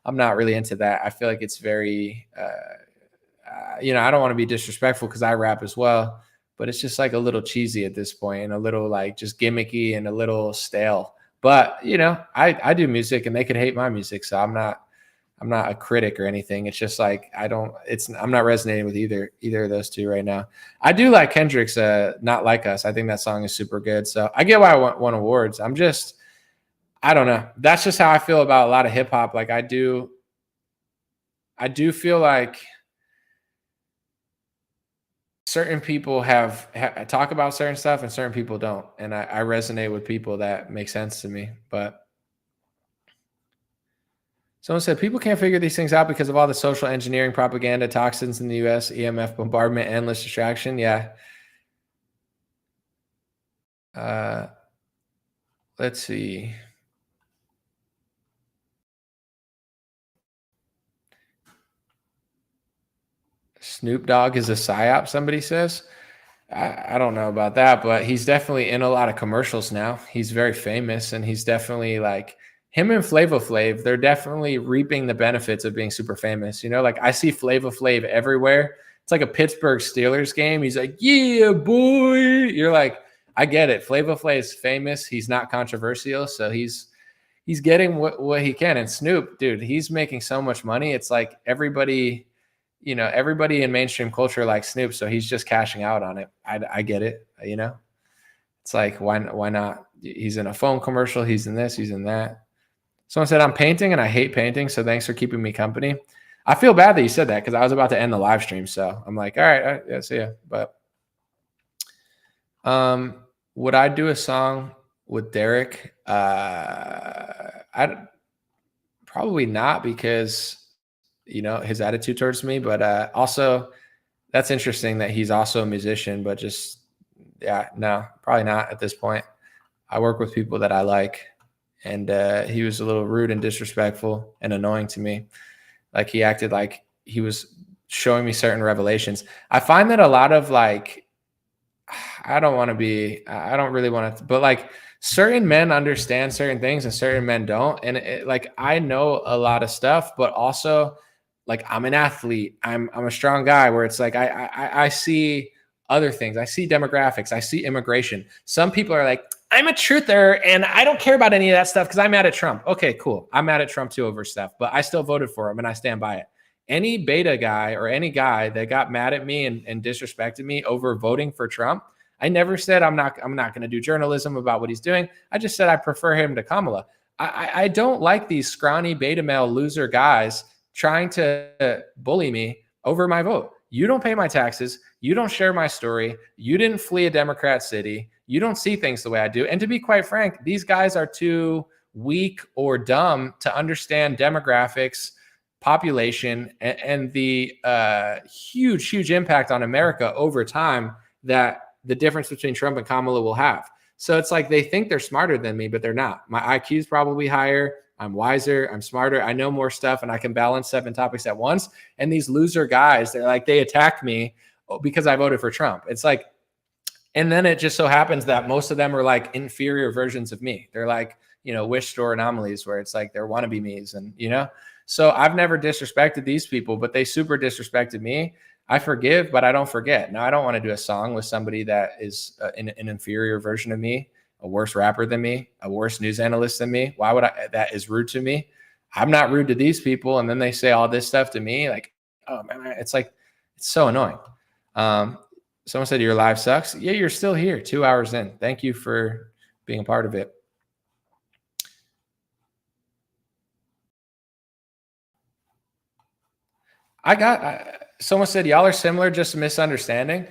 I'm not really into that. I feel like it's very, I don't want to be disrespectful because I rap as well, but it's just like a little cheesy at this point and a little, like, just gimmicky and a little stale. But, I do music and they could hate my music, so I'm not a critic or anything. It's just like, I'm not resonating with either of those two right now. I do like Kendrick's Not Like Us. I think that song is super good. So I get why I won awards. I don't know. That's just how I feel about a lot of hip hop. Like, I do feel like certain people talk about certain stuff and certain people don't. And I resonate with people that make sense to me. But someone said, people can't figure these things out because of all the social engineering, propaganda, toxins in the US, EMF bombardment, endless distraction. Yeah. Let's see. Snoop Dogg is a psyop, somebody says. I don't know about that, but he's definitely in a lot of commercials now. He's very famous, and he's definitely, like, him and Flava Flav, they're definitely reaping the benefits of being super famous. Like, I see Flava Flav everywhere. It's like a Pittsburgh Steelers game. He's like, yeah, boy. You're like, I get it. Flava Flav is famous. He's not controversial, so he's getting what he can. And Snoop, dude, he's making so much money. It's like everybody in mainstream culture likes Snoop, so he's just cashing out on it. I get it. It's like, why not? He's in a phone commercial. He's in this. He's in that. Someone said, I'm painting and I hate painting, so thanks for keeping me company. I feel bad that you said that because I was about to end the live stream. So I'm like, all right, yeah, see ya. But would I do a song with Derek? I'd probably not, because his attitude towards me, but also that's interesting that he's also a musician, but just, yeah, no, probably not at this point. I work with people that I like, and he was a little rude and disrespectful and annoying to me. Like, he acted like he was showing me certain revelations. I find that a lot of, like, I don't really want to, but, like, certain men understand certain things and certain men don't. And like, I know a lot of stuff, but also, like, I'm an athlete. I'm a strong guy, where it's like, I see other things. I see demographics. I see immigration. Some people are like, I'm a truther and I don't care about any of that stuff because I'm mad at Trump. Okay, cool. I'm mad at Trump too over stuff, but I still voted for him and I stand by it. Any beta guy or any guy that got mad at me and disrespected me over voting for Trump, I never said I'm not going to do journalism about what he's doing. I just said I prefer him to Kamala. I don't like these scrawny beta male loser guys trying to bully me over my vote. You don't pay my taxes. You don't share my story. You didn't flee a Democrat city. You don't see things the way I do. And to be quite frank, these guys are too weak or dumb to understand demographics, population, and the huge impact on America over time that the difference between Trump and Kamala will have. So it's like they think they're smarter than me, but they're not. My IQ is probably higher. I'm wiser. I'm smarter. I know more stuff, and I can balance 7 topics at once. And these loser guys, they attacked me because I voted for Trump. It's like, and then it just so happens that most of them are like inferior versions of me. They're like, wish store anomalies where it's like they're wannabe me's, and So I've never disrespected these people, but they super disrespected me. I forgive, but I don't forget. Now, I don't want to do a song with somebody that is an inferior version of me, a worse rapper than me, a worse news analyst than me. Why would I? That is rude to me. I'm not rude to these people. And then they say all this stuff to me. Like, oh man, it's like, it's so annoying. Someone said your live sucks. Yeah, you're still here 2 hours in. Thank you for being a part of it. Someone said, y'all are similar, just a misunderstanding.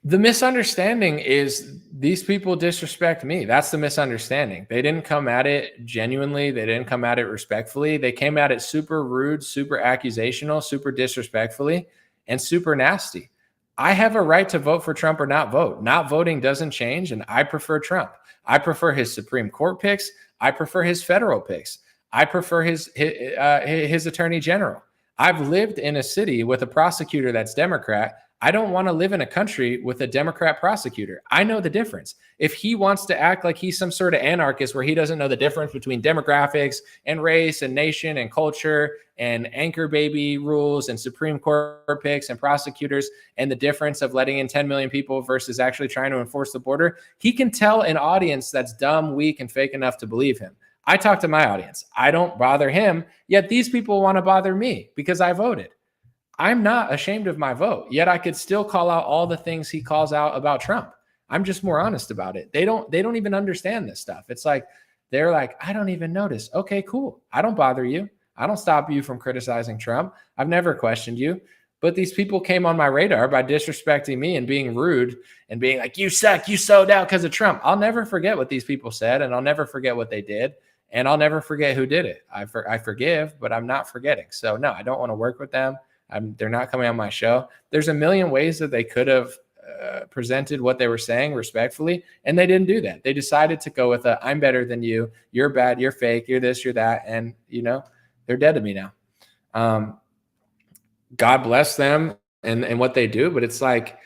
The misunderstanding is these people disrespect me. That's the misunderstanding. They didn't come at it genuinely. They didn't come at it respectfully. They came at it super rude, super accusational, super disrespectfully, and super nasty. I have a right to vote for Trump or not vote. Not voting doesn't change, and I prefer Trump. I prefer his Supreme Court picks. I prefer his federal picks. I prefer his attorney general. I've lived in a city with a prosecutor that's Democrat. I don't want to live in a country with a Democrat prosecutor. I know the difference. If he wants to act like he's some sort of anarchist where he doesn't know the difference between demographics and race and nation and culture and anchor baby rules and Supreme Court picks and prosecutors and the difference of letting in 10 million people versus actually trying to enforce the border, he can tell an audience that's dumb, weak, and fake enough to believe him. I talk to my audience. I don't bother him, yet these people want to bother me because I voted. I'm not ashamed of my vote, yet I could still call out all the things he calls out about Trump. I'm just more honest about it. They don't even understand this stuff. It's like, they're like, I don't even notice. Okay, cool. I don't bother you. I don't stop you from criticizing Trump. I've never questioned you. But these people came on my radar by disrespecting me and being rude and being like, you suck, you sold out because of Trump. I'll never forget what these people said, and I'll never forget what they did. And I'll never forget who did it. I forgive, but I'm not forgetting. So no, I don't want to work with them. They're not coming on my show. There's a million ways that they could have presented what they were saying respectfully, and they didn't do that. They decided to go with I'm better than you. You're bad. You're fake. You're this, you're that. And, they're dead to me now. God bless them and what they do. But it's like,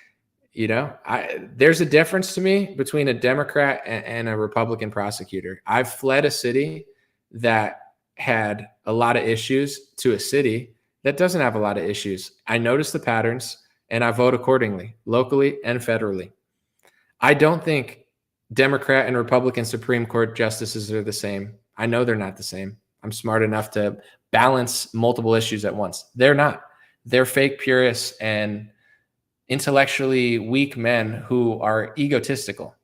there's a difference to me between a Democrat and a Republican prosecutor. I've fled a city that had a lot of issues to a city that doesn't have a lot of issues. I notice the patterns and I vote accordingly, locally and federally. I don't think Democrat and Republican Supreme Court justices are the same. I know they're not the same. I'm smart enough to balance multiple issues at once. They're not. They're fake purists and intellectually weak men who are egotistical.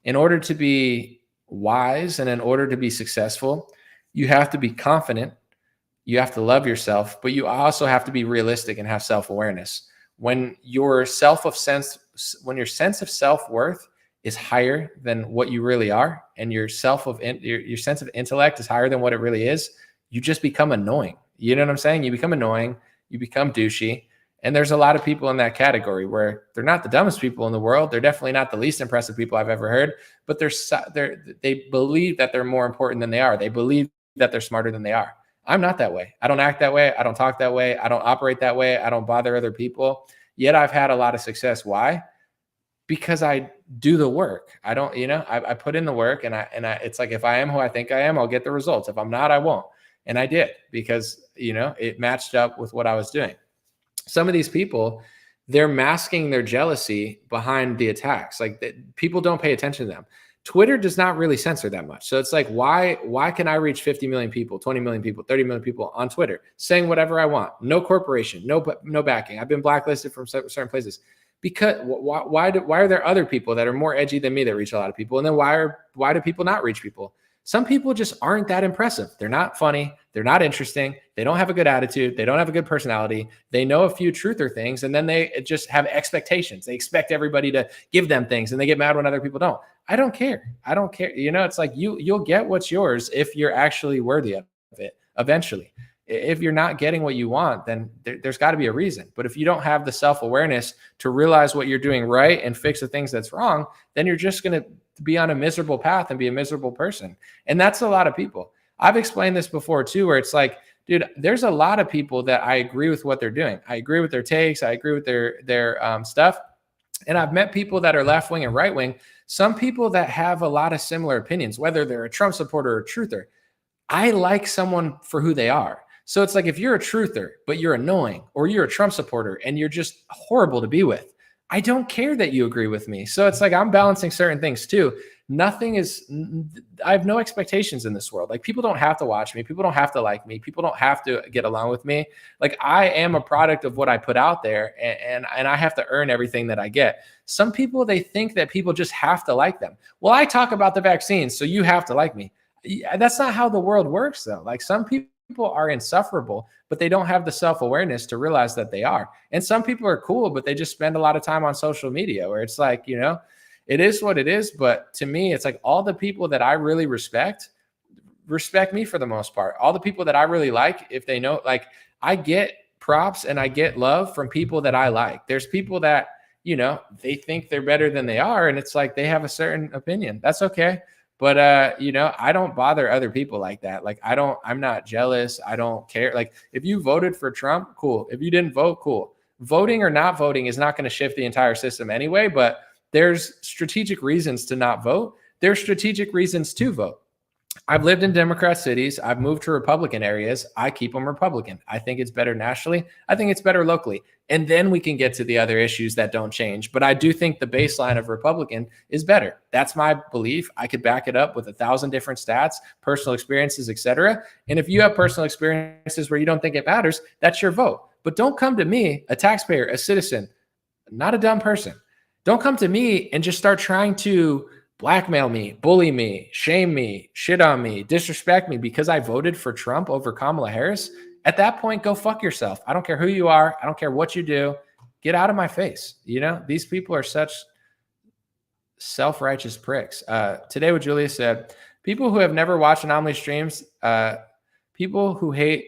In order to be wise and in order to be successful, you have to be confident. You have to love yourself, but you also have to be realistic and have self-awareness. When your sense of self-worth is higher than what you really are, and your sense of intellect is higher than what it really is, you just become annoying. You know what I'm saying? You become annoying, you become douchey. And there's a lot of people in that category where they're not the dumbest people in the world. They're definitely not the least impressive people I've ever heard, but they believe that they're more important than they are. They believe that they're smarter than they are. I'm not that way. I don't act that way. I don't talk that way. I don't operate that way. I don't bother other people. Yet I've had a lot of success. Why? Because I do the work. I don't, I put in the work, and it's like, if I am who I think I am, I'll get the results. If I'm not, I won't. And I did, because, it matched up with what I was doing. Some of these people, they're masking their jealousy behind the attacks. Like, people don't pay attention to them. Twitter does not really censor that much. So it's like, why can I reach 50 million people, 20 million people, 30 million people on Twitter saying whatever I want? No corporation, no backing. I've been blacklisted from certain places. Because why are there other people that are more edgy than me that reach a lot of people? And then why do people not reach people? Some people just aren't that impressive. They're not funny. They're not interesting. They don't have a good attitude. They don't have a good personality. They know a few truther things, and then they just have expectations. They expect everybody to give them things, and they get mad when other people don't. I don't care. I don't care. It's like you'll get what's yours if you're actually worthy of it eventually. If you're not getting what you want, then there's got to be a reason. But if you don't have the self-awareness to realize what you're doing right and fix the things that's wrong, then you're just going to be on a miserable path and be a miserable person. And that's a lot of people. I've explained this before too, where it's like, dude, there's a lot of people that I agree with what they're doing. I agree with their takes. I agree with their stuff. And I've met people that are left wing and right wing. Some people that have a lot of similar opinions, whether they're a Trump supporter or a truther. I like someone for who they are. So it's like, if you're a truther, but you're annoying, or you're a Trump supporter and you're just horrible to be with, I don't care that you agree with me. So it's like, I'm balancing certain things too. I have no expectations in this world. Like, people don't have to watch me. People don't have to like me. People don't have to get along with me. Like, I am a product of what I put out there, and I have to earn everything that I get. Some people, they think that people just have to like them. Well, I talk about the vaccines, so you have to like me. That's not how the world works though. Like, some people are insufferable, but they don't have the self-awareness to realize that they are. And some people are cool, but they just spend a lot of time on social media, where it's like, it is what it is. But to me, it's like, all the people that I really respect me for the most part. All the people that I really like, if they know, like, I get props and I get love from people that I like. There's people that, they think they're better than they are. And it's like, they have a certain opinion. That's okay. But, I don't bother other people like that. Like, I'm not jealous. I don't care. Like, if you voted for Trump, cool. If you didn't vote, cool. Voting or not voting is not going to shift the entire system anyway, but there's strategic reasons to not vote. There's strategic reasons to vote. I've lived in Democrat cities. I've moved to Republican areas. I keep them Republican. I think it's better nationally. I think it's better locally. And then we can get to the other issues that don't change. But I do think the baseline of Republican is better. That's my belief. I could back it up with 1,000 different stats, personal experiences, etc. And if you have personal experiences where you don't think it matters, that's your vote. But don't come to me, a taxpayer, a citizen, not a dumb person. Don't come to me and just start trying to blackmail me, bully me, shame me, shit on me, disrespect me because I voted for Trump over Kamala Harris. At that point, go fuck yourself. I don't care who you are. I don't care what you do. Get out of my face. These people are such self-righteous pricks. Today what Julia said, people who have never watched Anomaly streams, people who hate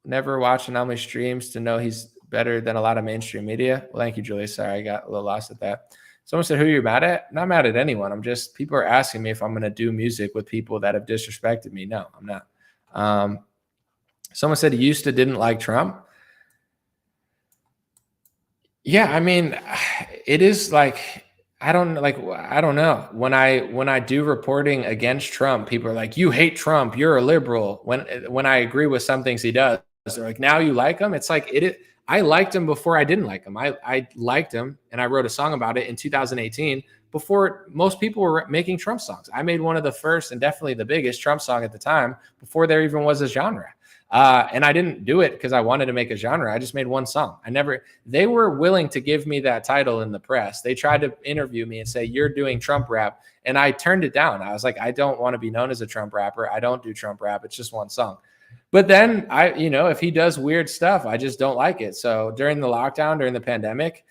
never watch Anomaly streams to know he's better than a lot of mainstream media. Well, thank you, Julia. Sorry, I got a little lost at that. Someone said, who are you mad at? I'm not mad at anyone. People are asking me if I'm going to do music with people that have disrespected me. No, I'm not. Someone said he used to didn't like Trump. Yeah, I mean, it is like, I don't know. When I do reporting against Trump, people are like, you hate Trump, you're a liberal. When I agree with some things he does, they're like, now you like him? It's like, I liked him before I didn't like him. I liked him, and I wrote a song about it in 2018 before most people were making Trump songs. I made one of the first and definitely the biggest Trump song at the time before there even was a genre. And I didn't do it because I wanted to make a genre. I just made one song. They were willing to give me that title in the press. They tried to interview me and say, you're doing Trump rap. And I turned it down. I was like, I don't want to be known as a Trump rapper. I don't do Trump rap. It's just one song. But then if he does weird stuff, I just don't like it. So during the lockdown, during the pandemic,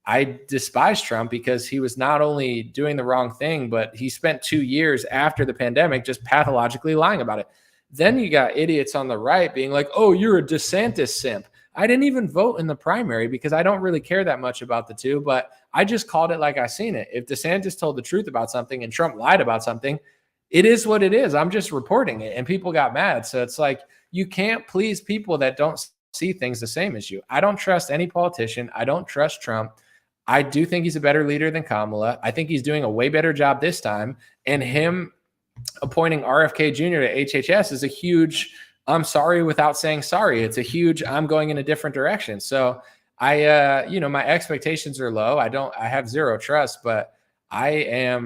I despised Trump because he was not only doing the wrong thing, but he spent 2 years after the pandemic just pathologically lying about it. Then you got idiots on the right being like, oh, you're a DeSantis simp. I didn't even vote in the primary because I don't really care that much about the two, but I just called it like I seen it. If DeSantis told the truth about something and Trump lied about something, it is what it is. I'm just reporting it, and people got mad. So it's like, you can't please people that don't see things the same as you. I don't trust any politician. I don't trust Trump. I do think he's a better leader than Kamala. I think he's doing a way better job this time. And him appointing RFK Jr. to HHS is a huge, I'm sorry without saying sorry. It's a huge, I'm going in a different direction. So my expectations are low. I have zero trust, but I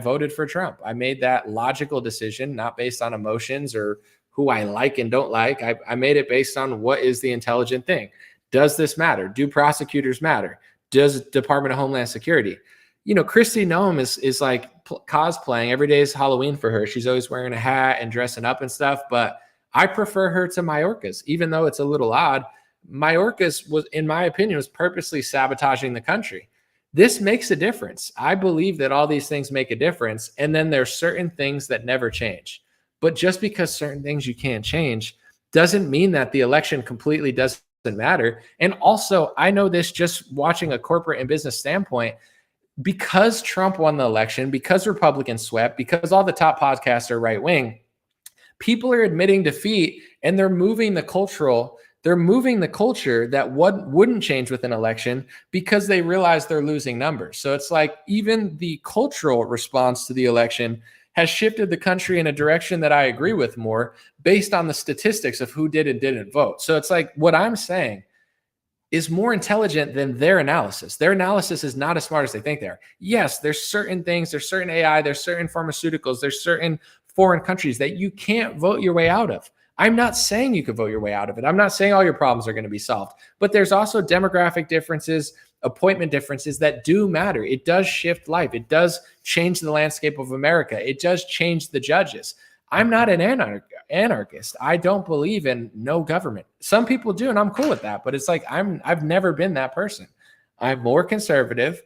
voted for Trump. I made that logical decision, not based on emotions or who I like and don't like. I made it based on what is the intelligent thing. Does this matter? Do prosecutors matter? does Department of Homeland Security. You know, Kristi Noem is like cosplaying. Every day is Halloween for her. She's always wearing a hat and dressing up and stuff. But I prefer her to Mayorkas, even though it's a little odd. Mayorkas was, in my opinion, was purposely sabotaging the country. This makes a difference. I believe that all these things make a difference. And then there's certain things that never change. But just because certain things you can't change doesn't mean that the election completely doesn't matter. And also, I know this just watching a corporate and business standpoint, because Trump won the election, because Republicans swept, because all the top podcasts are right wing, people are admitting defeat and they're moving the culture that wouldn't change with an election because they realize they're losing numbers. So it's like even the cultural response to the election has shifted the country in a direction that I agree with more based on the statistics of who did and didn't vote. So it's like what I'm saying is more intelligent than their analysis. Their analysis is not as smart as they think they are. Yes, there's certain things, there's certain AI, there's certain pharmaceuticals, there's certain foreign countries that you can't vote your way out of. I'm not saying you could vote your way out of it. I'm not saying all your problems are going to be solved, but there's also demographic differences, appointment differences that do matter. It does shift life. It does change the landscape of America. It does change the judges. I'm not an anarchist. I don't believe in no government. Some people do, and I'm cool with that. But it's like I've never been that person. I'm more conservative.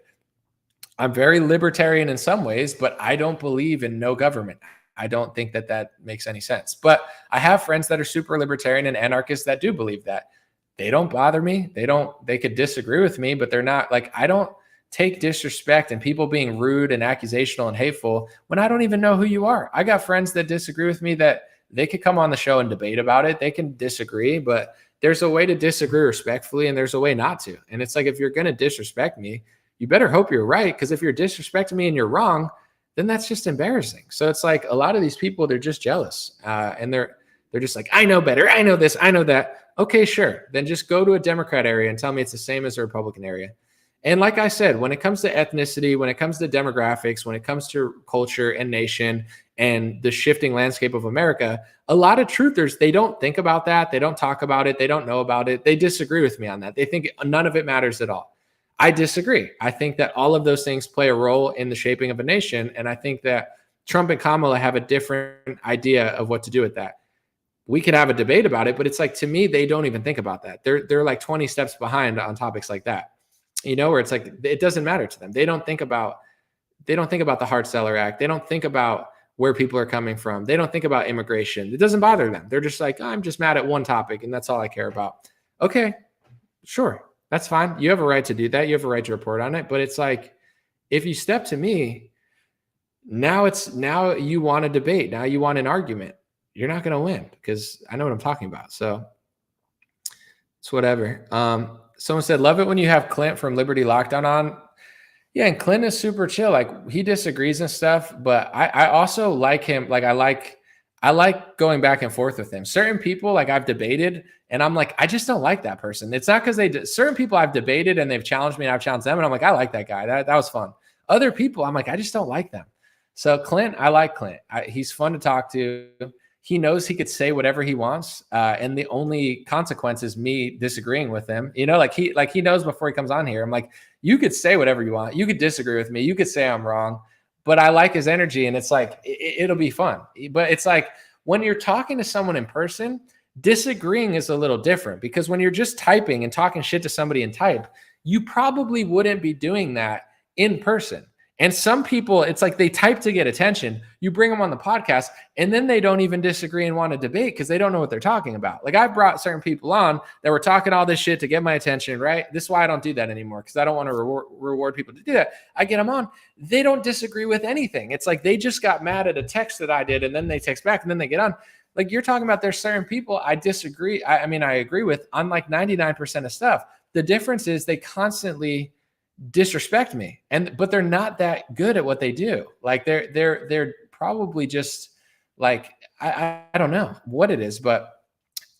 I'm very libertarian in some ways, but I don't believe in no government. I don't think that makes any sense. But I have friends that are super libertarian and anarchists that do believe that. They don't bother me. They could disagree with me, but they're not like, I don't take disrespect and people being rude and accusational and hateful when I don't even know who you are. I got friends that disagree with me that they could come on the show and debate about it. They can disagree, but there's a way to disagree respectfully and there's a way not to. And it's like, if you're going to disrespect me, you better hope you're right. Because if you're disrespecting me and you're wrong, then that's just embarrassing. So it's like a lot of these people, they're just jealous and they're just like, I know better. I know this. I know that. Okay, sure. Then just go to a Democrat area and tell me it's the same as a Republican area. And like I said, when it comes to ethnicity, when it comes to demographics, when it comes to culture and nation and the shifting landscape of America, a lot of truthers, they don't think about that. They don't talk about it. They don't know about it. They disagree with me on that. They think none of it matters at all. I disagree. I think that all of those things play a role in the shaping of a nation. And I think that Trump and Kamala have a different idea of what to do with that. We could have a debate about it, but it's like, to me, they don't even think about that. They're like 20 steps behind on topics like that. You know, where it's like, it doesn't matter to them. They don't think about the Hart-Celler Act. They don't think about where people are coming from. They don't think about immigration. It doesn't bother them. They're just like, I'm just mad at one topic and that's all I care about. Okay, sure. That's fine. You have a right to do that. You have a right to report on it. But it's like, if you step to me, now you want a debate. Now you want an argument. You're not going to win because I know what I'm talking about. So it's whatever. Someone said, love it when you have Clint from Liberty Lockdown on. Yeah, and Clint is super chill. Like, he disagrees and stuff, but I also like him. Like, I like going back and forth with him. Certain people, like, I've debated, and I'm like, I just don't like that person. It's not because certain people I've debated and they've challenged me and I've challenged them, and I'm like, I like that guy. That was fun. Other people, I'm like, I just don't like them. So Clint, I like Clint. He's fun to talk to. He knows he could say whatever he wants, and the only consequence is me disagreeing with him. You know, like he knows before he comes on here. I'm like, you could say whatever you want. You could disagree with me. You could say I'm wrong, but I like his energy, and it's like it'll be fun. But it's like when you're talking to someone in person, disagreeing is a little different because when you're just typing and talking shit to somebody in type, you probably wouldn't be doing that in person. And some people, it's like they type to get attention. You bring them on the podcast and then they don't even disagree and want to debate because they don't know what they're talking about. Like, I've brought certain people on that were talking all this shit to get my attention, right? This is why I don't do that anymore, because I don't want to reward people to do that. I get them on. They don't disagree with anything. It's like they just got mad at a text that I did and then they text back and then they get on. Like, you're talking about, there's certain people I disagree. I mean, I agree with on like 99% of stuff. The difference is they constantly disrespect me, but they're not that good at what they do. Like, they're probably just like, I don't know what it is, but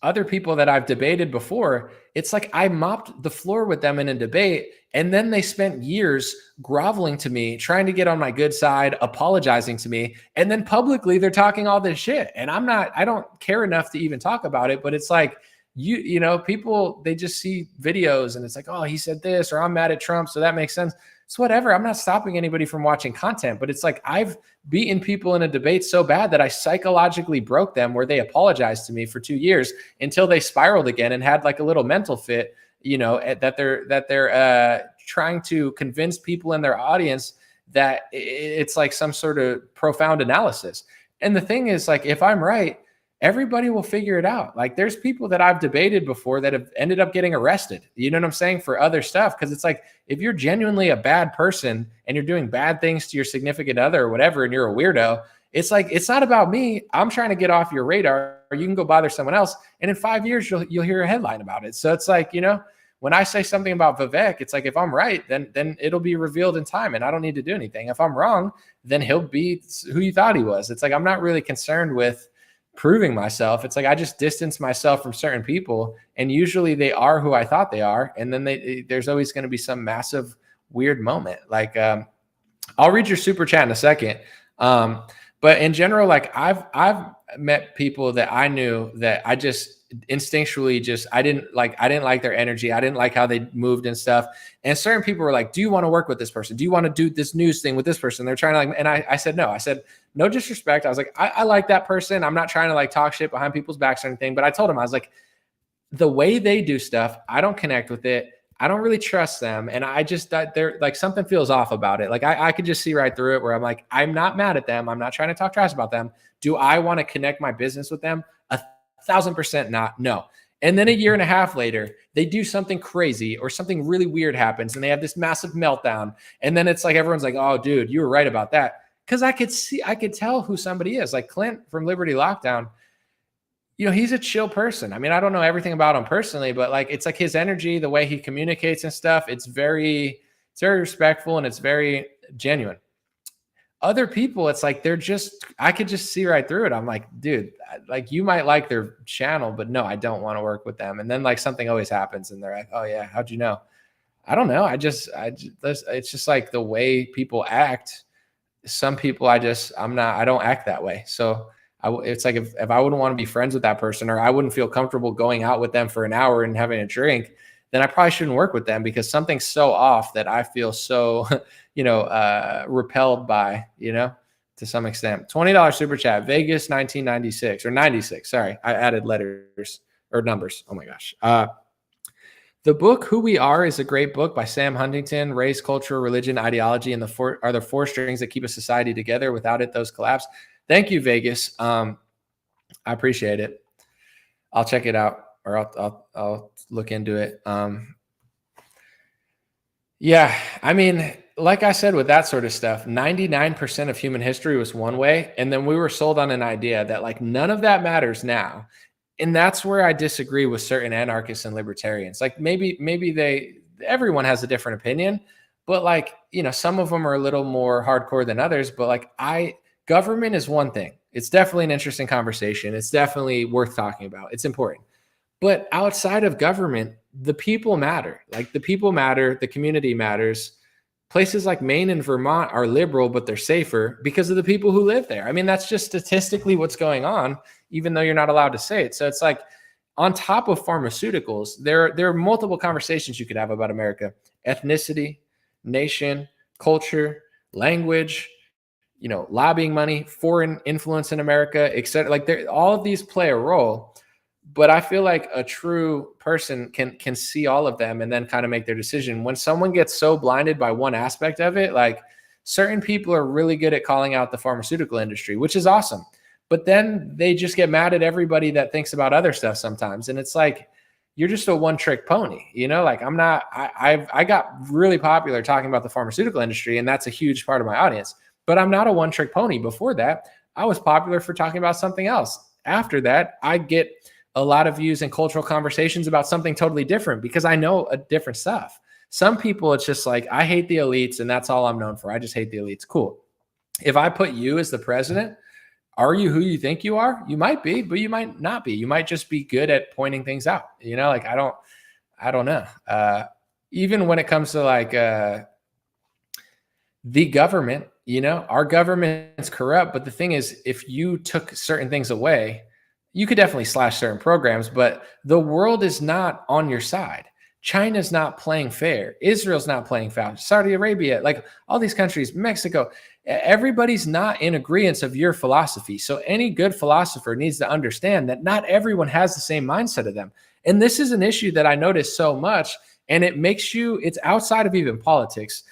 other people that I've debated before, it's like I mopped the floor with them in a debate, and then they spent years groveling to me, trying to get on my good side, apologizing to me, and then publicly they're talking all this shit, and I don't care enough to even talk about it. But it's like, you know, people, they just see videos and it's like, oh, he said this, or I'm mad at Trump, so that makes sense. It's whatever. I'm not stopping anybody from watching content, but it's like I've beaten people in a debate so bad that I psychologically broke them, where they apologized to me for 2 years until they spiraled again and had like a little mental fit, you know, that they're trying to convince people in their audience that it's like some sort of profound analysis. And the thing is, like, if I'm right, everybody will figure it out. Like, there's people that I've debated before that have ended up getting arrested, you know what I'm saying, for other stuff. Because it's like, if you're genuinely a bad person and you're doing bad things to your significant other or whatever, and you're a weirdo, it's like, it's not about me. I'm trying to get off your radar. You can go bother someone else, and in 5 years you'll hear a headline about it. So it's like, you know, when I say something about Vivek, it's like, if I'm right, then it'll be revealed in time and I don't need to do anything. If I'm wrong, then he'll be who you thought he was. It's like, I'm not really concerned with proving myself. It's like, I just distance myself from certain people, and usually they are who I thought they are. And then there's always going to be some massive weird moment. Like, I'll read your super chat in a second. But in general, like, I've met people that I knew that I just instinctually I didn't like their energy. I didn't like how they moved and stuff. And certain people were like, do you want to work with this person? Do you want to do this news thing with this person? They're trying to like, and I said, no. I said, no disrespect. I was like, I like that person. I'm not trying to like talk shit behind people's backs or anything. But I told him, I was like, the way they do stuff, I don't connect with it. I don't really trust them. And I just thought they're like, something feels off about it. Like, I could just see right through it, where I'm like, I'm not mad at them. I'm not trying to talk trash about them. Do I want to connect my business with them? 1,000% not. No. And then a year and a half later, they do something crazy or something really weird happens and they have this massive meltdown. And then it's like, everyone's like, oh, dude, you were right about that. Because I could tell who somebody is. Like Clint from Liberty Lockdown, you know, he's a chill person. I mean, I don't know everything about him personally, but like, it's like his energy, the way he communicates and stuff, it's very respectful and it's very genuine. Other people, it's like, I could just see right through it. I'm like, dude, like, you might like their channel, but no, I don't want to work with them. And then like something always happens and they're like, oh yeah, how'd you know? I don't know. It's just like the way people act. Some people I don't act that way. So it's like, if I wouldn't want to be friends with that person, or I wouldn't feel comfortable going out with them for an hour and having a drink, then I probably shouldn't work with them, because something's so off that I feel so, repelled by, to some extent. $20 super chat, Vegas 1996 or 96. Sorry, I added letters or numbers. Oh my gosh. The book Who We Are is a great book by Sam Huntington. Race, culture, religion, ideology, and are the four strings that keep a society together. Without it, those collapse. Thank you, Vegas. I appreciate it. I'll check it out, or I'll look into it. Yeah, I mean, like I said, with that sort of stuff, 99% of human history was one way, and then we were sold on an idea that like none of that matters now. And that's where I disagree with certain anarchists and libertarians. Like maybe everyone has a different opinion, but like, some of them are a little more hardcore than others. But like government is one thing. It's definitely an interesting conversation. It's definitely worth talking about. It's important. But outside of government, the people matter. Like the people matter. The community matters. Places like Maine and Vermont are liberal, but they're safer because of the people who live there. I mean, that's just statistically what's going on, even though you're not allowed to say it. So it's like, on top of pharmaceuticals, there are multiple conversations you could have about America: ethnicity, nation, culture, language, lobbying money, foreign influence in America, etc. Like all of these play a role. But I feel like a true person can see all of them and then kind of make their decision. When someone gets so blinded by one aspect of it, like certain people are really good at calling out the pharmaceutical industry, which is awesome. But then they just get mad at everybody that thinks about other stuff sometimes. And it's like, you're just a one-trick pony, like I got really popular talking about the pharmaceutical industry, and that's a huge part of my audience. But I'm not a one-trick pony. Before that, I was popular for talking about something else. After that, I get a lot of views and cultural conversations about something totally different because I know a different stuff. Some people, it's just like, I hate the elites and that's all I'm known for. I just hate the elites. Cool. If I put you as the president, are you who you think you are? You might be, but you might not be. You might just be good at pointing things out. Like I don't know. Even when it comes to like the government, our government is corrupt. But the thing is, if you took certain things away, you could definitely slash certain programs, but the world is not on your side. China's not playing fair. Israel's not playing fair. Saudi Arabia, like all these countries, Mexico, everybody's not in agreement of your philosophy. So any good philosopher needs to understand that not everyone has the same mindset of them. And this is an issue that I notice so much, and it makes you, it's outside of even politics,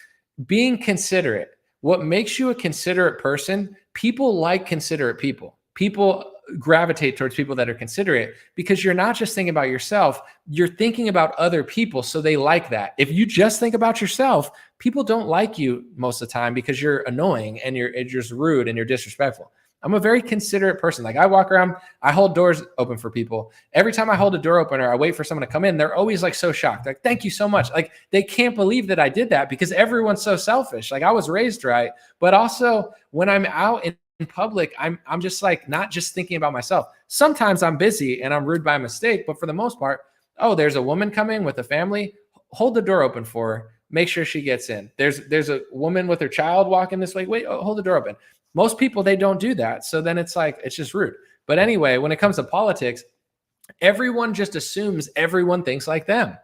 being considerate. What makes you a considerate person? People like considerate people. People gravitate towards people that are considerate because you're not just thinking about yourself, you're thinking about other people. So they like that. If you just think about yourself, people don't like you most of the time because you're annoying and you're just rude and you're disrespectful. I'm a very considerate person. Like I walk around, I hold doors open for people. Every time I hold a door open or I wait for someone to come in, they're always like so shocked. Like, thank you so much. Like they can't believe that I did that because everyone's so selfish. Like I was raised right. But also when I'm out in public, I'm just like not just thinking about myself. Sometimes I'm busy and I'm rude by mistake, but for the most part, oh, there's a woman coming with a family, hold the door open for her, make sure she gets in. There's a woman with her child walking this way, wait, hold the door open. Most people, they don't do that. So then it's like, it's just rude. But anyway, when it comes to politics, everyone just assumes everyone thinks like them.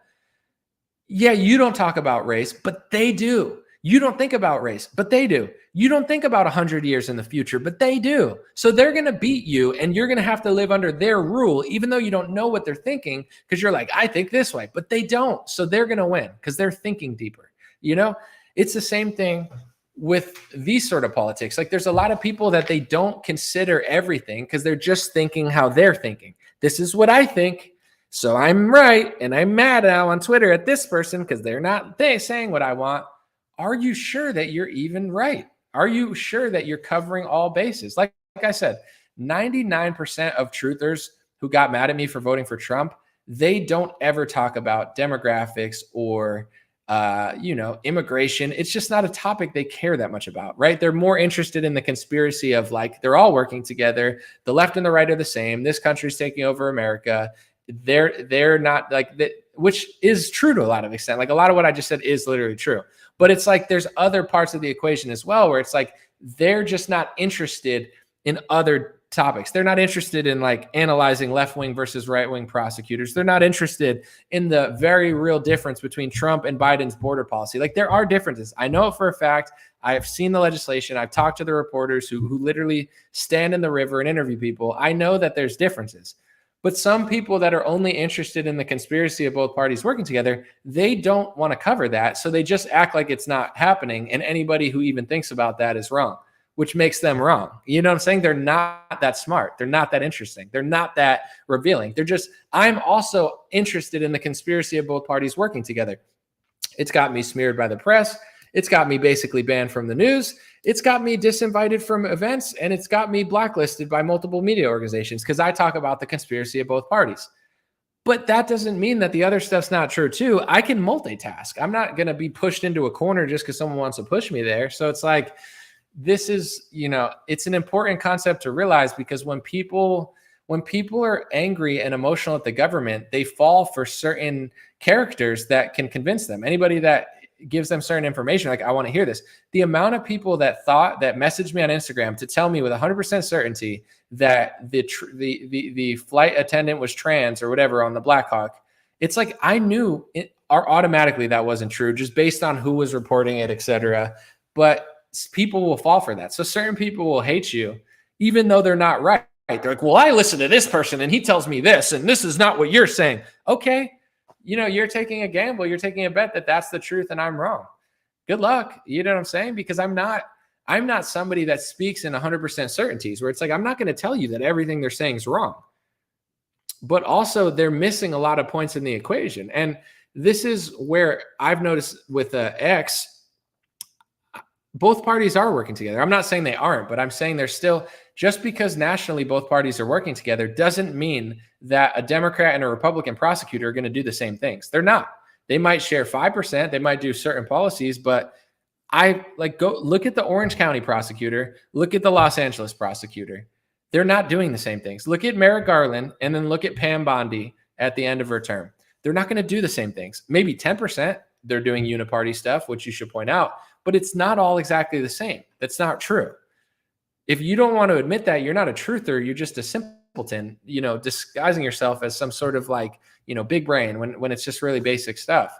Yeah, you don't talk about race, but they do. You don't think about race, but they do. You don't think about 100 years in the future, but they do. So they're going to beat you and you're going to have to live under their rule, even though you don't know what they're thinking because you're like, I think this way, but they don't. So they're going to win because they're thinking deeper. You know, it's the same thing with these sort of politics. Like there's a lot of people that they don't consider everything because they're just thinking how they're thinking. This is what I think. So I'm right. And I'm mad now on Twitter at this person because they're not saying what I want. Are you sure that you're even right? Are you sure that you're covering all bases? Like I said, 99% of truthers who got mad at me for voting for Trump, they don't ever talk about demographics or immigration. It's just not a topic they care that much about, right? They're more interested in the conspiracy of like, they're all working together. The left and the right are the same. This country's taking over America. They're not like that, which is true to a lot of extent. Like a lot of what I just said is literally true. But it's like there's other parts of the equation as well where it's like they're just not interested in other topics. They're not interested in like analyzing left-wing versus right-wing prosecutors. They're not interested in the very real difference between Trump and Biden's border policy. Like there are differences. I know it for a fact. I've seen the legislation. I've talked to the reporters who literally stand in the river and interview people. I know that there's differences. But some people that are only interested in the conspiracy of both parties working together, they don't want to cover that. So they just act like it's not happening. And anybody who even thinks about that is wrong, which makes them wrong. You know what I'm saying? They're not that smart. They're not that interesting. They're not that revealing. They're just, I'm also interested in the conspiracy of both parties working together. It's got me smeared by the press. It's got me basically banned from the news. It's got me disinvited from events, and it's got me blacklisted by multiple media organizations because I talk about the conspiracy of both parties. But that doesn't mean that the other stuff's not true too. I can multitask. I'm not going to be pushed into a corner just because someone wants to push me there. So it's like, this is, it's an important concept to realize because when people are angry and emotional at the government, they fall for certain characters that can convince them. Anybody that gives them certain information, like, I want to hear this. The amount of people that messaged me on Instagram to tell me with 100% certainty that the flight attendant was trans or whatever on the Black Hawk, it's like I knew it automatically that wasn't true just based on who was reporting it, etc. But people will fall for that. So certain people will hate you even though they're not right. They're like, well, I listen to this person and he tells me this and this is not what you're saying. Okay. You're taking a gamble. You're taking a bet that that's the truth and I'm wrong. Good luck. You know what I'm saying? Because I'm not somebody that speaks in 100% certainties where it's like, I'm not going to tell you that everything they're saying is wrong. But also they're missing a lot of points in the equation. And this is where I've noticed with X, both parties are working together. I'm not saying they aren't, but I'm saying they're still, just because nationally both parties are working together doesn't mean that a Democrat and a Republican prosecutor are going to do the same things. They're not. They might share 5%. They might do certain policies, but go look at the Orange County prosecutor, look at the Los Angeles prosecutor. They're not doing the same things. Look at Merrick Garland and then look at Pam Bondi at the end of her term. They're not going to do the same things. Maybe 10% they're doing uniparty stuff, which you should point out, but it's not all exactly the same. That's not true. If you don't want to admit that, you're not a truther, you're just a simpleton, disguising yourself as some sort of like, big brain when it's just really basic stuff.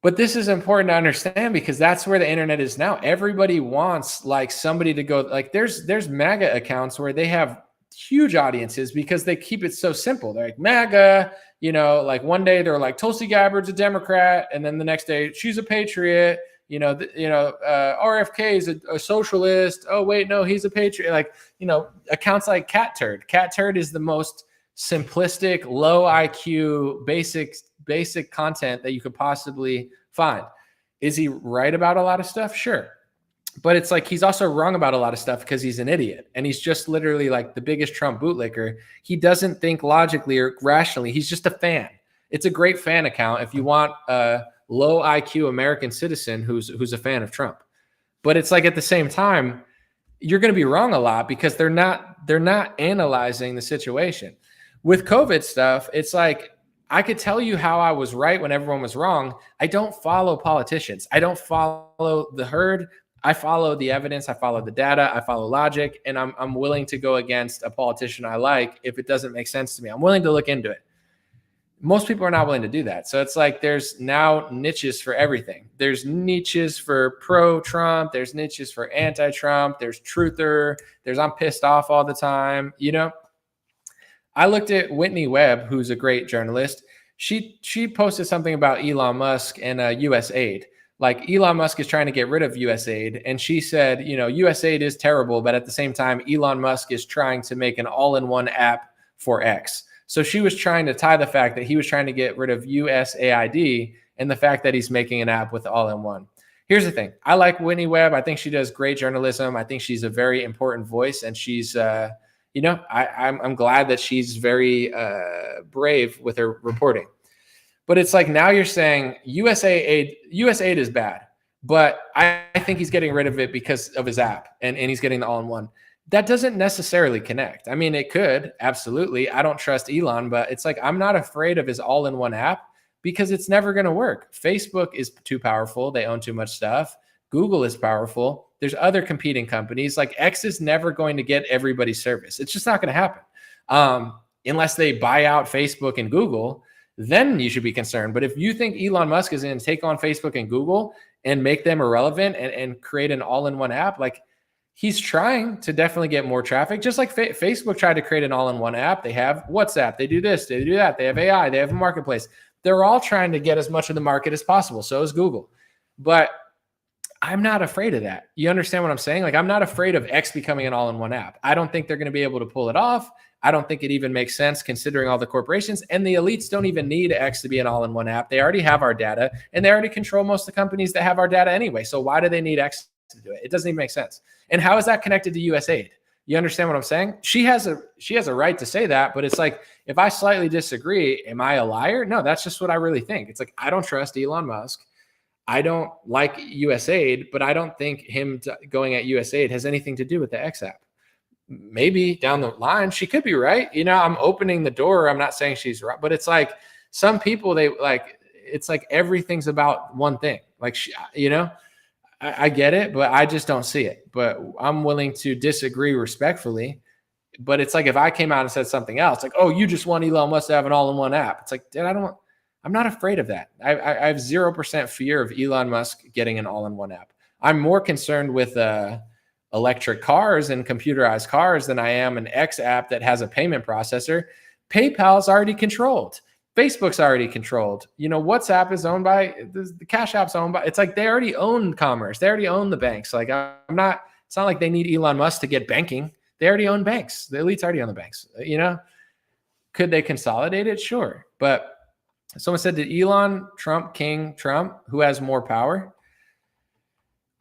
But this is important to understand because that's where the internet is now. Everybody wants like somebody to go, like there's MAGA accounts where they have huge audiences because they keep it so simple. They're like MAGA, like one day they're like Tulsi Gabbard's a Democrat, and then the next day she's a patriot. RFK is a socialist. Oh wait, no, he's a patriot. Like, accounts like Cat Turd. Cat Turd is the most simplistic, low IQ, basic content that you could possibly find. Is he right about a lot of stuff? Sure. But it's like he's also wrong about a lot of stuff because he's an idiot. And he's just literally like the biggest Trump bootlicker. He doesn't think logically or rationally. He's just a fan. It's a great fan account if you want a low IQ American citizen who's a fan of Trump. But it's like at the same time, you're going to be wrong a lot because they're not analyzing the situation. With COVID stuff, it's like I could tell you how I was right when everyone was wrong. I don't follow politicians. I don't follow the herd. I follow the evidence. I follow the data. I follow logic. And I'm willing to go against a politician I like if it doesn't make sense to me. I'm willing to look into it. Most people are not willing to do that. So it's like there's now niches for everything. There's niches for pro-Trump. There's niches for anti-Trump. There's truther. There's I'm pissed off all the time. I looked at Whitney Webb, who's a great journalist. She posted something about Elon Musk and USAID. Like Elon Musk is trying to get rid of USAID. And she said, USAID is terrible, but at the same time, Elon Musk is trying to make an all-in-one app for X. So she was trying to tie the fact that he was trying to get rid of USAID and the fact that he's making an app with all-in-one. Here's the thing. I like Whitney Webb. I think she does great journalism. I think she's a very important voice, and she's I'm glad that she's very brave with her reporting. But it's like now you're saying USAID is bad, but I think he's getting rid of it because of his app and he's getting the all-in-one. That doesn't necessarily connect. I mean, it could, absolutely. I don't trust Elon, but it's like I'm not afraid of his all-in-one app because it's never going to work. Facebook is too powerful. They own too much stuff. Google is powerful. There's other competing companies. Like X is never going to get everybody's service. It's just not going to happen unless they buy out Facebook and Google. Then you should be concerned. But if you think Elon Musk is going to take on Facebook and Google and make them irrelevant and create an all-in-one app, like he's trying to definitely get more traffic. Just like Facebook tried to create an all-in-one app. They have WhatsApp. They do this. They do that. They have AI. They have a marketplace. They're all trying to get as much of the market as possible. So is Google. But I'm not afraid of that. You understand what I'm saying? Like I'm not afraid of X becoming an all-in-one app. I don't think they're going to be able to pull it off. I don't think it even makes sense considering all the corporations, and the elites don't even need X to be an all-in-one app. They already have our data and they already control most of the companies that have our data anyway. So why do they need X to do it? It doesn't even make sense. And how is that connected to USAID? You understand what I'm saying? She has a right to say that, but it's like, if I slightly disagree, am I a liar? No, that's just what I really think. It's like, I don't trust Elon Musk. I don't like USAID, but I don't think him going at USAID has anything to do with the X app. Maybe down the line, she could be right. I'm opening the door. I'm not saying she's right, but it's like some people, it's like everything's about one thing. Like, I get it, but I just don't see it. But I'm willing to disagree respectfully. But it's like if I came out and said something else, like, oh, you just want Elon Musk to have an all-in-one app. It's like, dude, I'm not afraid of that. I have 0% fear of Elon Musk getting an all-in-one app. I'm more concerned with electric cars and computerized cars than I am an X app that has a payment processor. PayPal's already controlled. Facebook's already controlled. WhatsApp is owned by the Cash App's owned by. It's like they already own commerce. They already own the banks. Like it's not like they need Elon Musk to get banking. They already own banks. The elites already own the banks. Could they consolidate it? Sure. But someone said, did Elon Trump King Trump, who has more power?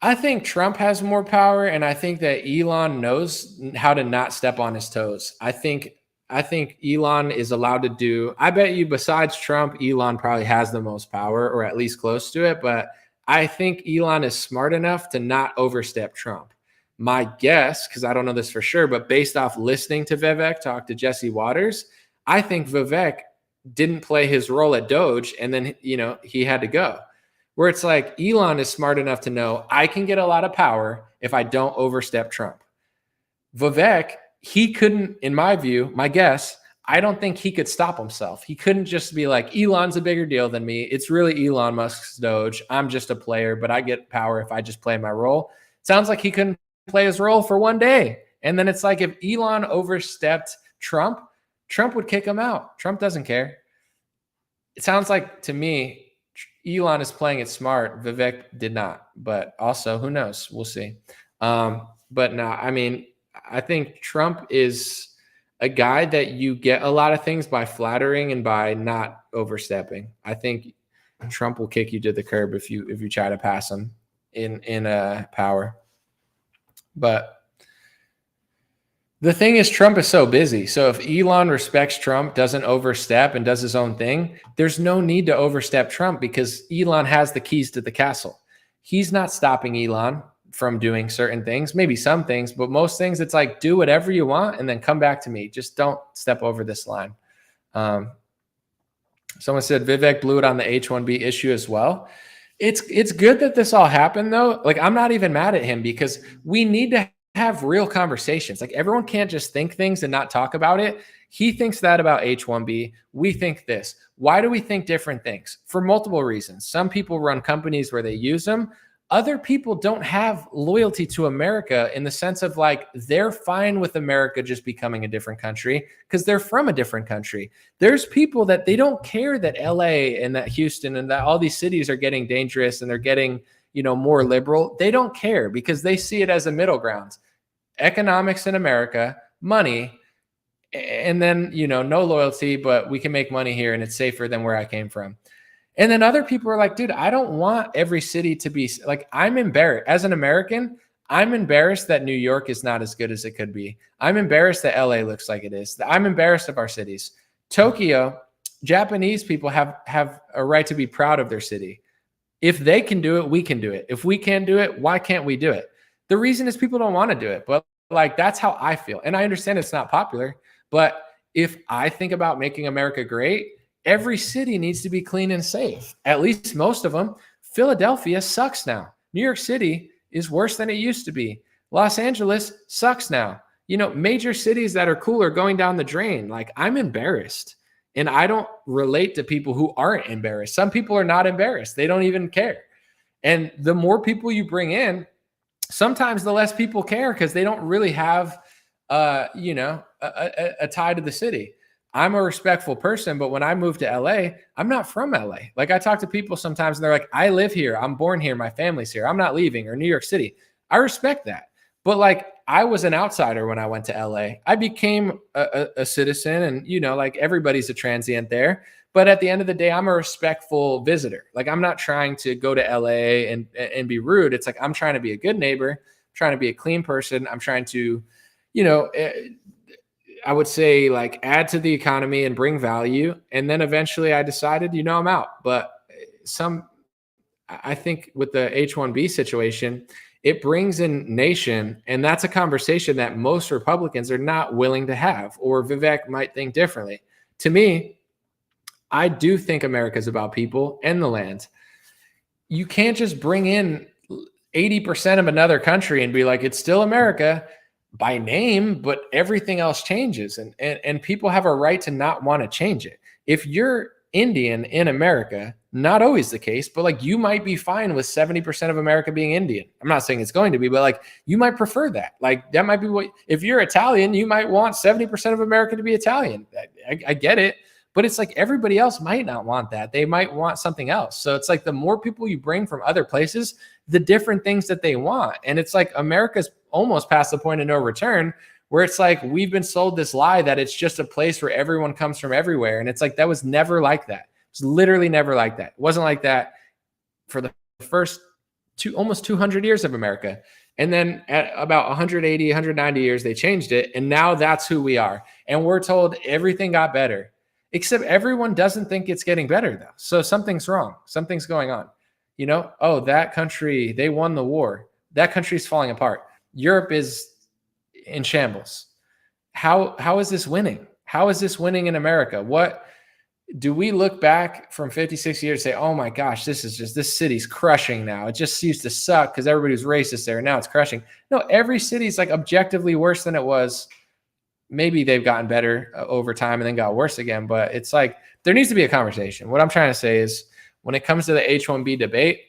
I think Trump has more power, and I think that Elon knows how to not step on his toes. I think Elon is allowed to do, I bet you besides Trump, Elon probably has the most power, or at least close to it. But I think Elon is smart enough to not overstep Trump. My guess, because I don't know this for sure, but based off listening to Vivek talk to Jesse Waters, I think Vivek didn't play his role at Doge, and then, he had to go. Where it's like Elon is smart enough to know I can get a lot of power if I don't overstep Trump. Vivek, he couldn't, in my view, my guess, I don't think he could stop himself. He couldn't just be like, Elon's a bigger deal than me. It's really Elon Musk's Doge. I'm just a player, but I get power if I just play my role. Sounds like he couldn't play his role for one day. And then it's like if Elon overstepped Trump, Trump would kick him out. Trump doesn't care. It sounds like to me, Elon is playing it smart. Vivek did not, but also who knows? We'll see. But no, I mean, I think Trump is a guy that you get a lot of things by flattering and by not overstepping. I think Trump will kick you to the curb if you try to pass him in power. But the thing is, Trump is so busy. So if Elon respects Trump, doesn't overstep, and does his own thing, there's no need to overstep Trump because Elon has the keys to the castle. He's not stopping Elon from doing certain things, maybe some things, but most things it's like, do whatever you want and then come back to me. Just don't step over this line. Someone said Vivek blew it on the H-1B issue as well. It's good that this all happened though. Like, I'm not even mad at him because we need to have real conversations. Like, everyone can't just think things and not talk about it. He thinks that about H-1B. We think this. Why do we think different things? For multiple reasons. Some people run companies where they use them. Other people don't have loyalty to America in the sense of like, they're fine with America just becoming a different country because they're from a different country. There's people that they don't care that LA and that Houston and that all these cities are getting dangerous and they're getting, more liberal. They don't care because they see it as a middle ground. Economics in America, money, and then, no loyalty, but we can make money here and it's safer than where I came from. And then other people are like, dude, I don't want every city to be like, I'm embarrassed as an American. I'm embarrassed that New York is not as good as it could be. I'm embarrassed that LA looks like it is. I'm embarrassed of our cities. Tokyo, Japanese people have a right to be proud of their city. If they can do it, we can do it. If we can't do it, why can't we do it? The reason is people don't want to do it, but like, that's how I feel. And I understand it's not popular, but if I think about making America great, every city needs to be clean and safe. At least most of them. Philadelphia sucks now. New York City is worse than it used to be. Los Angeles sucks now. Major cities that are cool are going down the drain. Like, I'm embarrassed. And I don't relate to people who aren't embarrassed. Some people are not embarrassed. They don't even care. And the more people you bring in, sometimes the less people care because they don't really have, a tie to the city. I'm a respectful person, but when I moved to LA, I'm not from LA. Like, I talk to people sometimes and they're like, I live here. I'm born here. My family's here. I'm not leaving. Or New York City. I respect that. But like, I was an outsider when I went to LA. I became a citizen and, like, everybody's a transient there. But at the end of the day, I'm a respectful visitor. Like, I'm not trying to go to LA and be rude. It's like, I'm trying to be a good neighbor, trying to be a clean person. I'm trying to, I would say, like, add to the economy and bring value. And then eventually I decided, I'm out. But I think with the H-1B situation, it brings in nation. And that's a conversation that most Republicans are not willing to have, or Vivek might think differently. To me, I do think America is about people and the land. You can't just bring in 80% of another country and be like, it's still America by name, but everything else changes. And people have a right to not want to change it. If you're Indian in America, not always the case, but like, you might be fine with 70% of America being Indian. I'm not saying it's going to be, but like, you might prefer that. Like, that might be what, if you're Italian, you might want 70% of America to be Italian. I get it. But it's like, everybody else might not want that. They might want something else. So it's like, the more people you bring from other places, the different things that they want. And it's like, America's almost past the point of no return, where it's like, we've been sold this lie that it's just a place where everyone comes from everywhere. And it's like, that was never like that. It's literally never like that. It wasn't like that for the first almost 200 years of America. And then at about 180, 190 years, they changed it. And now that's who we are. And we're told everything got better, except everyone doesn't think it's getting better though. So something's wrong. Something's going on. Oh, that country, they won the war. That country's falling apart. Europe is in shambles. How is this winning? How is this winning in America? What do we look back from 56 years and say, oh my gosh, this city's crushing now. It just used to suck because everybody was racist there. Now it's crushing. No, every city's like objectively worse than it was maybe they've gotten better over time and then got worse again. But it's like there needs to be a conversation. What I'm trying to say is when it comes to the H-1B debate,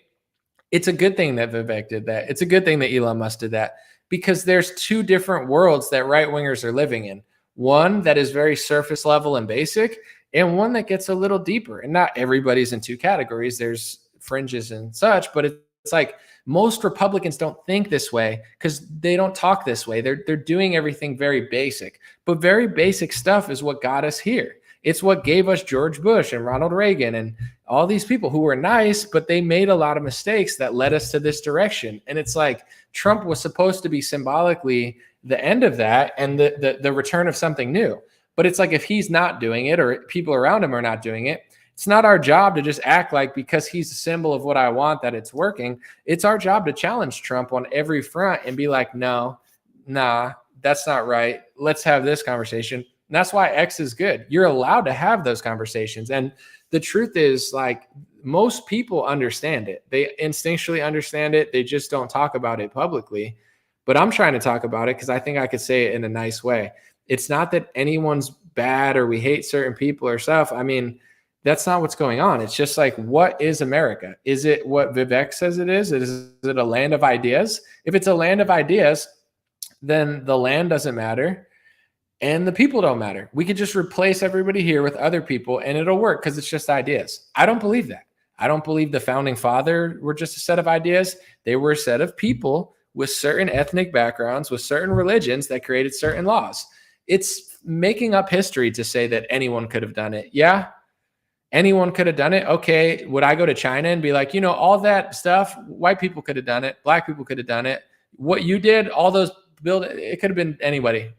it's a good thing that Vivek did that. It's a good thing that Elon Musk did that because there's two different worlds that right wingers are living in. One that is very surface level and basic, and one that gets a little deeper. And not everybody's in two categories. There's fringes and such, but it's like most Republicans don't think this way because they don't talk this way. They're doing everything very basic, but very basic stuff is what got us here. It's what gave us George Bush and Ronald Reagan and all these people who were nice, but they made a lot of mistakes that led us to this direction. And it's like Trump was supposed to be symbolically the end of that and the return of something new. But it's like if he's not doing it or people around him are not doing it, it's not our job to just act like because he's a symbol of what I want that it's working. It's our job to challenge Trump on every front and be like, no, nah, that's not right. Let's have this conversation. And that's why X is good. You're allowed to have those conversations. And the truth is, like, most people understand it. They instinctually understand it. They just don't talk about it publicly. But I'm trying to talk about it because I think I could say it in a nice way. It's not that anyone's bad or we hate certain people or stuff. I mean, that's not what's going on. It's just like, what is America? Is it what Vivek says it is? Is it a land of ideas? If it's a land of ideas, then the land doesn't matter and the people don't matter. We could just replace everybody here with other people and it'll work because it's just ideas. I don't believe that. I don't believe the founding father were just a set of ideas. They were a set of people with certain ethnic backgrounds, with certain religions that created certain laws. It's making up history to say that anyone could have done it. Yeah, anyone could have done it. Okay, would I go to China and be like, you know, all that stuff, white people could have done it, black people could have done it. What you did, all those it could have been anybody.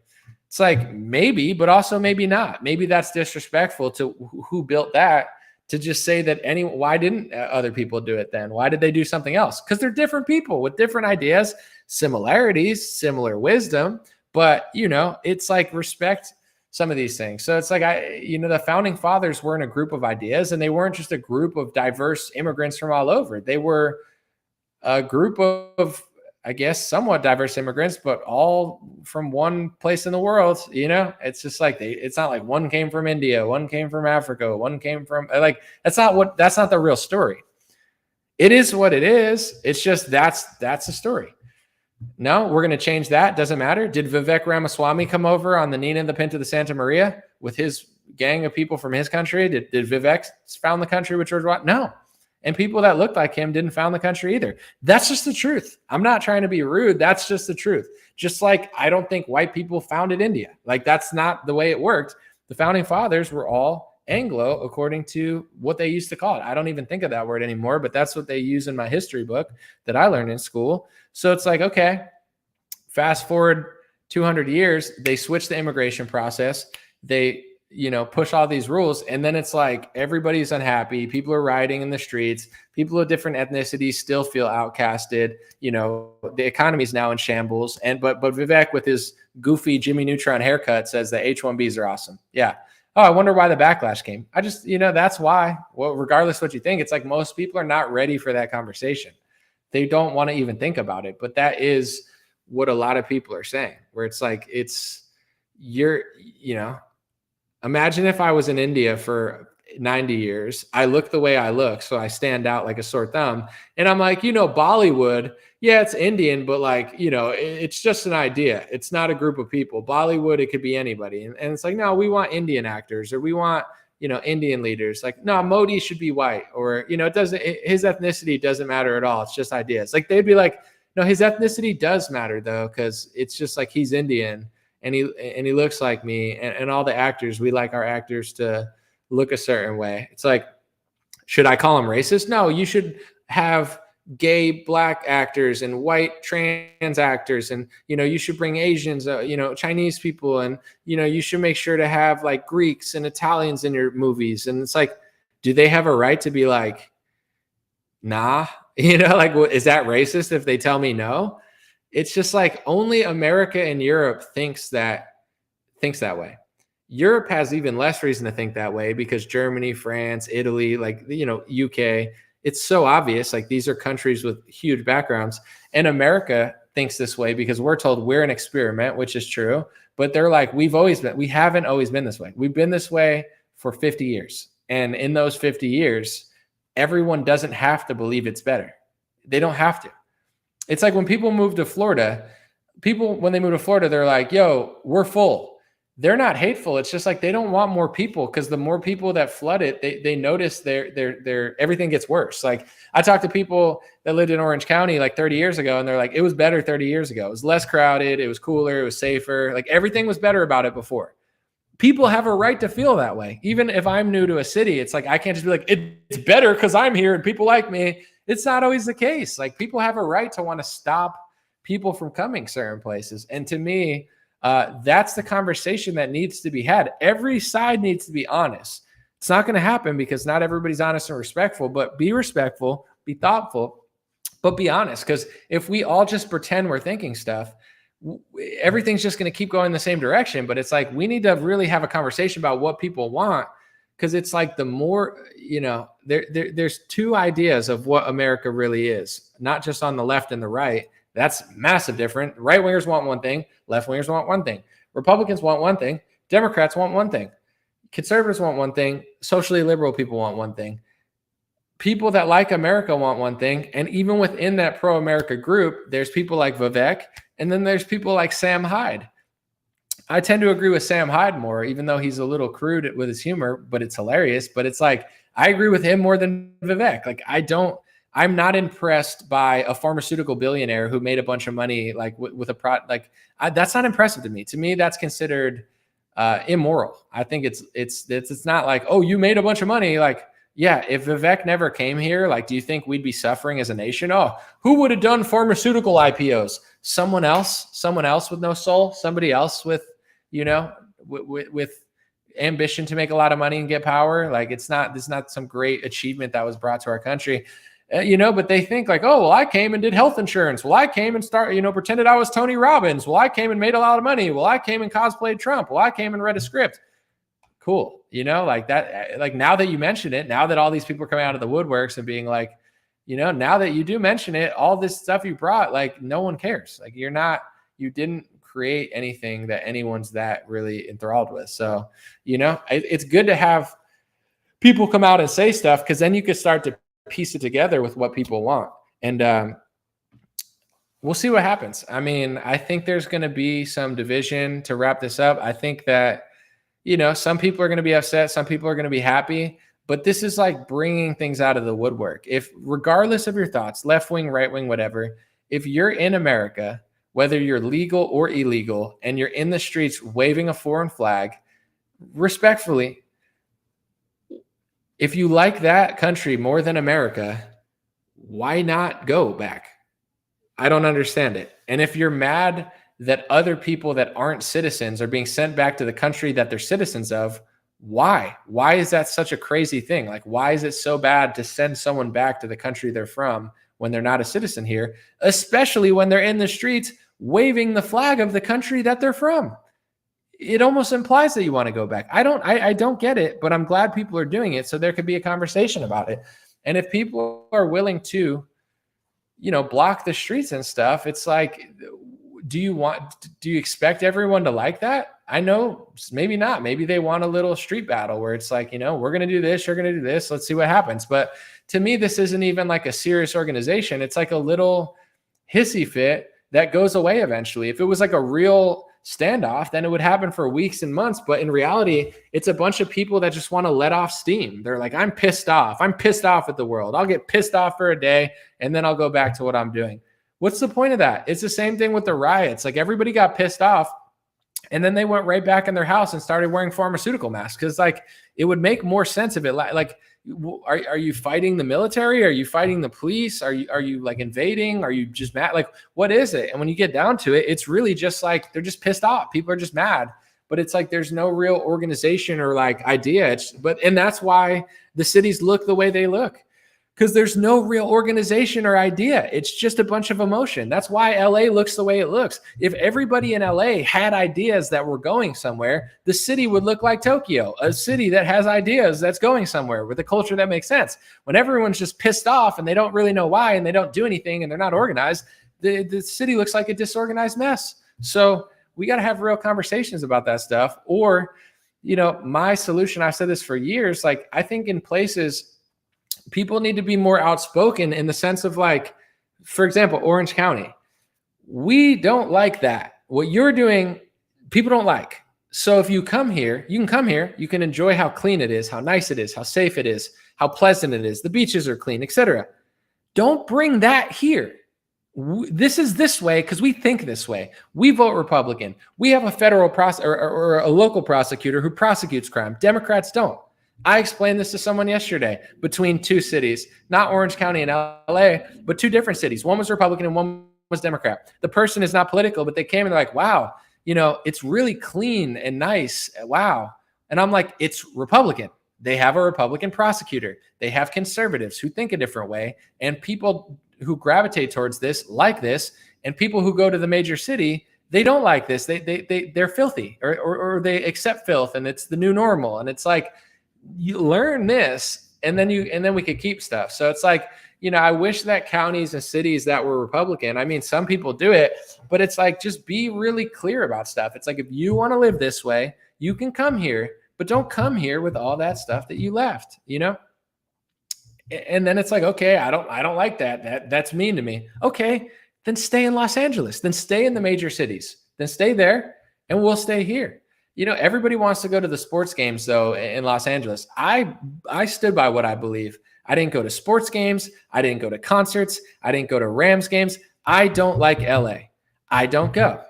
It's like maybe, but also maybe not. Maybe that's disrespectful to who built that to just say that why didn't other people do it then? Why did they do something else? Because they're different people with different ideas, similarities, similar wisdom. But, you know, it's like respect some of these things. So it's like, the founding fathers weren't a group of ideas and they weren't just a group of diverse immigrants from all over. They were a group of, I guess, somewhat diverse immigrants, but all from one place in the world. You know, it's just like it's not like one came from India, one came from Africa, one came from like, that's not the real story. It is what it is. It's just, that's the story. No, we're going to change that. Doesn't matter. Did Vivek Ramaswamy come over on the Nina, the Pinta, the Santa Maria with his gang of people from his country? Did Vivek found the country with George Washington? No. And people that looked like him didn't found the country either. That's just the truth. I'm not trying to be rude. That's just the truth. Just like I don't think white people founded India. Like that's not the way it worked. The founding fathers were all Anglo according to what they used to call it. I don't even think of that word anymore, but that's what they use in my history book that I learned in school. So it's like, okay, fast forward 200 years, they switch the immigration process. They, push all these rules. And then it's like, everybody's unhappy. People are rioting in the streets. People of different ethnicities still feel outcasted. The economy is now in shambles. But Vivek with his goofy Jimmy Neutron haircut says that H-1Bs are awesome. Yeah. Oh, I wonder why the backlash came. I just, that's why. Well, regardless what you think, it's like most people are not ready for that conversation. They don't want to even think about it. But that is what a lot of people are saying, where it's like, imagine if I was in India for 90 years. I look the way I look, so I stand out like a sore thumb. And I'm like, Bollywood, yeah, it's Indian, but it's just an idea. It's not a group of people. Bollywood, it could be anybody. And it's like, no, we want Indian actors or we want, Indian leaders. Like, no, Modi should be white or, his ethnicity doesn't matter at all. It's just ideas. Like they'd be like, no, his ethnicity does matter though, because it's just like he's Indian. And he looks like me and all the actors, we like our actors to look a certain way. It's like, should I call him racist? No, you should have gay black actors and white trans actors. And, you should bring Asians, Chinese people. And, you should make sure to have like Greeks and Italians in your movies. And it's like, do they have a right to be like, nah, is that racist if they tell me no? It's just like only America and Europe thinks that way. Europe has even less reason to think that way because Germany, France, Italy, UK, it's so obvious. Like these are countries with huge backgrounds, and America thinks this way because we're told we're an experiment, which is true. But they're like, we haven't always been this way. We've been this way for 50 years. And in those 50 years, everyone doesn't have to believe it's better. They don't have to. It's like when people move to Florida, when they move to Florida, they're like, yo, we're full. They're not hateful. It's just like they don't want more people, because the more people that flood it, they notice their everything gets worse. Like I talked to people that lived in Orange County like 30 years ago, and they're like, it was better 30 years ago. It was less crowded. It was cooler. It was safer. Like everything was better about it before. People have a right to feel that way. Even if I'm new to a city, it's like I can't just be like, it's better because I'm here and people like me. It's not always the case. Like people have a right to want to stop people from coming certain places. And to me, that's the conversation that needs to be had. Every side needs to be honest. It's not going to happen because not everybody's honest and respectful, but be respectful, be thoughtful, but be honest. Because if we all just pretend we're thinking stuff, everything's just going to keep going the same direction. But it's like, we need to really have a conversation about what people want. Because it's like the more, there's two ideas of what America really is, not just on the left and the right. That's massive different. Right wingers want one thing. Left wingers want one thing. Republicans want one thing. Democrats want one thing. Conservatives want one thing. Socially liberal people want one thing. People that like America want one thing. And even within that pro-America group, there's people like Vivek, and then there's people like Sam Hyde. I tend to agree with Sam Hyde more, even though he's a little crude with his humor, but it's hilarious. But it's like, I agree with him more than Vivek. Like I'm not impressed by a pharmaceutical billionaire who made a bunch of money, like with a that's not impressive to me. To me, that's considered immoral. I think it's not like, oh, you made a bunch of money. Like, yeah, if Vivek never came here, like, do you think we'd be suffering as a nation? Oh, who would have done pharmaceutical IPOs? Someone else with no soul, somebody else with, with ambition to make a lot of money and get power. Like this is not some great achievement that was brought to our country. But they think like, oh, well, I came and did health insurance. Well, I came and pretended I was Tony Robbins. Well, I came and made a lot of money. Well, I came and cosplayed Trump. Well, I came and read a script. Cool. Like that, like now that you mention it, now that all these people are coming out of the woodworks and being like, now that you do mention it, all this stuff you brought, like no one cares. Like you didn't create anything that anyone's that really enthralled with. So, it's good to have people come out and say stuff, because then you could start to piece it together with what people want. And we'll see what happens. I mean, I think there's going to be some division to wrap this up. I think that, some people are going to be upset. Some people are going to be happy. But this is like bringing things out of the woodwork. If regardless of your thoughts, left wing, right wing, whatever, if you're in America, whether you're legal or illegal, and you're in the streets waving a foreign flag, respectfully, if you like that country more than America, why not go back? I don't understand it. And if you're mad that other people that aren't citizens are being sent back to the country that they're citizens of, why? Why is that such a crazy thing? Like, why is it so bad to send someone back to the country they're from when they're not a citizen here, especially when they're in the streets waving the flag of the country that they're from? It almost implies that you want to go back. I don't get it, but I'm glad people are doing it, so there could be a conversation about it. And if people are willing to, block the streets and stuff, it's like, do you expect everyone to like that? I know maybe not. Maybe they want a little street battle where it's like, we're going to do this, you're going to do this. Let's see what happens. But to me, this isn't even like a serious organization. It's like a little hissy fit that goes away eventually. If it was like a real standoff, then it would happen for weeks and months. But in reality, it's a bunch of people that just want to let off steam. They're like, I'm pissed off. I'm pissed off at the world. I'll get pissed off for a day and then I'll go back to what I'm doing. What's the point of that? It's the same thing with the riots. Like everybody got pissed off and then they went right back in their house and started wearing pharmaceutical masks. Because like it would make more sense if it like, are you fighting the military? Are you fighting the police? Are you like invading? Are you just mad? Like, what is it? And when you get down to it, it's really just like, they're just pissed off. People are just mad, but it's like, there's no real organization or like idea. And that's why the cities look the way they look. Because there's no real organization or idea. It's just a bunch of emotion. That's why LA looks the way it looks. If everybody in LA had ideas that were going somewhere, the city would look like Tokyo, a city that has ideas that's going somewhere with a culture that makes sense. When everyone's just pissed off and they don't really know why and they don't do anything and they're not organized, The city looks like a disorganized mess. So we got to have real conversations about that stuff. Or, my solution, I've said this for years, like I think in places people need to be more outspoken in the sense of like, for example, Orange County. We don't like that. What you're doing, people don't like. So if you come here, you can come here, you can enjoy how clean it is, how nice it is, how safe it is, how pleasant it is. The beaches are clean, etc. Don't bring that here. This is this way because we think this way. We vote Republican. We have a federal or a local prosecutor who prosecutes crime. Democrats don't. I explained this to someone yesterday between two cities, not Orange County and LA, but two different cities. One was Republican and one was Democrat. The person is not political, but they came and they're like, wow, it's really clean and nice. Wow. And I'm like, it's Republican. They have a Republican prosecutor. They have conservatives who think a different way, and people who gravitate towards this like this, and people who go to the major city, they don't like this. They're filthy or they accept filth, and it's the new normal. And it's like, you learn this and then we could keep stuff. So it's like, I wish that counties and cities that were Republican, I mean, some people do it, but it's like, just be really clear about stuff. It's like, if you want to live this way, you can come here, but don't come here with all that stuff that you left, And then it's like, okay, I don't like that. That's mean to me. Okay, then stay in Los Angeles. Then stay in the major cities. Then stay there, and we'll stay here. Everybody wants to go to the sports games though in Los Angeles. I stood by what I believe. I didn't go to sports games. I didn't go to concerts. I didn't go to Rams games. I don't like LA. I don't go.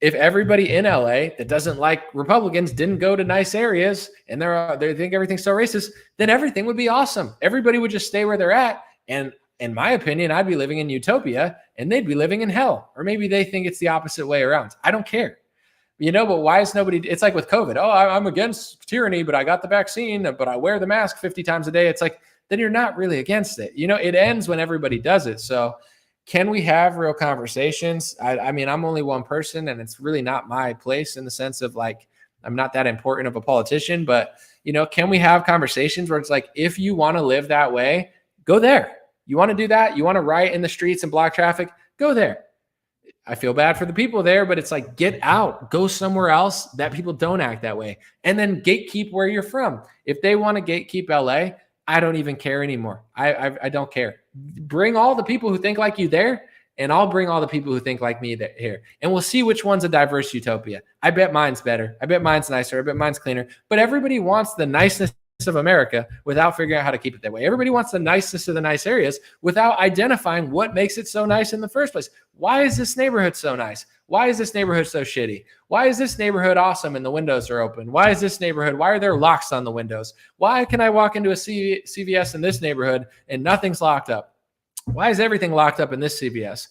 If everybody in LA that doesn't like Republicans didn't go to nice areas and they think everything's so racist, then everything would be awesome. Everybody would just stay where they're at. And in my opinion, I'd be living in utopia and they'd be living in hell. Or maybe they think it's the opposite way around. I don't care. But why is nobody? It's like with COVID. Oh, I'm against tyranny, but I got the vaccine, but I wear the mask 50 times a day. It's like, then you're not really against it. It ends when everybody does it. So can we have real conversations? I mean, I'm only one person and it's really not my place in the sense of like, I'm not that important of a politician, but can we have conversations where it's like, if you want to live that way, go there. You want to do that? You want to riot in the streets and block traffic? Go there. I feel bad for the people there, but it's like, get out, go somewhere else that people don't act that way. And then gatekeep where you're from. If they want to gatekeep LA, I don't even care anymore. I don't care. Bring all the people who think like you there, and I'll bring all the people who think like me here. And we'll see which one's a diverse utopia. I bet mine's better. I bet mine's nicer. I bet mine's cleaner. But everybody wants the niceness of America without figuring out how to keep it that way. Everybody wants the niceness of the nice areas without identifying what makes it so nice in the first place. Why is this neighborhood so nice? Why is this neighborhood so shitty? Why is this neighborhood awesome and the windows are open? Why is this neighborhood? Why are there locks on the windows? Why can I walk into a CVS in this neighborhood and nothing's locked up? Why is everything locked up in this CVS?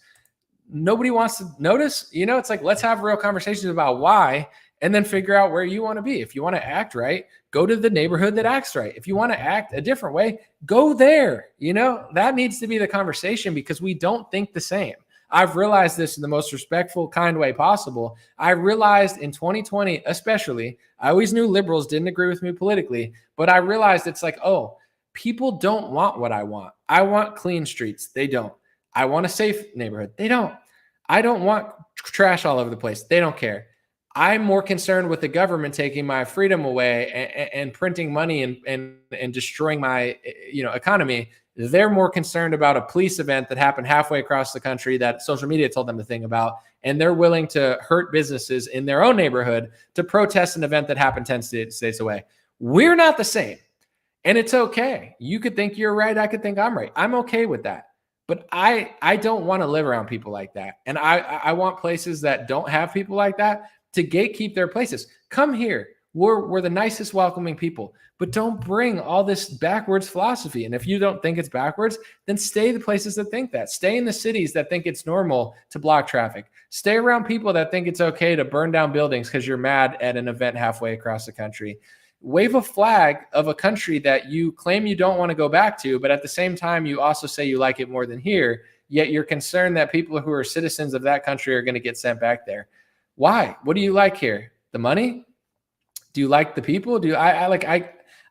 Nobody wants to notice. It's like, let's have real conversations about why, and then figure out where you want to be. If you want to act right, go to the neighborhood that acts right. If you want to act a different way, go there. That needs to be the conversation because we don't think the same. I've realized this in the most respectful, kind way possible. I realized in 2020, especially, I always knew liberals didn't agree with me politically, but I realized it's like, oh, people don't want what I want. I want clean streets. They don't. I want a safe neighborhood. They don't. I don't want trash all over the place. They don't care. I'm more concerned with the government taking my freedom away and printing money and destroying my economy. They're more concerned about a police event that happened halfway across the country that social media told them to think about, and they're willing to hurt businesses in their own neighborhood to protest an event that happened 10 states away. We're not the same, and it's okay. You could think you're right. I could think I'm right. I'm okay with that. But I don't want to live around people like that. And I want places that don't have people like that to gatekeep their places. Come here. We're the nicest welcoming people, but don't bring all this backwards philosophy. And if you don't think it's backwards, then stay the places that think that. Stay in the cities that think it's normal to block traffic. Stay around people that think it's okay to burn down buildings because you're mad at an event halfway across the country. Wave a flag of a country that you claim you don't want to go back to, but at the same time, you also say you like it more than here, yet you're concerned that people who are citizens of that country are going to get sent back there. Why? What do you like here? The money? Do you like the people?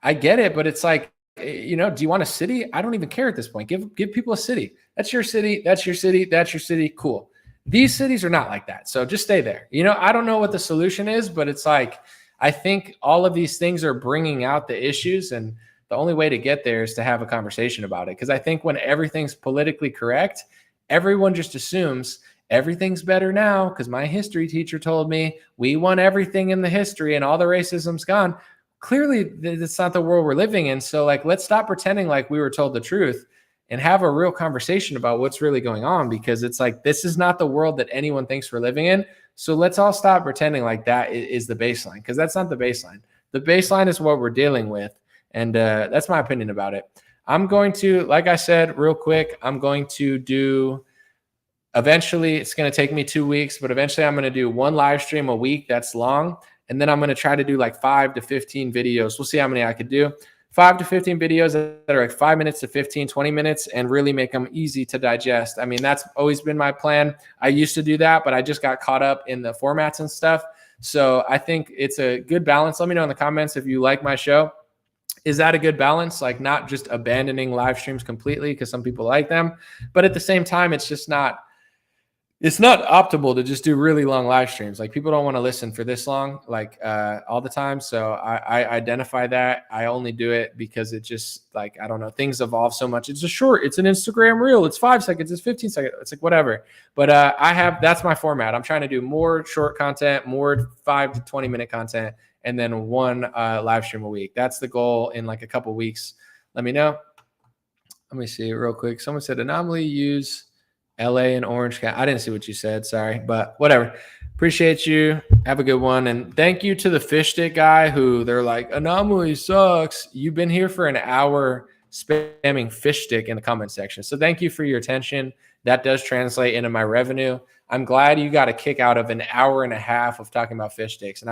I get it, but it's like, do you want a city? I don't even care at this point. Give people a city. That's your city. That's your city. That's your city. Cool. These cities are not like that. So just stay there. You know, I don't know what the solution is, but it's like, I think all of these things are bringing out the issues, and the only way to get there is to have a conversation about it. Because I think when everything's politically correct, everyone just assumes everything's better now because my history teacher told me we won everything in the history and all the racism's gone. Clearly, that's not the world we're living in. So like, let's stop pretending like we were told the truth and have a real conversation about what's really going on, because it's like, this is not the world that anyone thinks we're living in. So let's all stop pretending like that is the baseline, because that's not the baseline. The baseline is what we're dealing with. And that's my opinion about it. I'm going to, like I said, real quick, I'm going to do, eventually it's going to take me 2 weeks, but eventually I'm going to do one live stream a week that's long. And then I'm going to try to do like 5 to 15 videos. We'll see how many I could do. 5 to 15 videos that are like 5 minutes to 15, 20 minutes, and really make them easy to digest. I mean, that's always been my plan. I used to do that, but I just got caught up in the formats and stuff. So I think it's a good balance. Let me know in the comments if you like my show. Is that a good balance? Like, not just abandoning live streams completely because some people like them, but at the same time, it's just not, it's not optimal to just do really long live streams. Like, people don't want to listen for this long, like all the time. So I identify that. I only do it because it just, like, I don't know, things evolve so much. It's a short, it's an Instagram reel. It's 5 seconds. It's 15 seconds. It's like, whatever. But that's my format. I'm trying to do more short content, more 5 to 20 minute content, and then one live stream a week. That's the goal in like a couple weeks. Let me know. Let me see real quick. Someone said Anomaly use LA and Orange County. I didn't see what you said. Sorry, but whatever. Appreciate you. Have a good one. And thank you to the fish stick guy who they're like, Anomaly sucks. You've been here for an hour spamming fish stick in the comment section. So thank you for your attention. That does translate into my revenue. I'm glad you got a kick out of an hour and a half of talking about fish sticks. And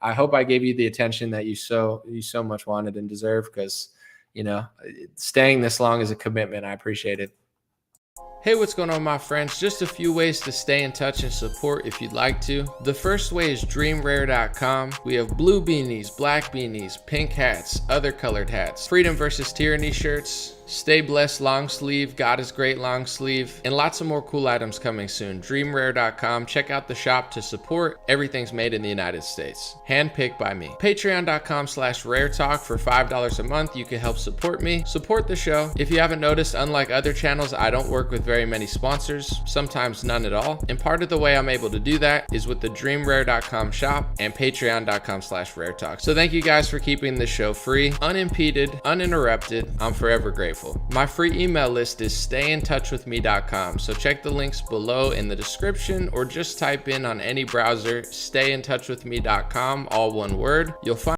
I hope I gave you the attention that you so much wanted and deserve, because, you know, staying this long is a commitment. I appreciate it. Hey, what's going on, my friends? Just a few ways to stay in touch and support if you'd like to. The first way is dreamrare.com. We have blue beanies, black beanies, pink hats, other colored hats, freedom versus tyranny shirts, stay blessed long sleeve, God is great long sleeve, and lots of more cool items coming soon. Dreamrare.com. Check out the shop to support. Everything's made in the United States. Handpicked by me. Patreon.com/raretalk. For $5 a month, you can help support me, support the show. If you haven't noticed, unlike other channels, I don't work with very many sponsors, sometimes none at all. And part of the way I'm able to do that is with the dreamrare.com shop and patreon.com/raretalk. So thank you guys for keeping this show free, unimpeded, uninterrupted. I'm forever grateful. My free email list is stayintouchwithme.com. So check the links below in the description, or just type in on any browser, stayintouchwithme.com, all one word. You'll find